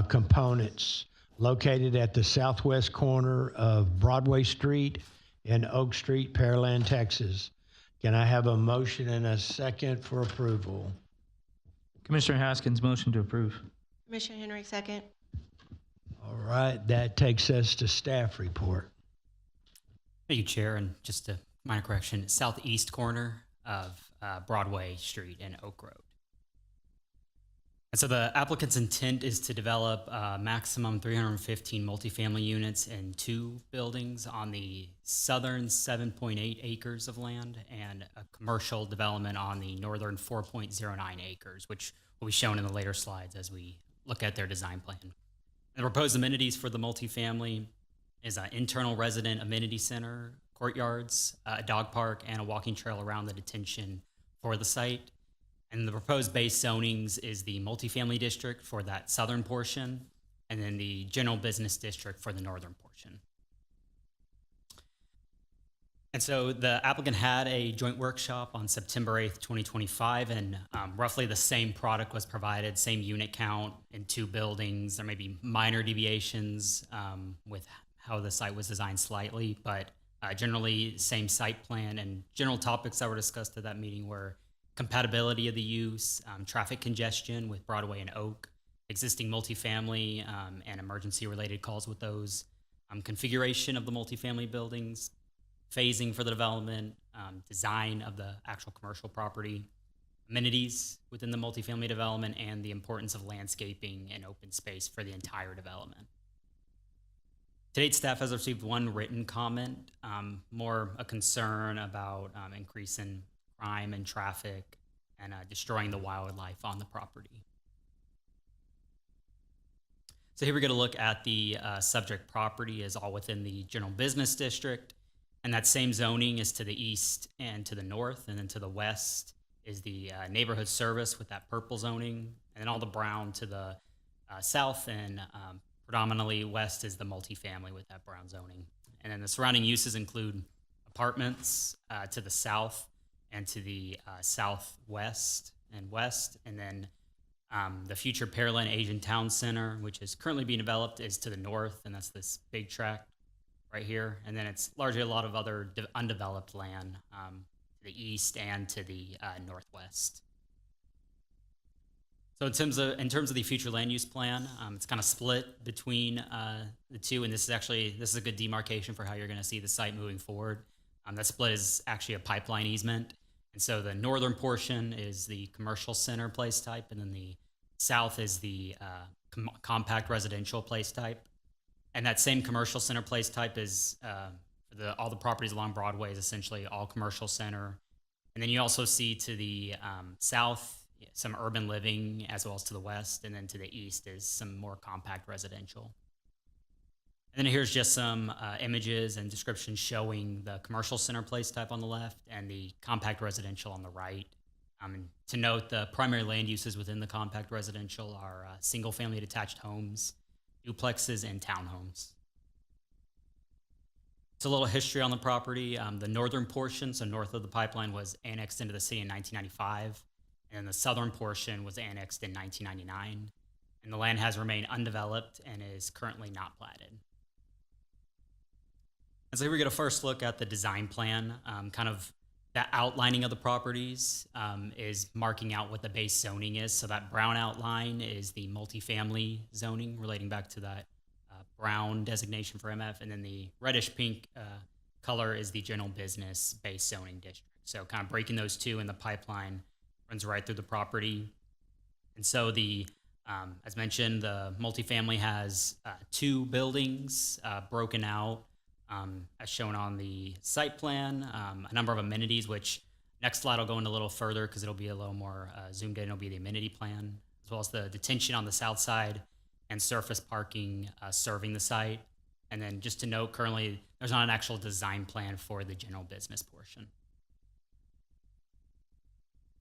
components located at the southwest corner of Broadway Street and Oak Street, Pearland, Texas. Can I have a motion and a second for approval? Commissioner Haskins, motion to approve. Commissioner Henry, second. All right, that takes us to staff report. Thank you, Chair. And just a minor correction, southeast corner of Broadway Street and Oak Road. And so the applicant's intent is to develop maximum 315 multifamily units in 2 buildings on the southern 7.8 acres of land and a commercial development on the northern 4.09 acres, which will be shown in the later slides as we look at their design plan. The proposed amenities for the multifamily is an internal resident amenity center, courtyards, a dog park, and a walking trail around the detention for the site. And the proposed base zonings is the multifamily district for that southern portion, and then the general business district for the northern portion. And so the applicant had a joint workshop on September 8th, 2025, and roughly the same product was provided, same unit count in 2 buildings. There may be minor deviations with how the site was designed slightly, but generally same site plan, and general topics that were discussed at that meeting were compatibility of the use, traffic congestion with Broadway and Oak, existing multifamily and emergency related calls with those, configuration of the multifamily buildings, phasing for the development, design of the actual commercial property, amenities within the multifamily development, and the importance of landscaping and open space for the entire development. To date, staff has received 1 written comment, more a concern about increasing crime and traffic and destroying the wildlife on the property. So here we're going to look at the subject property is all within the general business district. And that same zoning is to the east and to the north, and then to the west is the neighborhood service with that purple zoning, and then all the brown to the south, and predominantly west is the multifamily with that brown zoning. And then the surrounding uses include apartments to the south and to the southwest and west, and then the future Pearland Asian Town Center, which is currently being developed, is to the north, and that's this big tract right here. And then it's largely a lot of other undeveloped land to the east and to the northwest. So in terms of the future land use plan, it's kind of split between the two, and this is a good demarcation for how you're going to see the site moving forward. That split is actually a pipeline easement, and so the northern portion is the commercial center place type, and then the south is the compact residential place type. And that same commercial center place type is all the properties along Broadway is essentially all commercial center. And then you also see to the south some urban living, as well as to the west, and then to the east is some more compact residential. And then here's just some images and descriptions showing the commercial center place type on the left and the compact residential on the right. And to note, the primary land uses within the compact residential are single-family detached homes, duplexes, and townhomes. It's a little history on the property. The northern portion, so north of the pipeline, was annexed into the city in 1995, and the southern portion was annexed in 1999. And the land has remained undeveloped and is currently not platted. And so here we get a first look at the design plan. Kind of that outlining of the properties is marking out what the base zoning is. So that brown outline is the multifamily zoning, relating back to that brown designation for MF. And then the reddish pink color is the general business base zoning district. So kind of breaking those two in the pipeline runs right through the property. And so the, as mentioned, the multifamily has 2 buildings broken out. As shown on the site plan, a number of amenities, which next slide will go into a little further because it'll be a little more zoomed in. It'll be the amenity plan, as well as the detention on the south side and surface parking serving the site. And then just to note, currently there's not an actual design plan for the general business portion.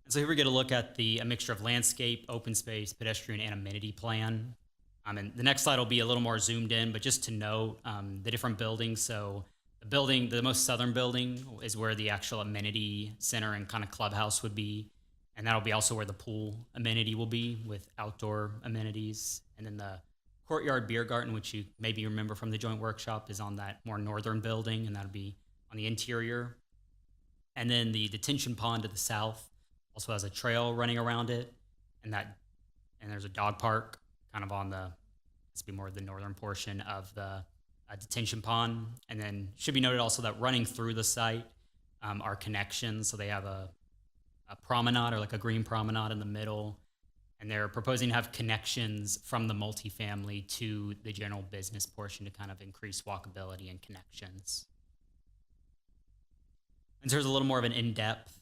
And so here we get a look at a mixture of landscape, open space, pedestrian, and amenity plan. And the next slide will be a little more zoomed in, but just to note the different buildings. So the most southern building is where the actual amenity center and kind of clubhouse would be. And that'll be also where the pool amenity will be with outdoor amenities. And then the courtyard beer garden, which you maybe remember from the joint workshop, is on that more northern building, and that'll be on the interior. And then the detention pond to the south also has a trail running around it. And there's a dog park kind of on this be more the northern portion of the detention pond. And then should be noted also that running through the site are connections. So they have a promenade, or like a green promenade in the middle, and they're proposing to have connections from the multifamily to the general business portion to kind of increase walkability and connections. And so there's a little more of an in-depth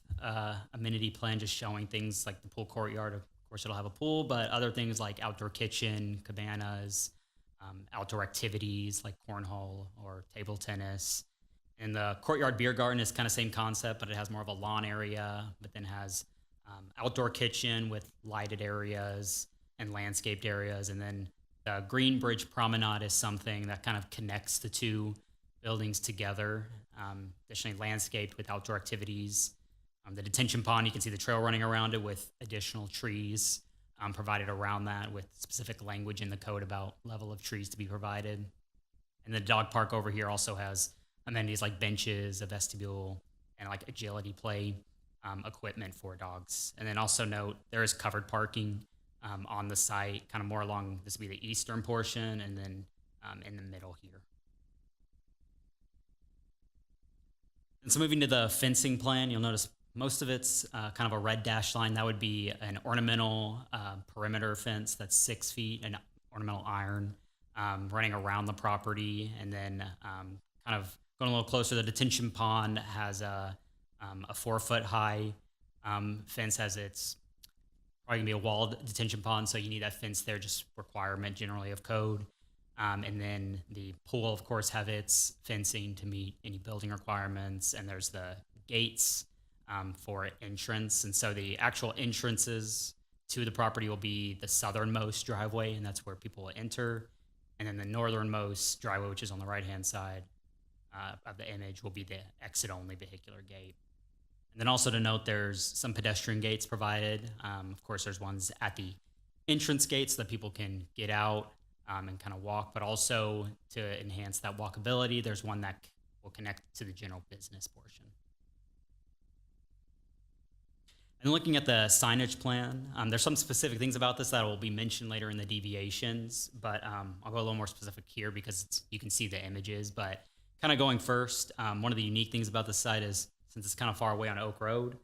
amenity plan, just showing things like the pool courtyard. Of course, it'll have a pool, but other things like outdoor kitchen, cabanas, outdoor activities like cornhole or table tennis. And the courtyard beer garden is kind of same concept, but it has more of a lawn area, but then has outdoor kitchen with lighted areas and landscaped areas. And then the Green Bridge Promenade is something that kind of connects the two buildings together, additionally landscaped with outdoor activities. The detention pond, you can see the trail running around it with additional trees provided around that, with specific language in the code about level of trees to be provided. And the dog park over here also has amenities like benches, a vestibule, and like agility play equipment for dogs. And then also note there is covered parking on the site, kind of more along, this would be the eastern portion, and then in the middle here. And so moving to the fencing plan, you'll notice most of it's kind of a red dash line. That would be an ornamental perimeter fence that's 6 feet, an ornamental iron running around the property. And then kind of going a little closer, the detention pond has a 4 foot high fence, as it's probably gonna be a walled detention pond. So you need that fence there, just requirement generally of code. And then the pool, of course, have its fencing to meet any building requirements. And there's the gates for entrance. And so the actual entrances to the property will be the southernmost driveway, and that's where people will enter. And then the northernmost driveway, which is on the right-hand side of the image, will be the exit-only vehicular gate. And then also to note, there's some pedestrian gates provided. Of course, there's ones at the entrance gates so that people can get out and kind of walk, but also to enhance that walkability, there's one that will connect to the general business portion. And looking at the signage plan, there's some specific things about this that will be mentioned later in the deviations, but I'll go a little more specific here because you can see the images. But kind of going first, one of the unique things about this site is, since it's kind of far away on Oak Road,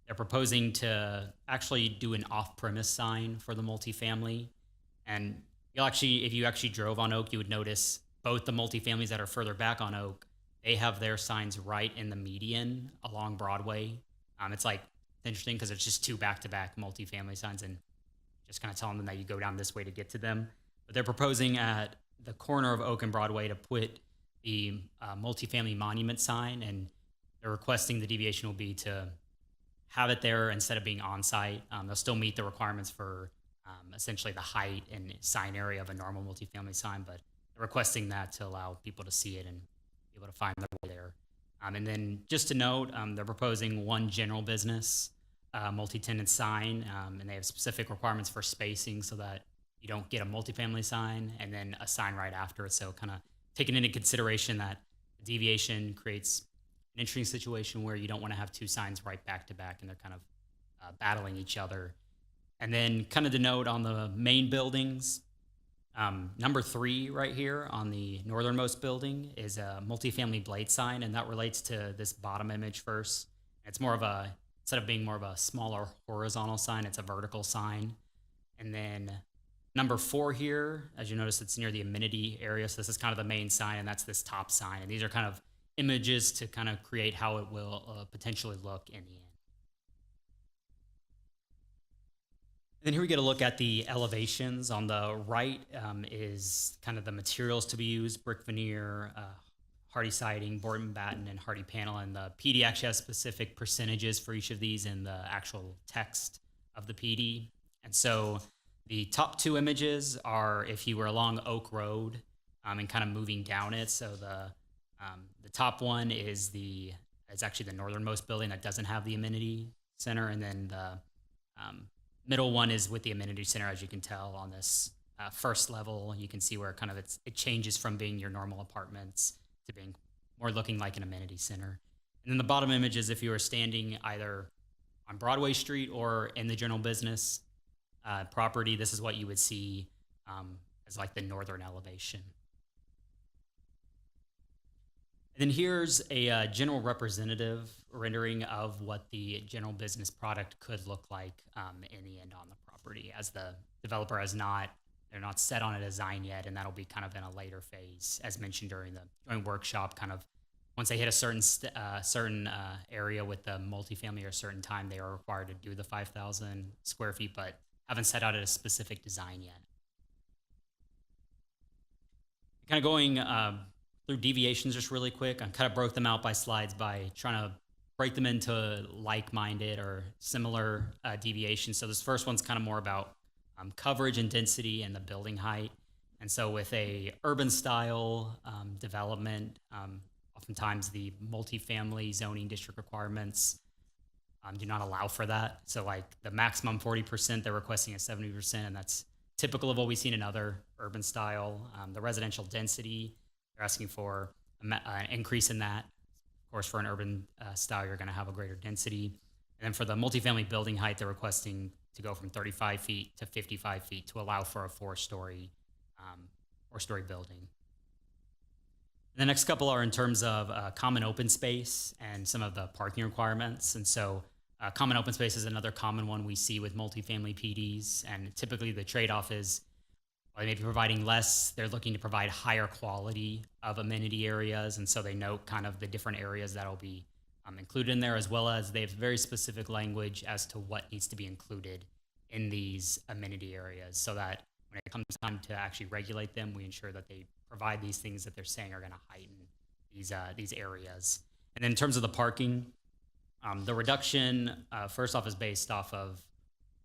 they're proposing to actually do an off-premise sign for the multifamily. And you'll actually, if you actually drove on Oak, you would notice both the multifamilies that are further back on Oak, they have their signs right in the median along Broadway. It's like, it's interesting because it's just two back-to-back multifamily signs and just kind of telling them that you go down this way to get to them. But they're proposing at the corner of Oak and Broadway to put the multifamily monument sign, and they're requesting the deviation will be to have it there instead of being on-site. They'll still meet the requirements for essentially the height and sign area of a normal multifamily sign, but they're requesting that to allow people to see it and be able to find their way there. And then just to note, they're proposing one general business multi-tenant sign, and they have specific requirements for spacing so that you don't get a multifamily sign and then a sign right after it. So kind of taking into consideration that the deviation creates an interesting situation where you don't want to have two signs right back to back and they're kind of battling each other. And then kind of to note on the main buildings, number 3 right here on the northernmost building is a multifamily blade sign, and that relates to this bottom image first. It's more of a, instead of being more of a smaller horizontal sign, it's a vertical sign. And then number 4 here, as you notice, it's near the amenity area. So this is kind of the main sign, and that's this top sign. And these are kind of images to kind of create how it will potentially look in the end. Then here we get a look at the elevations. On the right is kind of the materials to be used: brick veneer, hardy siding, board and batten, and hardy panel. And the PD actually has specific percentages for each of these in the actual text of the PD. And so the top 2 images are if you were along Oak Road and kind of moving down it. So the top one is actually the northernmost building that doesn't have the amenity center, and then the middle one is with the amenity center. As you can tell on this first level, you can see where kind of it changes from being your normal apartments to being more looking like an amenity center. And then the bottom image is if you were standing either on Broadway Street or in the general business property, this is what you would see as like the northern elevation. And then here's a general representative rendering of what the general business product could look like in the end on the property, as the developer they're not set on a design yet, and that'll be kind of in a later phase, as mentioned during workshop. Kind of once they hit a certain area with the multifamily or a certain time, they are required to do the 5,000 square feet, but haven't set out a specific design yet. Kind of going through deviations just really quick. I kind of broke them out by slides by trying to break them into like-minded or similar deviations. So this first one's kind of more about coverage and density and the building height. And so with a urban style development, oftentimes the multifamily zoning district requirements do not allow for that. So like the maximum 40%, they're requesting a 70%, and that's typical of what we've seen in other urban style. The residential density, they're asking for an increase in that. Of course, for an urban style, you're going to have a greater density. And then for the multifamily building height, they're requesting to go from 35 feet to 55 feet to allow for a 4-story building. The next couple are in terms of common open space and some of the parking requirements. And so common open space is another common one we see with multifamily PDs. And typically the trade-off is, while they may be providing less, they're looking to provide higher quality of amenity areas. And so they note kind of the different areas that will be included in there, as well as they have very specific language as to what needs to be included in these amenity areas, so that when it comes time to actually regulate them, we ensure that they provide these things that they're saying are going to heighten these areas. And then in terms of the parking, the reduction, first off, is based off of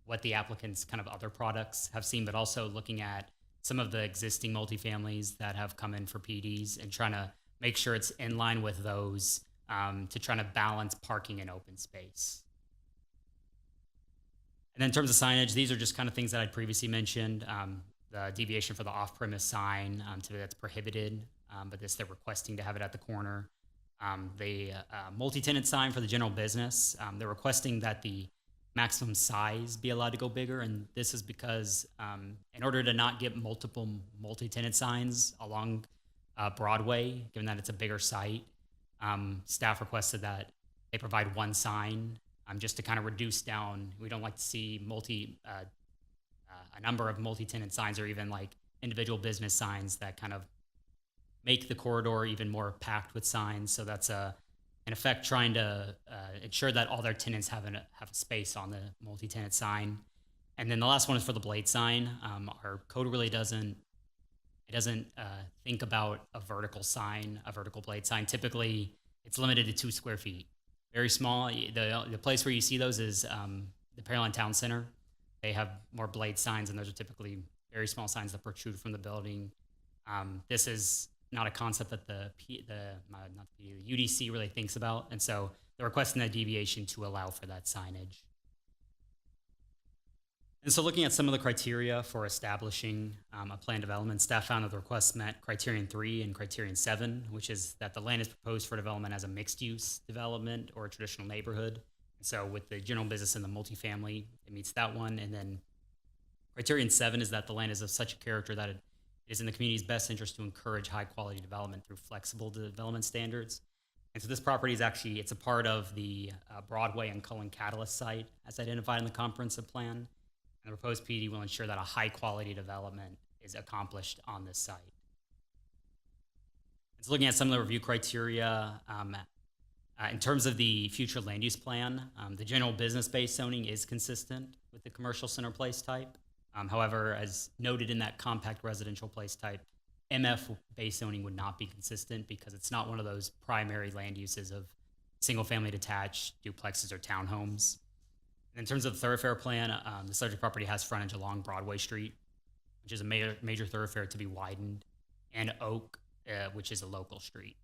what the applicant's kind of other products have seen, but also looking at some of the existing multifamilies that have come in for PDs and trying to make sure it's in line with those to try to balance parking and open space. And then in terms of signage, these are just kind of things that I'd previously mentioned. The deviation for the off-premise sign that's prohibited, but they're requesting to have it at the corner. The multi-tenant sign for the general business, they're requesting that the maximum size be allowed to go bigger, and this is because in order to not get multiple multi-tenant signs along Broadway, given that it's a bigger site, staff requested that they provide one sign just to kind of reduce down. We don't like to see a number of multi-tenant signs or even like individual business signs that kind of make the corridor even more packed with signs. So that's in effect trying to ensure that all their tenants have a space on the multi-tenant sign. And then the last one is for the blade sign. Our code really doesn't think about a vertical sign, a vertical blade sign. Typically, it's limited to 2 square feet, very small. The place where you see those is the Pearland Town Center. They have more blade signs, and those are typically very small signs that protrude from the building. This is not a concept that the UDC really thinks about, and so they're requesting that deviation to allow for that signage. And so looking at some of the criteria for establishing a planned development, staff found that the request met criterion 3 and criterion 7, which is that the land is proposed for development as a mixed-use development or a traditional neighborhood. And so with the general business and the multifamily, it meets that one. And then criterion 7 is that the land is of such a character that it is in the community's best interest to encourage high-quality development through flexible development standards. And so this property is actually, it's a part of the Broadway and Cullen Catalyst site as identified in the comprehensive plan. And the proposed PD will ensure that a high-quality development is accomplished on this site. It's looking at some of the review criteria. In terms of the future land use plan, the general business-based zoning is consistent with the commercial center place type. However, as noted in that compact residential place type, MF-based zoning would not be consistent because it's not one of those primary land uses of single-family detached, duplexes, or townhomes. In terms of the thoroughfare plan, the subject property has frontage along Broadway Street, which is a major thoroughfare to be widened, and Oak, which is a local street.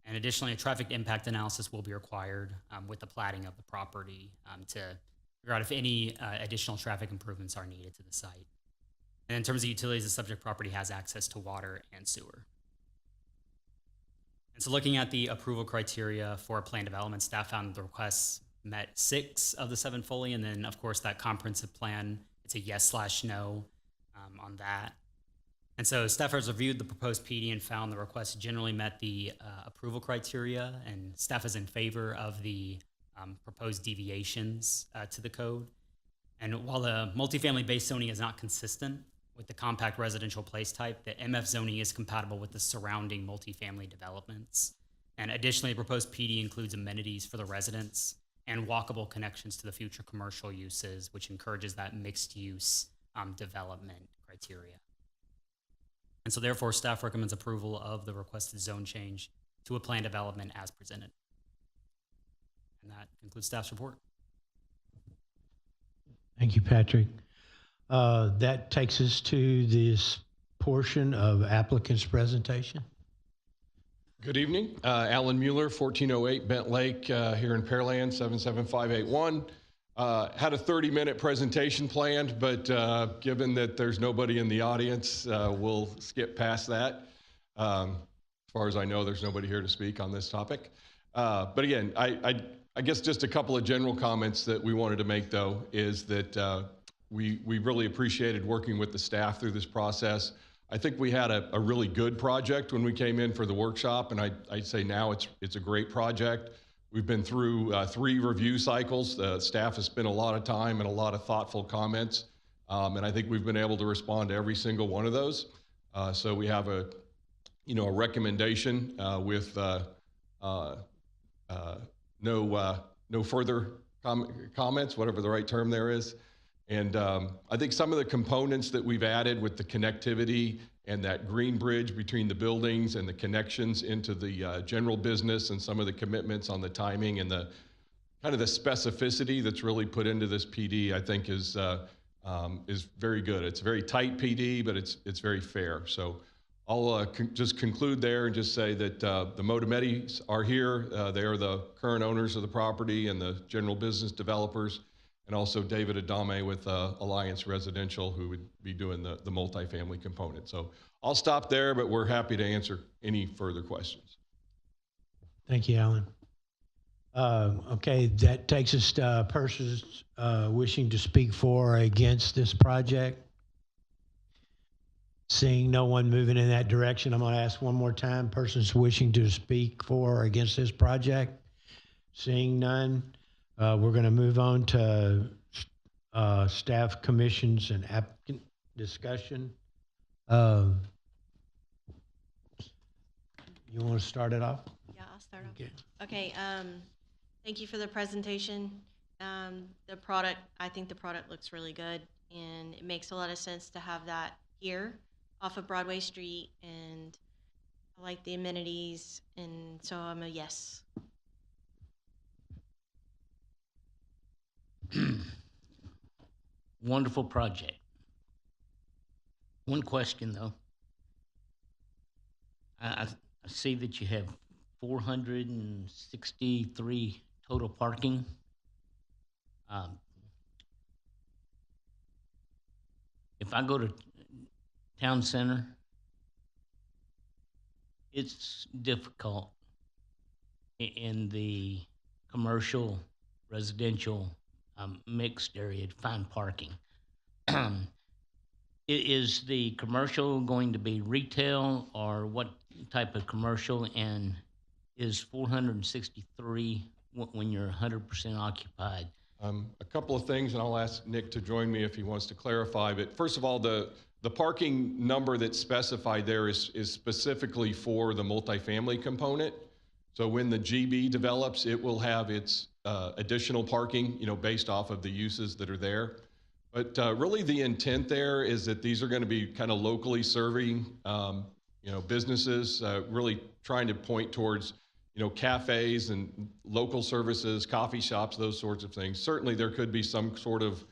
And additionally, a traffic impact analysis will be required with the platting of the property to figure out if any additional traffic improvements are needed to the site. And in terms of utilities, the subject property has access to water and sewer. And so looking at the approval criteria for planned development, staff found the requests met 6 of the 7 fully, and then of course that comprehensive plan, it's a yes/no on that. And so staff has reviewed the proposed PD and found the requests generally met the approval criteria, and staff is in favor of the proposed deviations to the code. And while the multifamily-based zoning is not consistent with the compact residential place type, the MF zoning is compatible with the surrounding multifamily developments. And additionally, the proposed PD includes amenities for the residents and walkable connections to the future commercial uses, which encourages that mixed-use development criteria. And so therefore, staff recommends approval of the requested zone change to a planned development as presented. And that concludes staff's report. Thank you, Patrick. That takes us to this portion of applicant's presentation. Good evening. Alan Mueller, 1408 Bent Lake here in Pearland, 77581. Had a 30-minute presentation planned, but given that there's nobody in the audience, we'll skip past that. As far as I know, there's nobody here to speak on this topic. But again, I guess just a couple of general comments that we wanted to make, though, is that we really appreciated working with the staff through this process. I think we had a really good project when we came in for the workshop, and I'd say now it's a great project. We've been through 3 review cycles. Staff has spent a lot of time and a lot of thoughtful comments, and I think we've been able to respond to every single one of those. So we have a recommendation with no further comments, whatever the right term there is. And I think some of the components that we've added with the connectivity and that green bridge between the buildings and the connections into the general business and some of the commitments on the timing and the kind of the specificity that's really put into this PD, I think is very good. It's a very tight PD, but it's very fair. So I'll just conclude there and just say that the Modametis are here. They are the current owners of the property and the general business developers, and also David Adame with Alliance Residential, who would be doing the multifamily component. So I'll stop there, but we're happy to answer any further questions. Thank you, Alan. Okay, that takes us to persons wishing to speak for or against this project. Seeing no one moving in that direction, I'm going to ask one more time, persons wishing to speak for or against this project. Seeing none, we're going to move on to staff commissions and applicant discussion. You want to start it off? Yeah, I'll start off. Okay. Okay, thank you for the presentation. The product, I think the product looks really good, and it makes a lot of sense to have that here off of Broadway Street, and I like the amenities, and so I'm a yes. Wonderful project. One question though. I see that you have 463 total parking. If I go to Town Center, it's difficult in the commercial, residential, mixed area to find parking. Is the commercial going to be retail, or what type of commercial? And is 463 when you're 100% occupied? A couple of things, and I'll ask Nick to join me if he wants to clarify. But first of all, the parking number that's specified there is specifically for the multifamily component. So when the GB develops, it will have its additional parking, based off of the uses that are there. But really the intent there is that these are going to be kind of locally serving, businesses, really trying to point towards, cafes and local services, coffee shops, those sorts of things. Certainly there could be some sort of,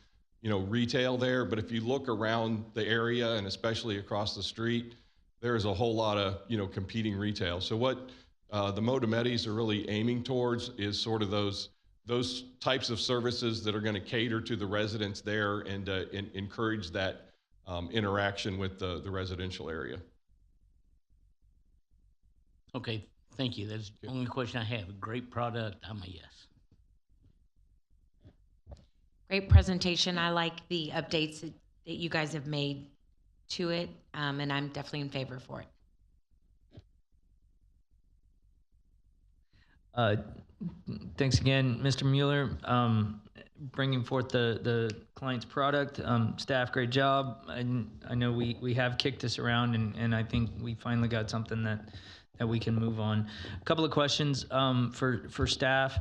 retail there, but if you look around the area and especially across the street, there is a whole lot of, competing retail. So what the Modametis are really aiming towards is sort of those types of services that are going to cater to the residents there and encourage that interaction with the residential area. Okay, thank you. That's the only question I have. A great product, I'm a yes. Great presentation. I like the updates that you guys have made to it, and I'm definitely in favor for it. Thanks again, Mr. Mueller, bringing forth the client's product. Staff, great job. I know we have kicked this around, and I think we finally got something that we can move on. A couple of questions for staff.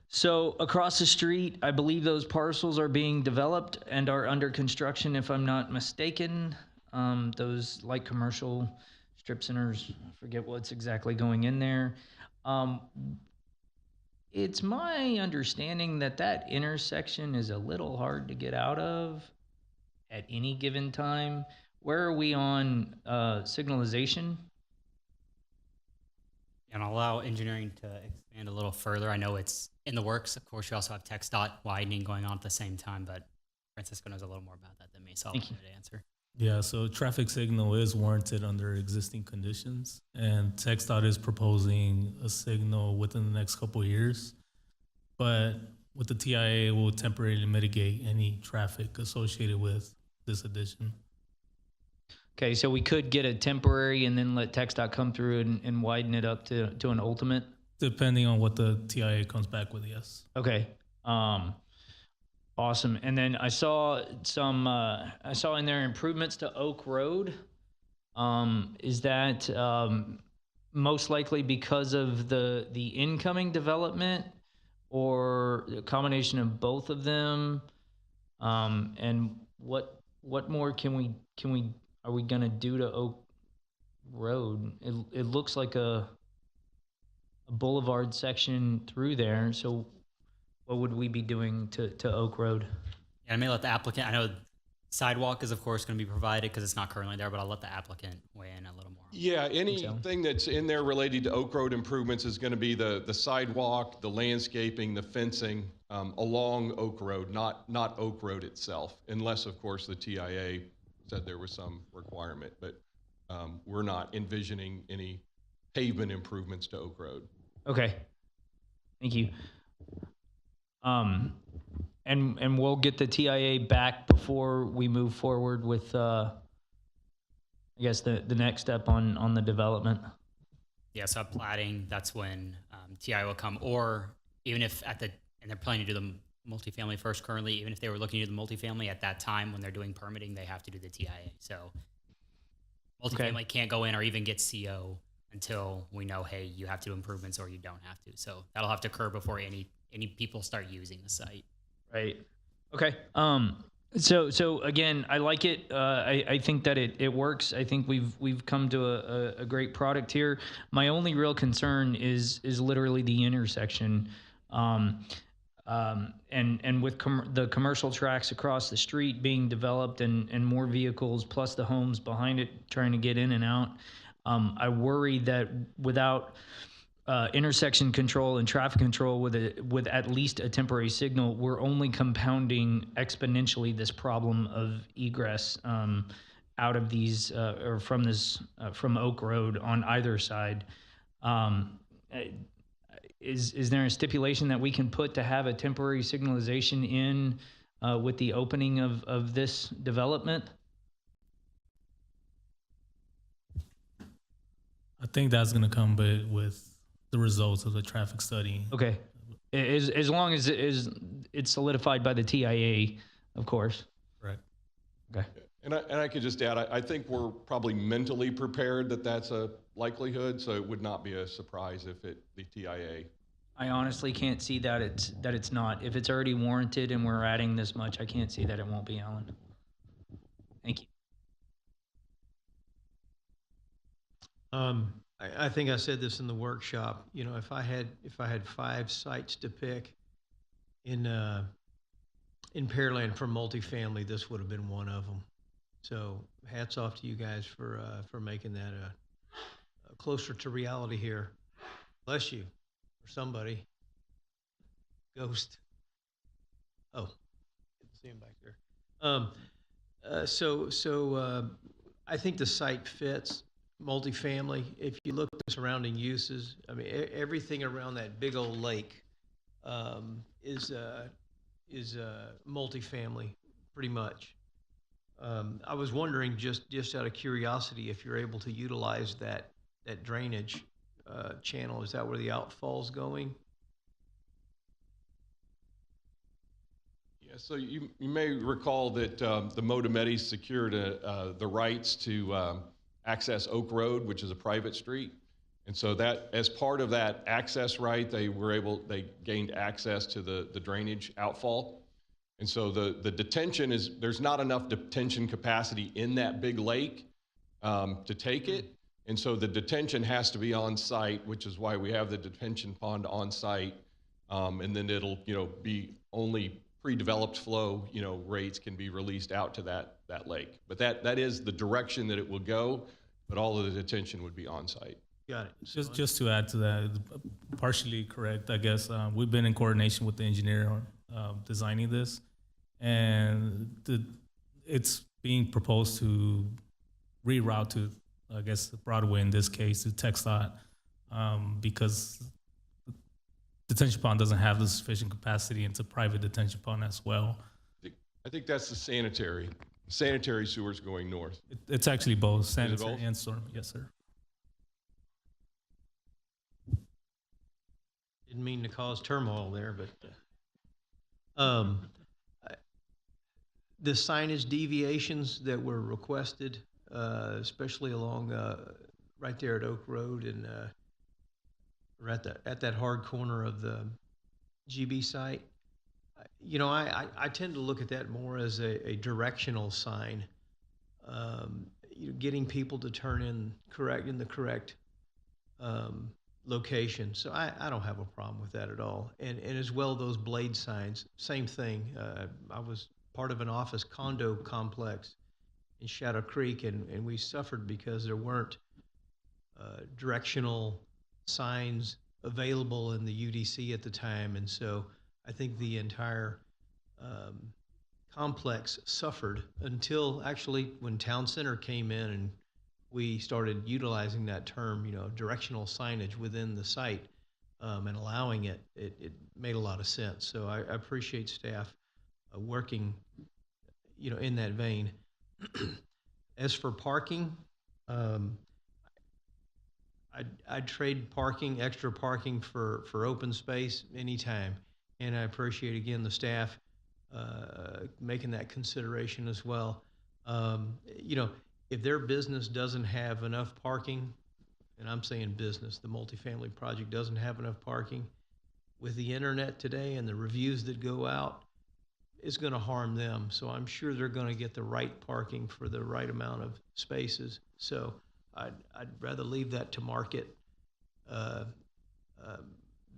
So across the street, I believe those parcels are being developed and are under construction, if I'm not mistaken. Those light commercial strip centers, I forget what's exactly going in there. It's my understanding that intersection is a little hard to get out of at any given time. Where are we on signalization? And I'll allow engineering to expand a little further. I know it's in the works. Of course, you also have TxDOT widening going on at the same time, but Francisco knows a little more about that than me, so I'll let him answer. Yeah, so traffic signal is warranted under existing conditions, and TxDOT is proposing a signal within the next couple of years. But with the TIA, it will temporarily mitigate any traffic associated with this addition. Okay, so we could get a temporary and then let TxDOT come through and widen it up to an ultimate? Depending on what the TIA comes back with, yes. Okay. Awesome. And then I saw in there improvements to Oak Road. Is that most likely because of the incoming development, or a combination of both of them? And what more can we are we gonna do to Oak Road? It looks like a boulevard section through there. So what would we be doing to Oak Road? Yeah, I may let the applicant, I know sidewalk is of course going to be provided because it's not currently there, but I'll let the applicant weigh in a little more. Yeah, anything that's in there related to Oak Road improvements is going to be the sidewalk, the landscaping, the fencing along Oak Road, not Oak Road itself, unless of course the TIA said there was some requirement, but we're not envisioning any pavement improvements to Oak Road. Okay, thank you. And we'll get the TIA back before we move forward with, I guess, the next step on the development. Yeah, so plating, that's when TI will come, or even if and they're planning to do the multifamily first currently, even if they were looking to do the multifamily at that time when they're doing permitting, they have to do the TIA. So multifamily can't go in or even get CO until we know, hey, you have to do improvements or you don't have to. So that'll have to occur before any people start using the site. Right. Okay. So again, I like it. I think that it works. I think we've come to a great product here. My only real concern is literally the intersection, and with the commercial tracks across the street being developed and more vehicles plus the homes behind it trying to get in and out. I worry that without intersection control and traffic control with at least a temporary signal, we're only compounding exponentially this problem of egress out of these or from this from Oak Road on either side. Is there a stipulation that we can put to have a temporary signalization in with the opening of this development? I think that's going to come with the results of the traffic study. Okay, as long as it's solidified by the TIA, of course. Right. Okay. And I could just add, I think we're probably mentally prepared that that's a likelihood, so it would not be a surprise if the TIA. I honestly can't see that it's not. If it's already warranted and we're adding this much, I can't see that it won't be, Alan. Thank you. I think I said this in the workshop. You know, if I had 5 sites to pick in Pearland for multifamily, this would have been one of them. So hats off to you guys for making that closer to reality here. Bless you, or somebody. Ghost. Oh, good to see him back there. So I think the site fits. Multifamily, if you look at the surrounding uses, I mean, everything around that big old lake is multifamily, pretty much. I was wondering, just out of curiosity, if you're able to utilize that drainage channel. Is that where the outfall's going? Yeah, so you may recall that the Motometti secured the rights to access Oak Road, which is a private street. And so that, as part of that access right, they gained access to the drainage outfall. And so the detention there's not enough detention capacity in that big lake to take it. And so the detention has to be on site, which is why we have the detention pond on site. And then it'll, be only pre-developed flow, rates can be released out to that lake. But that is the direction that it will go, but all of the detention would be on site. Got it. Just to add to that, partially correct, I guess. We've been in coordination with the engineer designing this, and it's being proposed to reroute to, I guess, Broadway in this case, to TxDOT, because detention pond doesn't have the sufficient capacity. It's a private detention pond as well. I think that's the sanitary sewers going north. It's actually both sanitary and storm. Yes, sir. Didn't mean to cause turmoil there, but the signage deviations that were requested, especially along right there at Oak Road and or at that hard corner of the GB site, I tend to look at that more as a directional sign, getting people to turn in the correct location. So I don't have a problem with that at all. And as well, those blade signs, same thing. I was part of an office condo complex in Shadow Creek, and we suffered because there weren't directional signs available in the UDC at the time. And so I think the entire complex suffered until actually when Town Center came in and we started utilizing that term, directional signage within the site and allowing it, it made a lot of sense. So I appreciate staff working, in that vein. As for parking, I'd trade extra parking for open space anytime. And I appreciate, again, the staff making that consideration as well. If their business doesn't have enough parking, and I'm saying business, the multifamily project doesn't have enough parking, with the internet today and the reviews that go out, it's going to harm them. So I'm sure they're going to get the right parking for the right amount of spaces. So I'd rather leave that to market.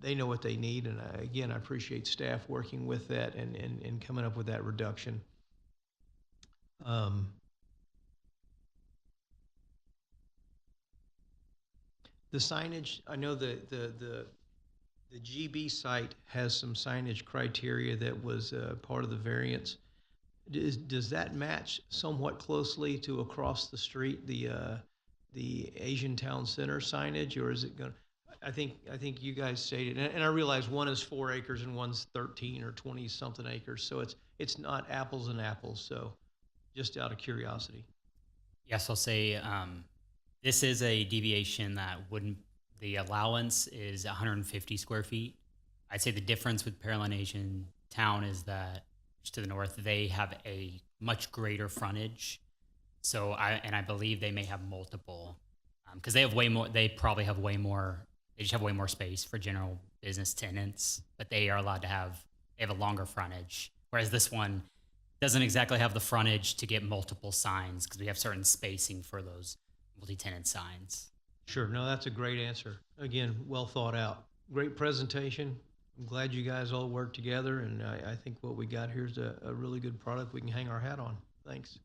They know what they need, and I appreciate staff working with that and coming up with that reduction. The signage, I know the GB site has some signage criteria that was part of the variance. Does that match somewhat closely to across the street, the Asian Town Center signage, or is it going to? I think you guys stated, and I realize one is 4 acres and one's 13 or 20 something acres, so it's not apples and apples. So, just out of curiosity. Yes, I'll say this is a deviation that the allowance is 150 square feet. I'd say the difference with Pearland Asian Town is that just to the north, they have a much greater frontage. So I believe they may have multiple, because they have way more. They probably have way more. They just have way more space for general business tenants, but they are allowed to they have a longer frontage. Whereas this one doesn't exactly have the frontage to get multiple signs because we have certain spacing for those multi-tenant signs. Sure. No, that's a great answer. Again, well thought out. Great presentation. I'm glad you guys all worked together, and I think what we got here is a really good product we can hang our hat on. Thanks.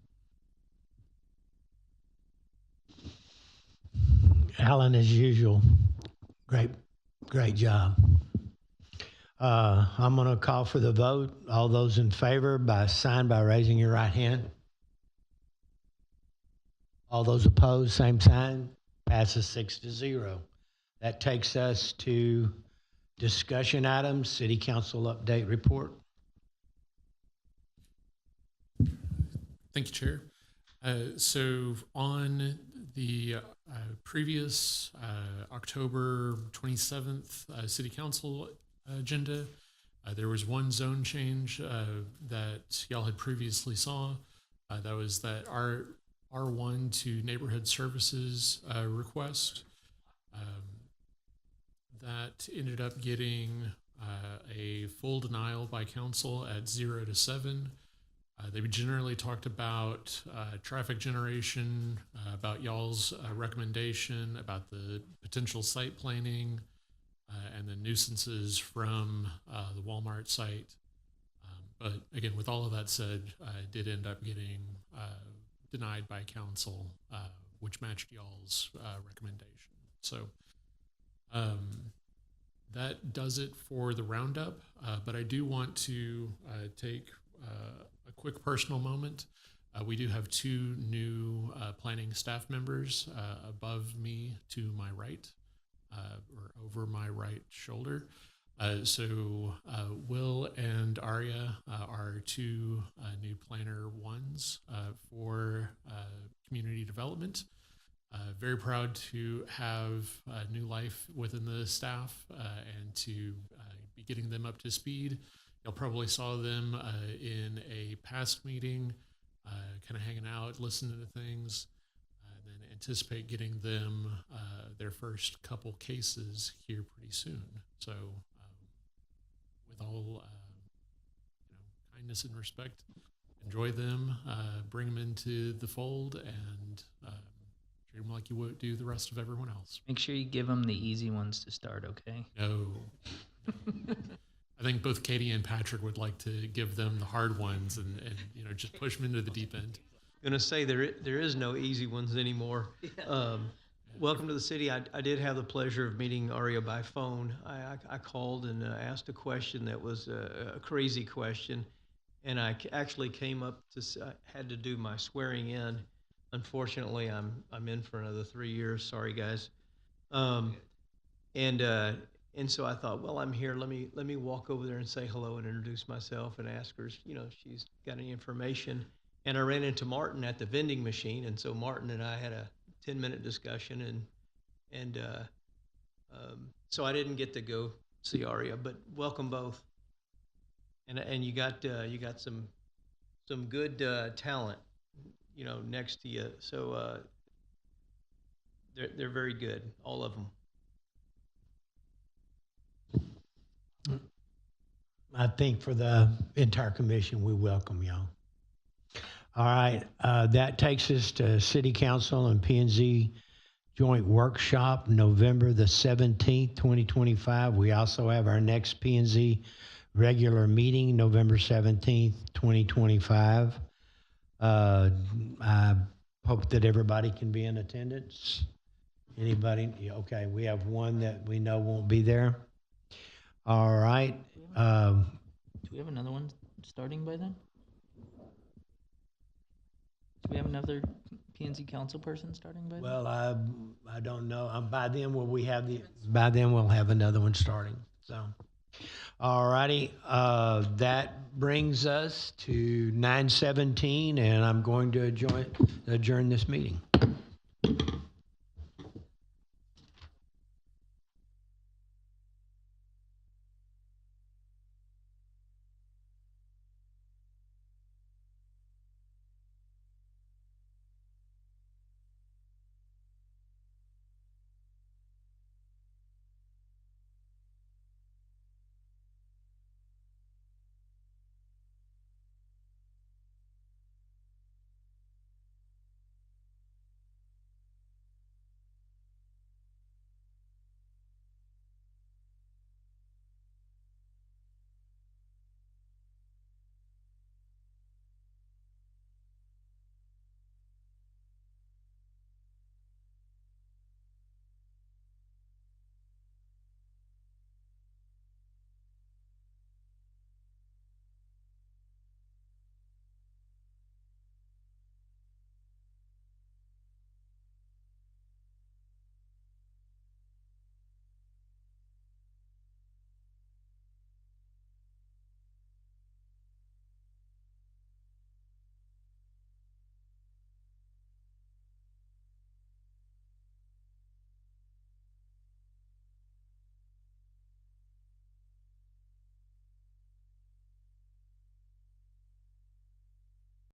Alan, as usual, great job. I'm going to call for the vote. All those in favor sign by raising your right hand. All those opposed, same sign. Passes 6-0. That takes us to discussion items, City Council update report. Thank you, Chair. So on the previous October 27th City Council agenda, there was one zone change that y'all had previously saw. That was that R1 to neighborhood services request. That ended up getting a full denial by council at 0 to 7. They generally talked about traffic generation, about y'all's recommendation, about the potential site planning, and the nuisances from the Walmart site. But again, with all of that said, I did end up getting denied by council, which matched y'all's recommendation. So that does it for the roundup, but I do want to take a quick personal moment. We do have 2 new planning staff members above me to my right, or over my right shoulder. So Will and Aria are 2 new planner ones for community development. Very proud to have new life within the staff and to be getting them up to speed. Y'all probably saw them in a past meeting, kind of hanging out, listening to things, and then anticipate getting them their first couple cases here pretty soon. So with all kindness and respect. Enjoy them, bring them into the fold, and treat them like you would do the rest of everyone else. Make sure you give them the easy ones to start, okay? No. I think both Katie and Patrick would like to give them the hard ones and just push them into the deep end. Going to say there is no easy ones anymore. Welcome to the city. I did have the pleasure of meeting Aria by phone. I called and asked a question that was a crazy question, and I actually came up to had to do my swearing in. Unfortunately, I'm in for another 3 years. Sorry, guys. And so I thought, well, I'm here. Let me walk over there and say hello and introduce myself and ask her, if she's got any information. And I ran into Martin at the vending machine, and so Martin and I had a 10-minute discussion, and so I didn't get to go see Aria, but welcome both. And you got some good talent, next to you. So they're very good, all of them. I think for the entire commission, we welcome y'all. All right, that takes us to City Council and P&Z Joint Workshop, November the 17th, 2025. We also have our next P&Z regular meeting, November 17th, 2025. I hope that everybody can be in attendance. Anybody? Okay, we have one that we know won't be there. All right. Do we have another one starting by then? Do we have another P&Z council person starting by then? Well, I don't know. By then we'll have another one starting. So, all righty. That brings us to 9:17, and I'm going to adjourn this meeting.